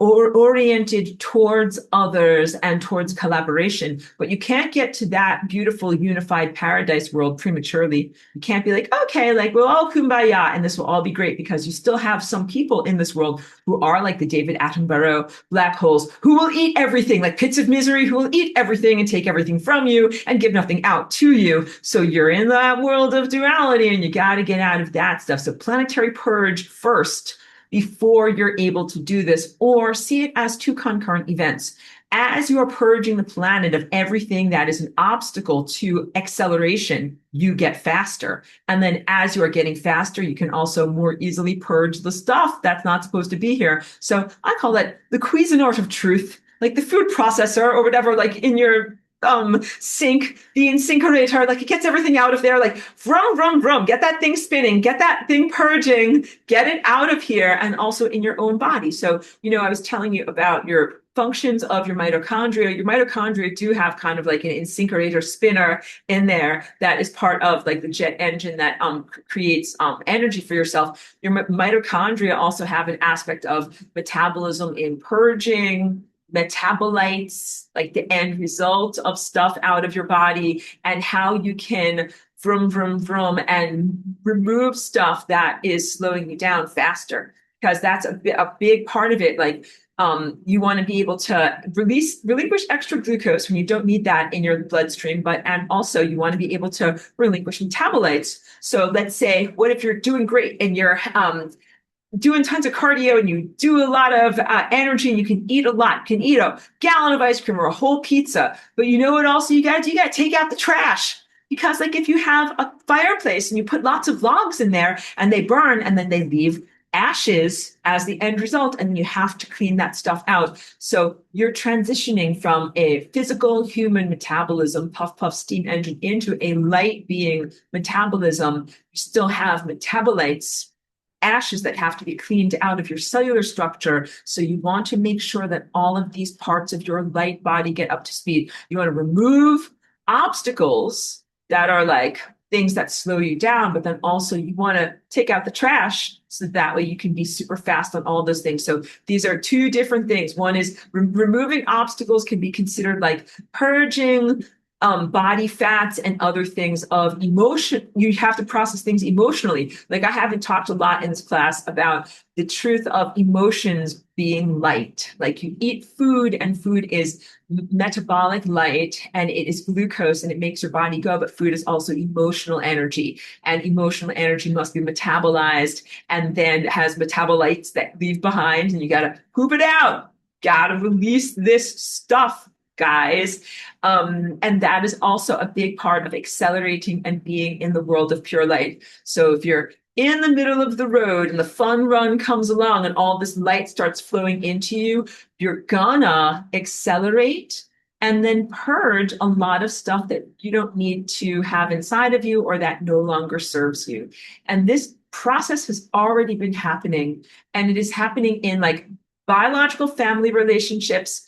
oriented towards others and towards collaboration. But you can't get to that beautiful unified paradise world prematurely. You can't be like, okay, like we'll all kumbaya and this will all be great, because you still have some people in this world who are like the David Attenborough black holes, who will eat everything, like pits of misery, who will eat everything and take everything from you and give nothing out to you. So you're in that world of duality, and you got to get out of that stuff. So planetary purge first, before you're able to do this, or see it as two concurrent events. As you are purging the planet of everything that is an obstacle to acceleration, you get faster. And then as you are getting faster, you can also more easily purge the stuff that's not supposed to be here. So I call that the Cuisinart of truth, like the food processor or whatever, like in your sink, the incinerator, like it gets everything out of there, like vroom, vroom, vroom, get that thing spinning, get that thing purging, get it out of here, and also in your own body. So, I was telling you about your functions of your mitochondria. Your mitochondria do have kind of like an incinerator spinner in there that is part of like the jet engine that creates energy for yourself. Your mitochondria also have an aspect of metabolism in purging metabolites, like the end result of stuff out of your body, and how you can vroom, vroom, vroom, and remove stuff that is slowing you down faster. Because that's a big part of it. Like, you want to be able to relinquish extra glucose when you don't need that in your bloodstream, and also you want to be able to relinquish metabolites. So let's say, what if you're doing great and you're doing tons of cardio and you do a lot of energy and you can eat a lot. You can eat a gallon of ice cream or a whole pizza. But you know what also you got to do? You got to take out the trash. Because like if you have a fireplace and you put lots of logs in there and they burn and then they leave ashes as the end result, and you have to clean that stuff out. So you're transitioning from a physical human metabolism, puff, puff, steam engine, into a light being metabolism. You still have metabolites, ashes that have to be cleaned out of your cellular structure. So you want to make sure that all of these parts of your light body get up to speed. You want to remove obstacles that are like things that slow you down, but then also you want to take out the trash so that way you can be super fast on all those things. So these are two different things. One is removing obstacles can be considered like purging body fats and other things of emotion. You have to process things emotionally. Like I haven't talked a lot in this class about the truth of emotions being light. Like you eat food and food is metabolic light and it is glucose and it makes your body go, but food is also emotional energy, and emotional energy must be metabolized and then has metabolites that leave behind, and you got to poop it out. Got to release this stuff, guys. And that is also a big part of accelerating and being in the world of pure light. So if you're in the middle of the road and the fun run comes along and all this light starts flowing into you, you're gonna accelerate and then purge a lot of stuff that you don't need to have inside of you or that no longer serves you. And this process has already been happening, and it is happening in like biological family relationships,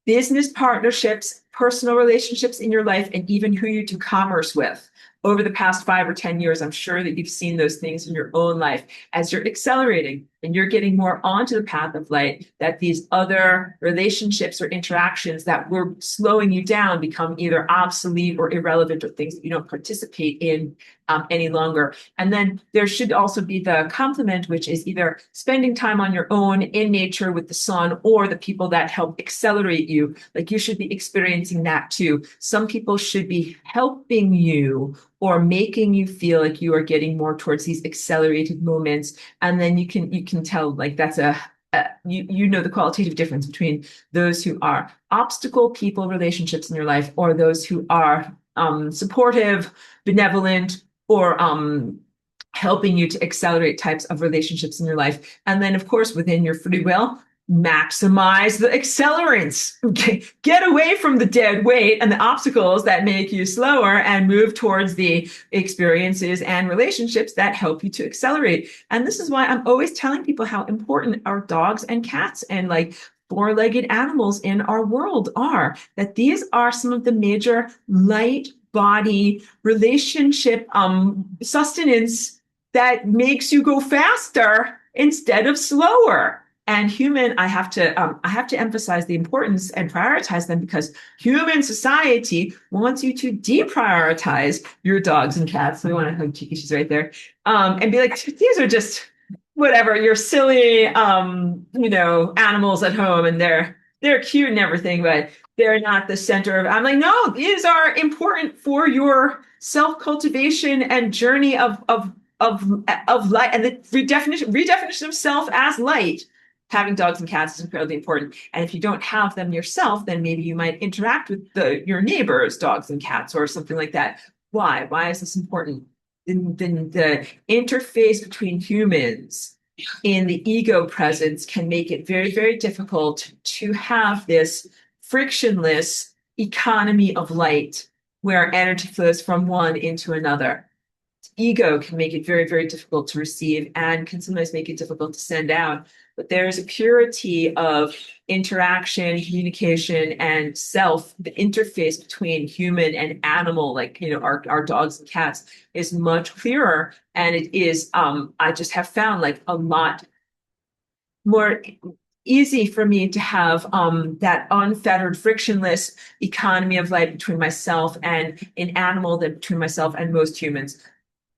business partnerships, personal relationships in your life, and even who you do commerce with. Over the past 5 or 10 years, I'm sure that you've seen those things in your own life as you're accelerating and you're getting more onto the path of light, that these other relationships or interactions that were slowing you down become either obsolete or irrelevant, or things that you don't participate in any longer. And then there should also be the complement, which is either spending time on your own in nature with the sun or the people that help accelerate you. Like you should be experiencing that too. Some people should be helping you or making you feel like you are getting more towards these accelerated moments. And then you can tell like that's you know the qualitative difference between those who are obstacle people relationships in your life or those who are supportive, benevolent, or helping you to accelerate types of relationships in your life. And then, of course, within your free will, maximize the accelerants. Okay. Get away from the dead weight and the obstacles that make you slower and move towards the experiences and relationships that help you to accelerate. And this is why I'm always telling people how important our dogs and cats and like four-legged animals in our world are, that these are some of the major light body relationship sustenance that makes you go faster instead of slower. And human, I have to emphasize the importance and prioritize them, because human society wants you to deprioritize your dogs and cats. So we want to hug Cheeky, she's right there, and be like, these are just whatever, you're silly, animals at home, and they're cute and everything, but they're not the center of. I'm like, no, these are important for your self-cultivation and journey of light, and the redefinition of self as light having dogs and cats is incredibly important. And if you don't have them yourself, then maybe you might interact with your neighbors' dogs and cats or something like that. Why? Why is this important? Then the interface between humans in the ego presence can make it very, very difficult to have this frictionless economy of light where energy flows from one into another. Ego can make it very, very difficult to receive and can sometimes make it difficult to send out. But there is a purity of interaction, communication, and self. The interface between human and animal, like, our dogs and cats, is much clearer. And it is, I just have found like a lot more easy for me to have that unfettered, frictionless economy of life between myself and an animal than between myself and most humans.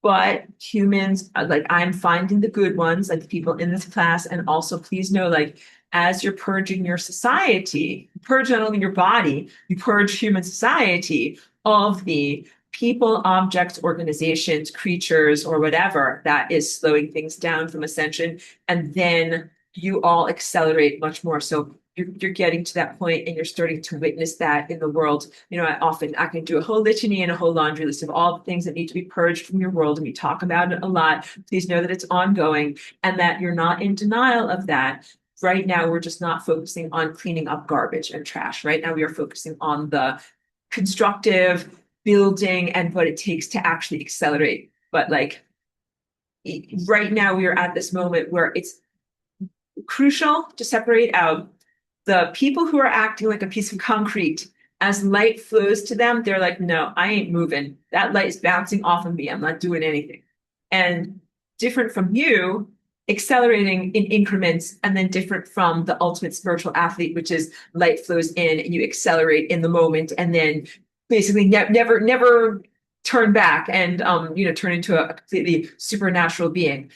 But humans, like I'm finding the good ones, like the people in this class. And also, please know, like, as you're purging your society, purge not only your body, you purge human society of the people, objects, organizations, creatures, or whatever that is slowing things down from ascension. And then you all accelerate much more. So you're getting to that point and you're starting to witness that in the world. I can do a whole litany and a whole laundry list of all the things that need to be purged from your world, and we talk about it a lot. Please know that it's ongoing and that you're not in denial of that. Right now, we're just not focusing on cleaning up garbage and trash. Right now, we are focusing on the constructive building and what it takes to actually accelerate. But like right now, we are at this moment where it's crucial to separate out the people who are acting like a piece of concrete. As light flows to them, they're like, no, I ain't moving. That light is bouncing off of me. I'm not doing anything. And different from you, accelerating in increments, and then different from the ultimate spiritual athlete, which is light flows in and you accelerate in the moment and then basically never turn back and turn into a completely supernatural being.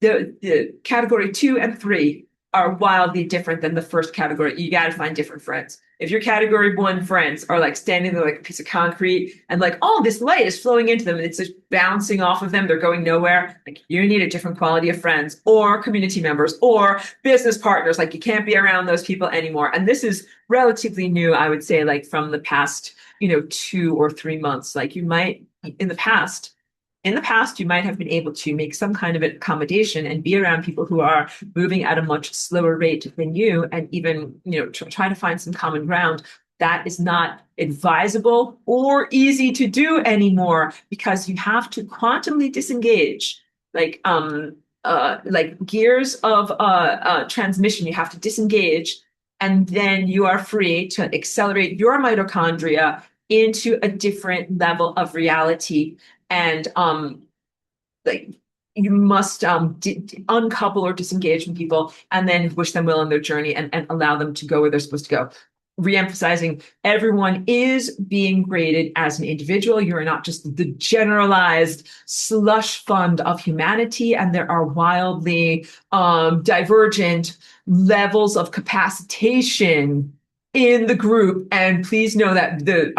The category 2 and 3 are wildly different than the first category. You got to find different friends. If your category 1 friends are like standing there like a piece of concrete and like, oh, this light is flowing into them and it's just bouncing off of them, they're going nowhere. Like, you need a different quality of friends or community members or business partners. Like, you can't be around those people anymore. And this is relatively new, I would say, like from the past, 2 or 3 months. Like, you might in the past, you might have been able to make some kind of accommodation and be around people who are moving at a much slower rate than you, and even, try to find some common ground. That is not advisable or easy to do anymore because you have to quantumly disengage, like gears of transmission. You have to disengage, and then you are free to accelerate your mitochondria into a different level of reality. And like, you must uncouple or disengage from people and then wish them well on their journey and allow them to go where they're supposed to go. Reemphasizing, everyone is being graded as an individual. You're not just the generalized slush fund of humanity, and there are wildly divergent levels of capacitation in the group. And please know that the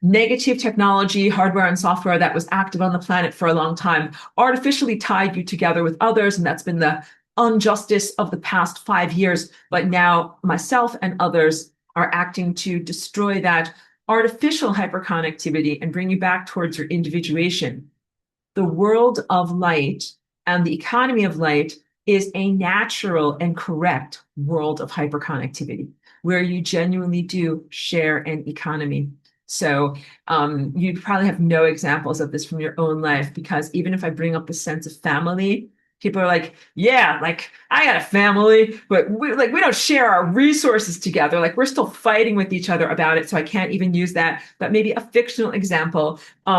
negative technology, hardware and software that was active on the planet for a long time artificially tied you together with others. And that's been the injustice of the past 5 years. But now myself and others are acting to destroy that artificial hyperconnectivity and bring you back towards your individuation. The world of light and the economy of light is a natural and correct world of hyperconnectivity, where you genuinely do share an economy. So you probably have no examples of this from your own life, because even if I bring up the sense of family, people are like, yeah, like, I got a family, but we don't share our resources together. Like, we're still fighting with each other about it. So I can't even use that. But maybe a fictional example. I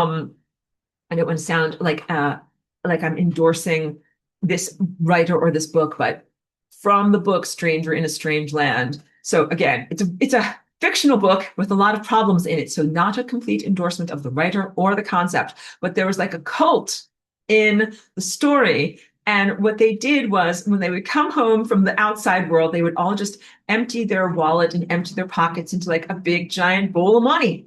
don't want to sound like I'm endorsing this writer or this book, but from the book Stranger in a Strange Land. So again, it's a fictional book with a lot of problems in it. So not a complete endorsement of the writer or the concept, but there was like a cult in the story. And what they did was, when they would come home from the outside world, they would all just empty their wallet and empty their pockets into like a big giant bowl of money.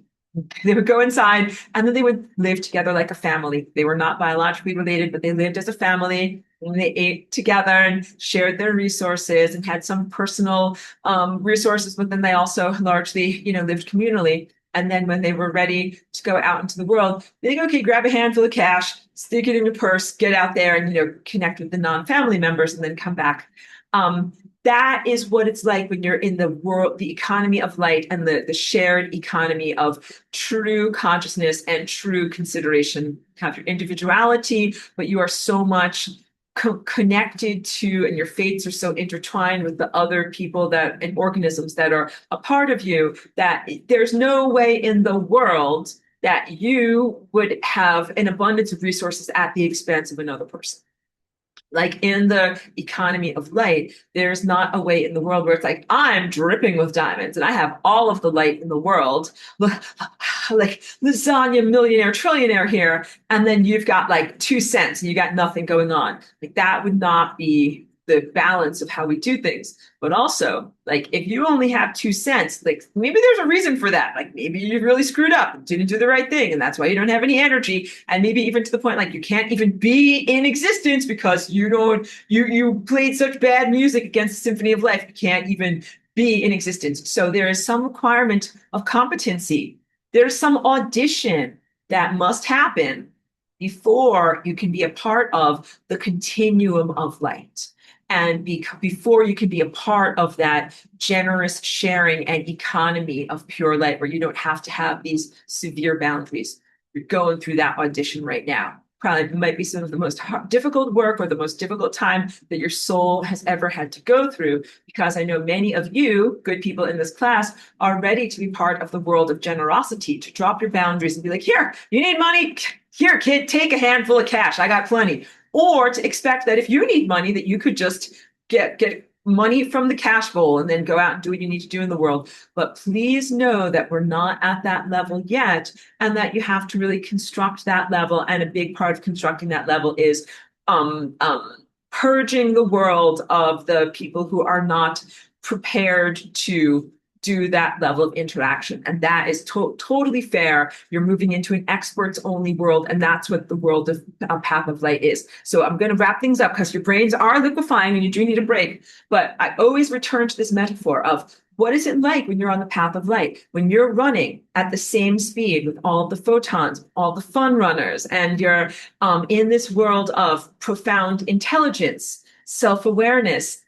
They would go inside and then they would live together like a family. They were not biologically related, but they lived as a family. And they ate together and shared their resources and had some personal resources, but then they also largely, lived communally. And then when they were ready to go out into the world, they go, okay, grab a handful of cash, stick it in your purse, get out there and, connect with the non-family members and then come back. That is what it's like when you're in the world, the economy of light and the shared economy of true consciousness and true consideration. You have your individuality, but you are so much connected to, and your fates are so intertwined with the other people that and organisms that are a part of you, that there's no way in the world that you would have an abundance of resources at the expense of another person. Like in the economy of light, there's not a way in the world where it's like, I'm dripping with diamonds and I have all of the light in the world, like lasagna millionaire trillionaire here, and then you've got like 2 cents and you got nothing going on. Like that would not be the balance of how we do things. But also, like if you only have 2 cents, like maybe there's a reason for that. Like maybe you really screwed up and didn't do the right thing, and that's why you don't have any energy. And maybe even to the point like you can't even be in existence because you played such bad music against the symphony of life. You can't even be in existence. So there is some requirement of competency. There's some audition that must happen before you can be a part of the continuum of light and before you can be a part of that generous sharing and economy of pure light where you don't have to have these severe boundaries. You're going through that audition right now. Probably might be some of the most difficult work or the most difficult time that your soul has ever had to go through, because I know many of you, good people in this class, are ready to be part of the world of generosity, to drop your boundaries and be like, here, you need money? Here, kid, take a handful of cash. I got plenty. Or to expect that if you need money, that you could just get money from the cash bowl and then go out and do what you need to do in the world. But please know that we're not at that level yet, and that you have to really construct that level. And a big part of constructing that level is purging the world of the people who are not prepared to do that level of interaction. And that is totally fair. You're moving into an experts only world. And that's what the world of Path of Light is. So I'm going to wrap things up because your brains are liquefying and you do need a break. But I always return to this metaphor of what is it like when you're on the path of light, when you're running at the same speed with all the photons, all the fun runners, and you're in this world of profound intelligence, self-awareness.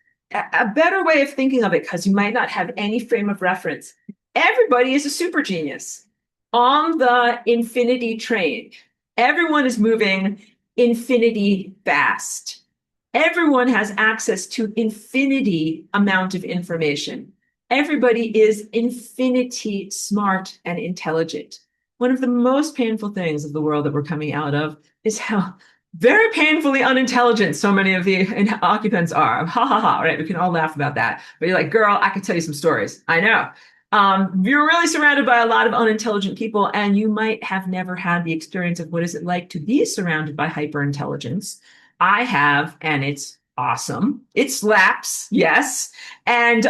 A better way of thinking of it, because you might not have any frame of reference. Everybody is a super genius on the infinity train. Everyone is moving infinity fast. Everyone has access to infinity amount of information. Everybody is infinity smart and intelligent. One of the most painful things of the world that we're coming out of is how very painfully unintelligent so many of the occupants are. Ha ha ha, right? We can all laugh about that. But you're like, girl, I can tell you some stories. I know. You're really surrounded by a lot of unintelligent people, and you might have never had the experience of what is it like to be surrounded by hyperintelligence. I have, and it's awesome. It slaps, yes. And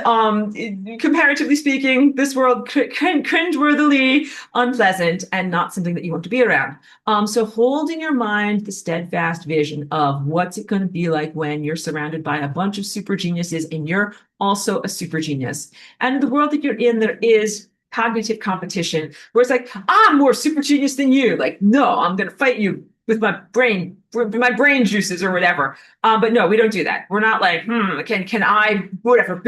comparatively speaking, this world cringeworthily unpleasant and not something that you want to be around. So hold in your mind the steadfast vision of what's it going to be like when you're surrounded by a bunch of super geniuses and you're also a super genius. And the world that you're in, there is cognitive competition where it's like, I'm more super genius than you. Like, no, I'm going to fight you with my brain juices or whatever. But no, we don't do that. We're not like, can I, whatever,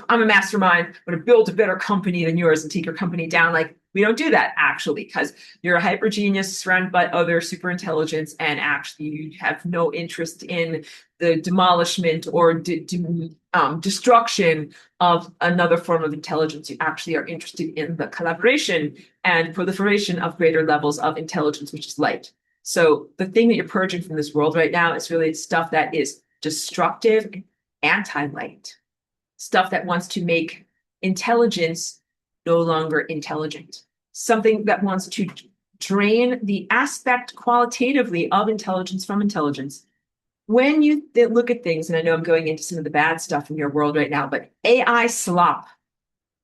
I'm a mastermind, I'm going to build a better company than yours and take your company down. Like, we don't do that actually, because you're a hyper genius surrounded by other super intelligence, and actually you have no interest in the demolishment or destruction of another form of intelligence. You actually are interested in the collaboration and proliferation of greater levels of intelligence, which is light. So the thing that you're purging from this world right now is really stuff that is destructive and anti-light, stuff that wants to make intelligence no longer intelligent, something that wants to drain the aspect qualitatively of intelligence from intelligence. When you look at things, and I know I'm going into some of the bad stuff in your world right now, but AI slop,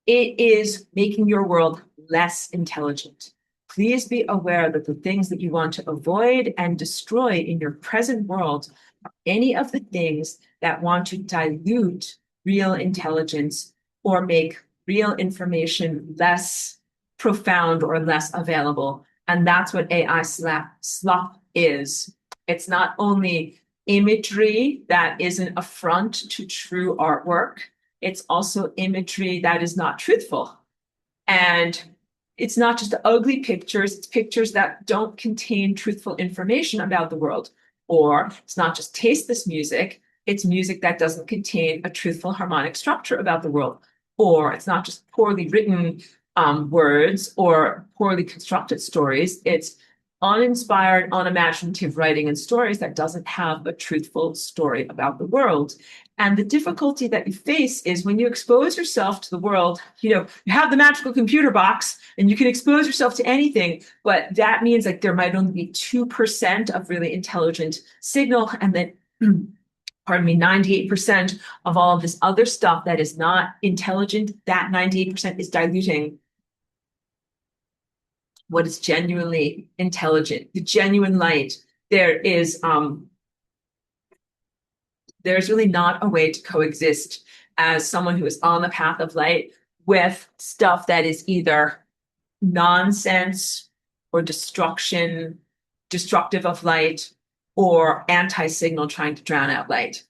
it is making your world less intelligent. Please be aware that the things that you want to avoid and destroy in your present world any of the things that want to dilute real intelligence or make real information less profound or less available. And that's what AI slop is. It's not only imagery that is an affront to true artwork, it's also imagery that is not truthful. And it's not just ugly pictures, it's pictures that don't contain truthful information about the world. Or it's not just tasteless music, it's music that doesn't contain a truthful harmonic structure about the world. Or it's not just poorly written words or poorly constructed stories, it's uninspired, unimaginative writing and stories that doesn't have a truthful story about the world. And the difficulty that you face is when you expose yourself to the world, you have the magical computer box and you can expose yourself to anything, but that means like there might only be 2% of really intelligent signal. And then, pardon me, 98% of all of this other stuff that is not intelligent, that 98% is diluting what is genuinely intelligent, the genuine light. There's really not a way to coexist as someone who is on the path of light with stuff that is either nonsense or destruction, destructive of light, or anti-signal trying to drown out light.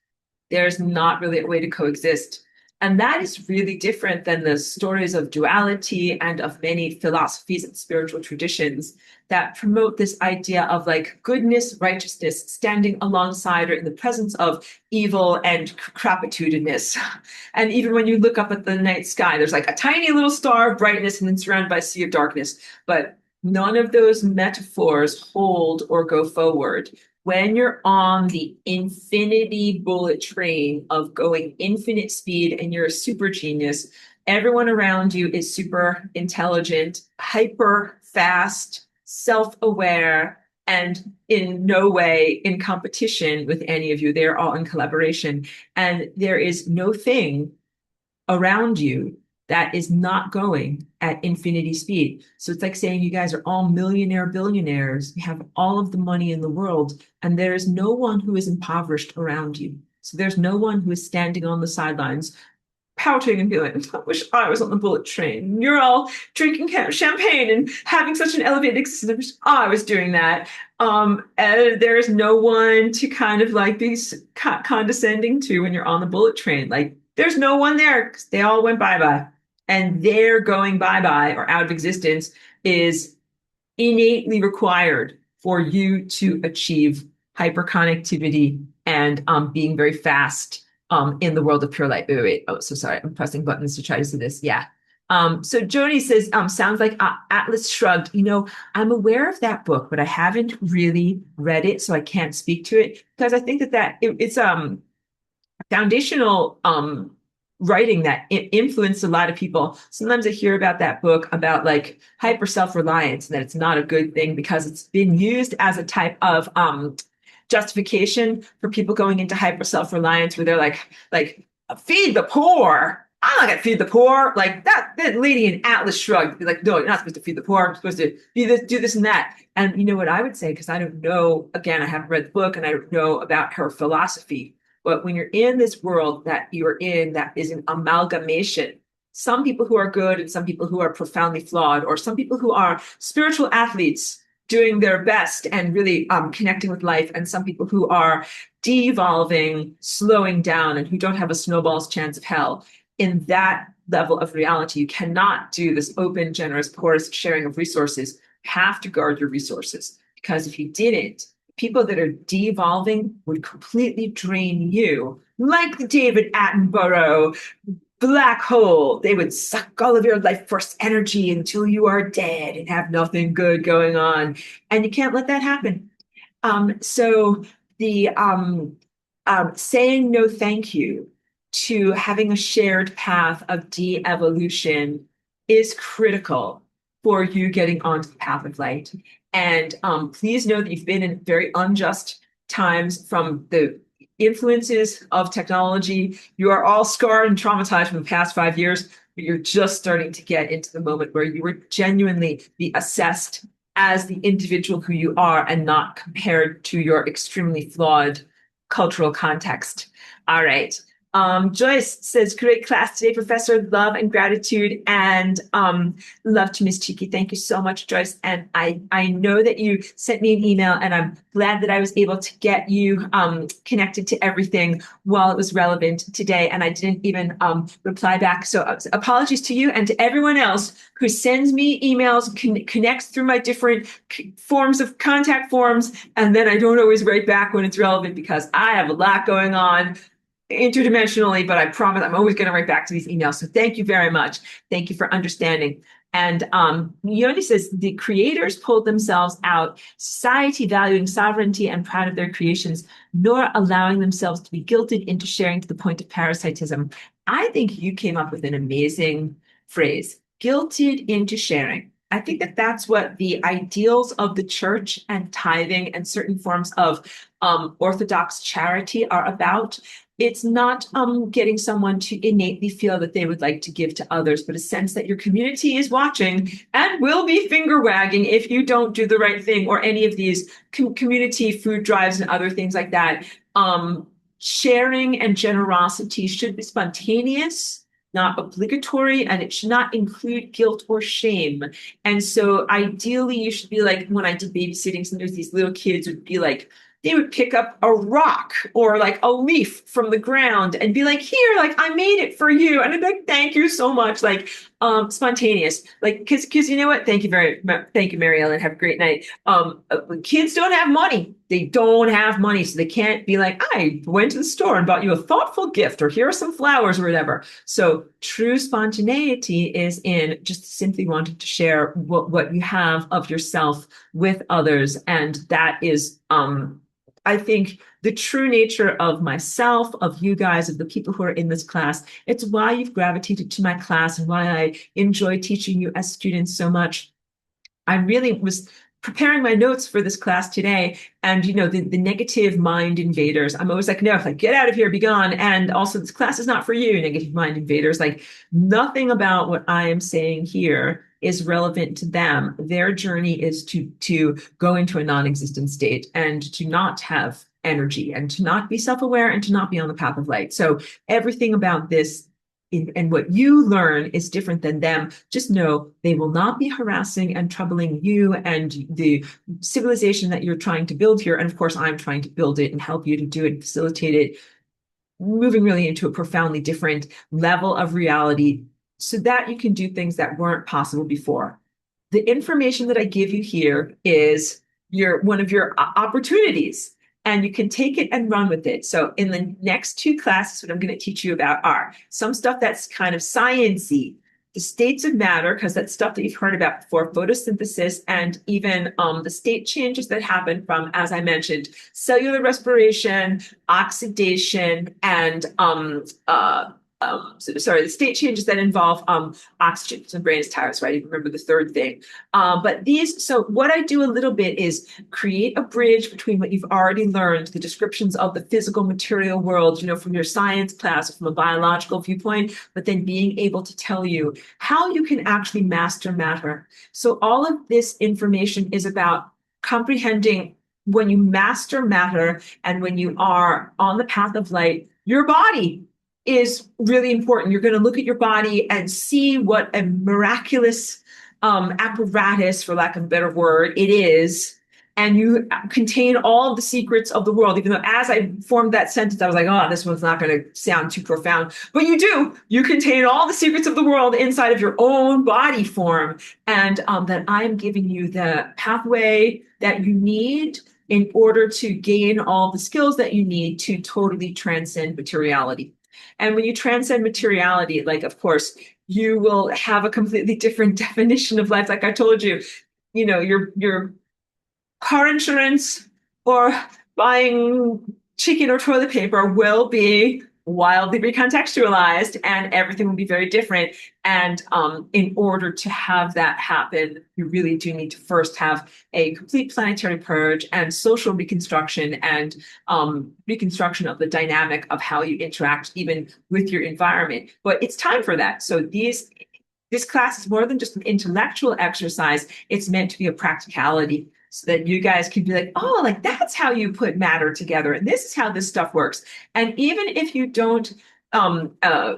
There's not really a way to coexist. And that is really different than the stories of duality and of many philosophies and spiritual traditions that promote this idea of like goodness, righteousness, standing alongside or in the presence of evil and crapitudinous. And even when you look up at the night sky, there's like a tiny little star of brightness and then surrounded by a sea of darkness. But none of those metaphors hold or go forward. When you're on the infinity bullet train of going infinite speed and you're a super genius, everyone around you is super intelligent, hyper fast, self-aware, and in no way in competition with any of you. They're all in collaboration. And there is no thing around you that is not going at infinity speed. So it's like saying you guys are all millionaire billionaires. You have all of the money in the world, and there is no one who is impoverished around you. So there's no one who is standing on the sidelines pouting and being like, I wish I was on the bullet train. You're all drinking champagne and having such an elevated existence. I wish I was doing that. And there's no one to kind of like be condescending to when you're on the bullet train. Like there's no one there because they all went bye-bye. And their going bye-bye or out of existence is innately required for you to achieve hyperconnectivity and being very fast in the world of pure light. Wait. Oh, so sorry. I'm pressing buttons to try to see this. Yeah. So Joni says, sounds like Atlas Shrugged. I'm aware of that book, but I haven't really read it, so I can't speak to it because I think it's foundational writing that influenced a lot of people. Sometimes I hear about that book about like hyper self-reliance and that it's not a good thing because it's been used as a type of justification for people going into hyper self-reliance where they're like feed the poor. I'm not gonna feed the poor. Like that lady in Atlas Shrugged, be like, no, you're not supposed to feed the poor. I'm supposed to do this and that. And you know what I would say, because I don't know, again, I haven't read the book and I don't know about her philosophy. But when you're in this world that you're in, that is an amalgamation, some people who are good and some people who are profoundly flawed, or some people who are spiritual athletes doing their best and really connecting with life, and some people who are devolving, slowing down, and who don't have a snowball's chance of hell. In that level of reality, you cannot do this open, generous, porous sharing of resources. You have to guard your resources, because if you didn't, people that are devolving would completely drain you, like the David Attenborough black hole. They would suck all of your life force energy until you are dead and have nothing good going on. And you can't let that happen. So the saying no thank you to having a shared path of de-evolution is critical for you getting onto the path of light. And please know that you've been in very unjust times from the influences of technology. You are all scarred and traumatized from the past 5 years, but you're just starting to get into the moment where you were genuinely be assessed as the individual who you are and not compared to your extremely flawed cultural context. All right. Joyce says, great class today, Professor. Love and gratitude, and love to Miss Cheeky. Thank you so much, Joyce. And I know that you sent me an email, and I'm glad that I was able to get you connected to everything while it was relevant today. And I didn't even reply back. So apologies to you and to everyone else who sends me emails, connects through my different forms of contact forms, and then I don't always write back when it's relevant because I have a lot going on interdimensionally, but I promise I'm always going to write back to these emails. So thank you very much. Thank you for understanding. And Yoni says the creators pulled themselves out, society valuing sovereignty and proud of their creations, nor allowing themselves to be guilted into sharing to the point of parasitism. I think you came up with an amazing phrase, guilted into sharing. I think that that's what the ideals of the church and tithing and certain forms of Orthodox charity are about. It's not getting someone to innately feel that they would like to give to others, but a sense that your community is watching and will be finger wagging if you don't do the right thing, or any of these community food drives and other things like that. Sharing and generosity should be spontaneous, not obligatory, and it should not include guilt or shame. And so ideally, you should be like, when I did babysitting, sometimes these little kids would be like, they would pick up a rock or like a leaf from the ground and be like, here, like I made it for you. And I'd be like, thank you so much. Like spontaneous, like, cause you know what? Thank you, Mary Ellen. Have a great night. When kids don't have money, they don't have money. So they can't be like, I went to the store and bought you a thoughtful gift, or here are some flowers or whatever. So true spontaneity is in just simply wanting to share what you have of yourself with others. And that is, I think, the true nature of myself, of you guys, of the people who are in this class. It's why you've gravitated to my class and why I enjoy teaching you as students so much. I really was preparing my notes for this class today, and the negative mind invaders, I'm always like, no, like, get out of here, be gone. And also, this class is not for you, negative mind invaders. Like, nothing about what I am saying here is relevant to them. Their journey is to go into a non-existent state and to not have energy and to not be self-aware and to not be on the path of light. So everything about this and what you learn is different than them. Just know they will not be harassing and troubling you and the civilization that you're trying to build here. And of course, I'm trying to build it and help you to do it and facilitate it, moving really into a profoundly different level of reality so that you can do things that weren't possible before. The information that I give you here is one of your opportunities, and you can take it and run with it. So in the next two classes, what I'm going to teach you about are some stuff that's kind of science-y, the states of matter, because that's stuff that you've heard about before, photosynthesis, and even the state changes that happen from, as I mentioned, cellular respiration, oxidation, and the state changes that involve oxygen. So brain is tired, so I didn't remember the third thing. So what I do a little bit is create a bridge between what you've already learned, the descriptions of the physical material world, from your science class, or from a biological viewpoint, but then being able to tell you how you can actually master matter. So all of this information is about comprehending when you master matter and when you are on the path of light, your body is really important. You're going to look at your body and see what a miraculous apparatus, for lack of a better word, it is. And you contain all of the secrets of the world, even though as I formed that sentence, I was like, oh, this one's not going to sound too profound. But you do. You contain all the secrets of the world inside of your own body form. And that I'm giving you the pathway that you need in order to gain all the skills that you need to totally transcend materiality. And when you transcend materiality, like, of course, you will have a completely different definition of life. Like I told you, your car insurance or buying chicken or toilet paper will be wildly recontextualized, and everything will be very different. And in order to have that happen, you really do need to first have a complete planetary purge and social reconstruction and reconstruction of the dynamic of how you interact even with your environment. But it's time for that. So this class is more than just an intellectual exercise. It's meant to be a practicality. so that you guys can be like, oh, like that's how you put matter together, and this is how this stuff works. And even if you don't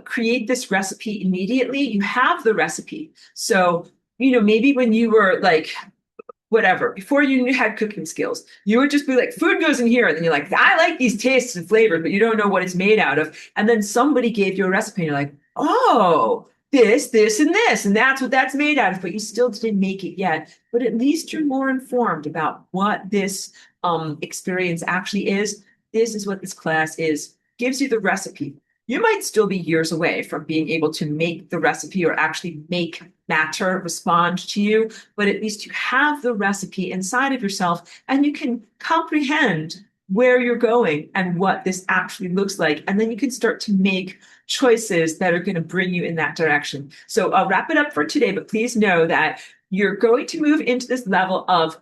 create this recipe immediately, you have the recipe. So, maybe when you were like, whatever, before you had cooking skills, you would just be like, food goes in here. And then you're like, I like these tastes and flavors, but you don't know what it's made out of. And then somebody gave you a recipe and you're like, oh, this, and this, and that's what that's made out of, but you still didn't make it yet. But at least you're more informed about what this experience actually is. This is what this class is, gives you the recipe. You might still be years away from being able to make the recipe or actually make matter respond to you, but at least you have the recipe inside of yourself and you can comprehend where you're going and what this actually looks like. And then you can start to make choices that are going to bring you in that direction. So I'll wrap it up for today, but please know that you're going to move into this level of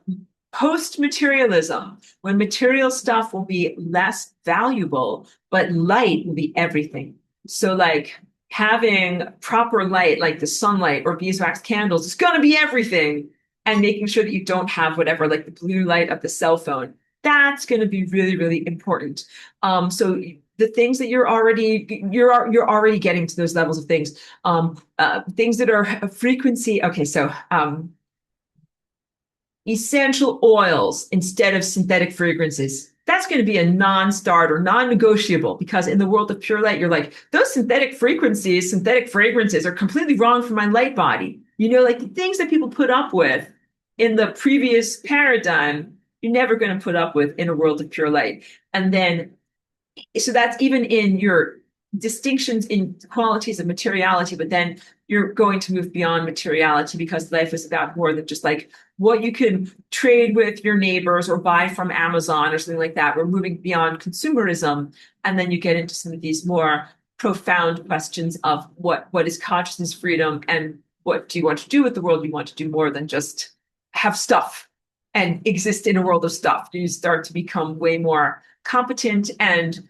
post-materialism, when material stuff will be less valuable, but light will be everything. So like having proper light, like the sunlight or beeswax candles, is going to be everything. And making sure that you don't have whatever, like the blue light of the cell phone, that's going to be really, really important. So the things that you're already getting to those levels of things, things that are a frequency. Okay, so essential oils instead of synthetic fragrances. That's going to be a non-starter, non-negotiable, because in the world of pure light, you're like, those synthetic fragrances are completely wrong for my light body. Like the things that people put up with in the previous paradigm, you're never going to put up with in a world of pure light. And then, so that's even in your distinctions in qualities of materiality, but then you're going to move beyond materiality because life is about more than just like what you can trade with your neighbors or buy from Amazon or something like that. We're moving beyond consumerism. And then you get into some of these more profound questions of what is consciousness, freedom, and what do you want to do with the world? You want to do more than just have stuff and exist in a world of stuff. You start to become way more competent and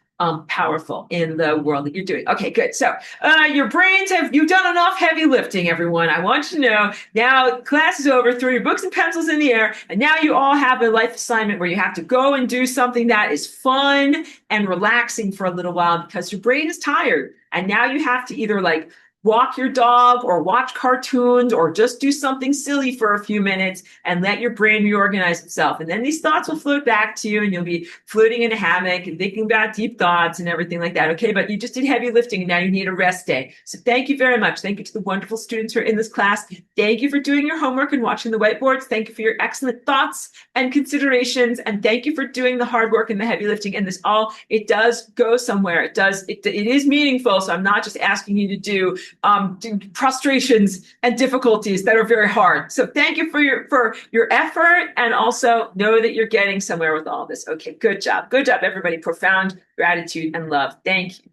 powerful in the world that you're doing. Okay, good. So you've done enough heavy lifting, everyone. I want you to know now class is over, throw your books and pencils in the air, and now you all have a life assignment where you have to go and do something that is fun and relaxing for a little while because your brain is tired. And now you have to either like walk your dog or watch cartoons or just do something silly for a few minutes and let your brain reorganize itself. And then these thoughts will float back to you and you'll be floating in a hammock and thinking about deep thoughts and everything like that. Okay, but you just did heavy lifting and now you need a rest day. So thank you very much. Thank you to the wonderful students who are in this class. Thank you for doing your homework and watching the whiteboards. Thank you for your excellent thoughts and considerations. And thank you for doing the hard work and the heavy lifting. And it does go somewhere. It is meaningful. So I'm not just asking you to do frustrations and difficulties that are very hard. So thank you for your effort, and also know that you're getting somewhere with all this. Okay, good job, everybody. Profound gratitude and love. Thank you.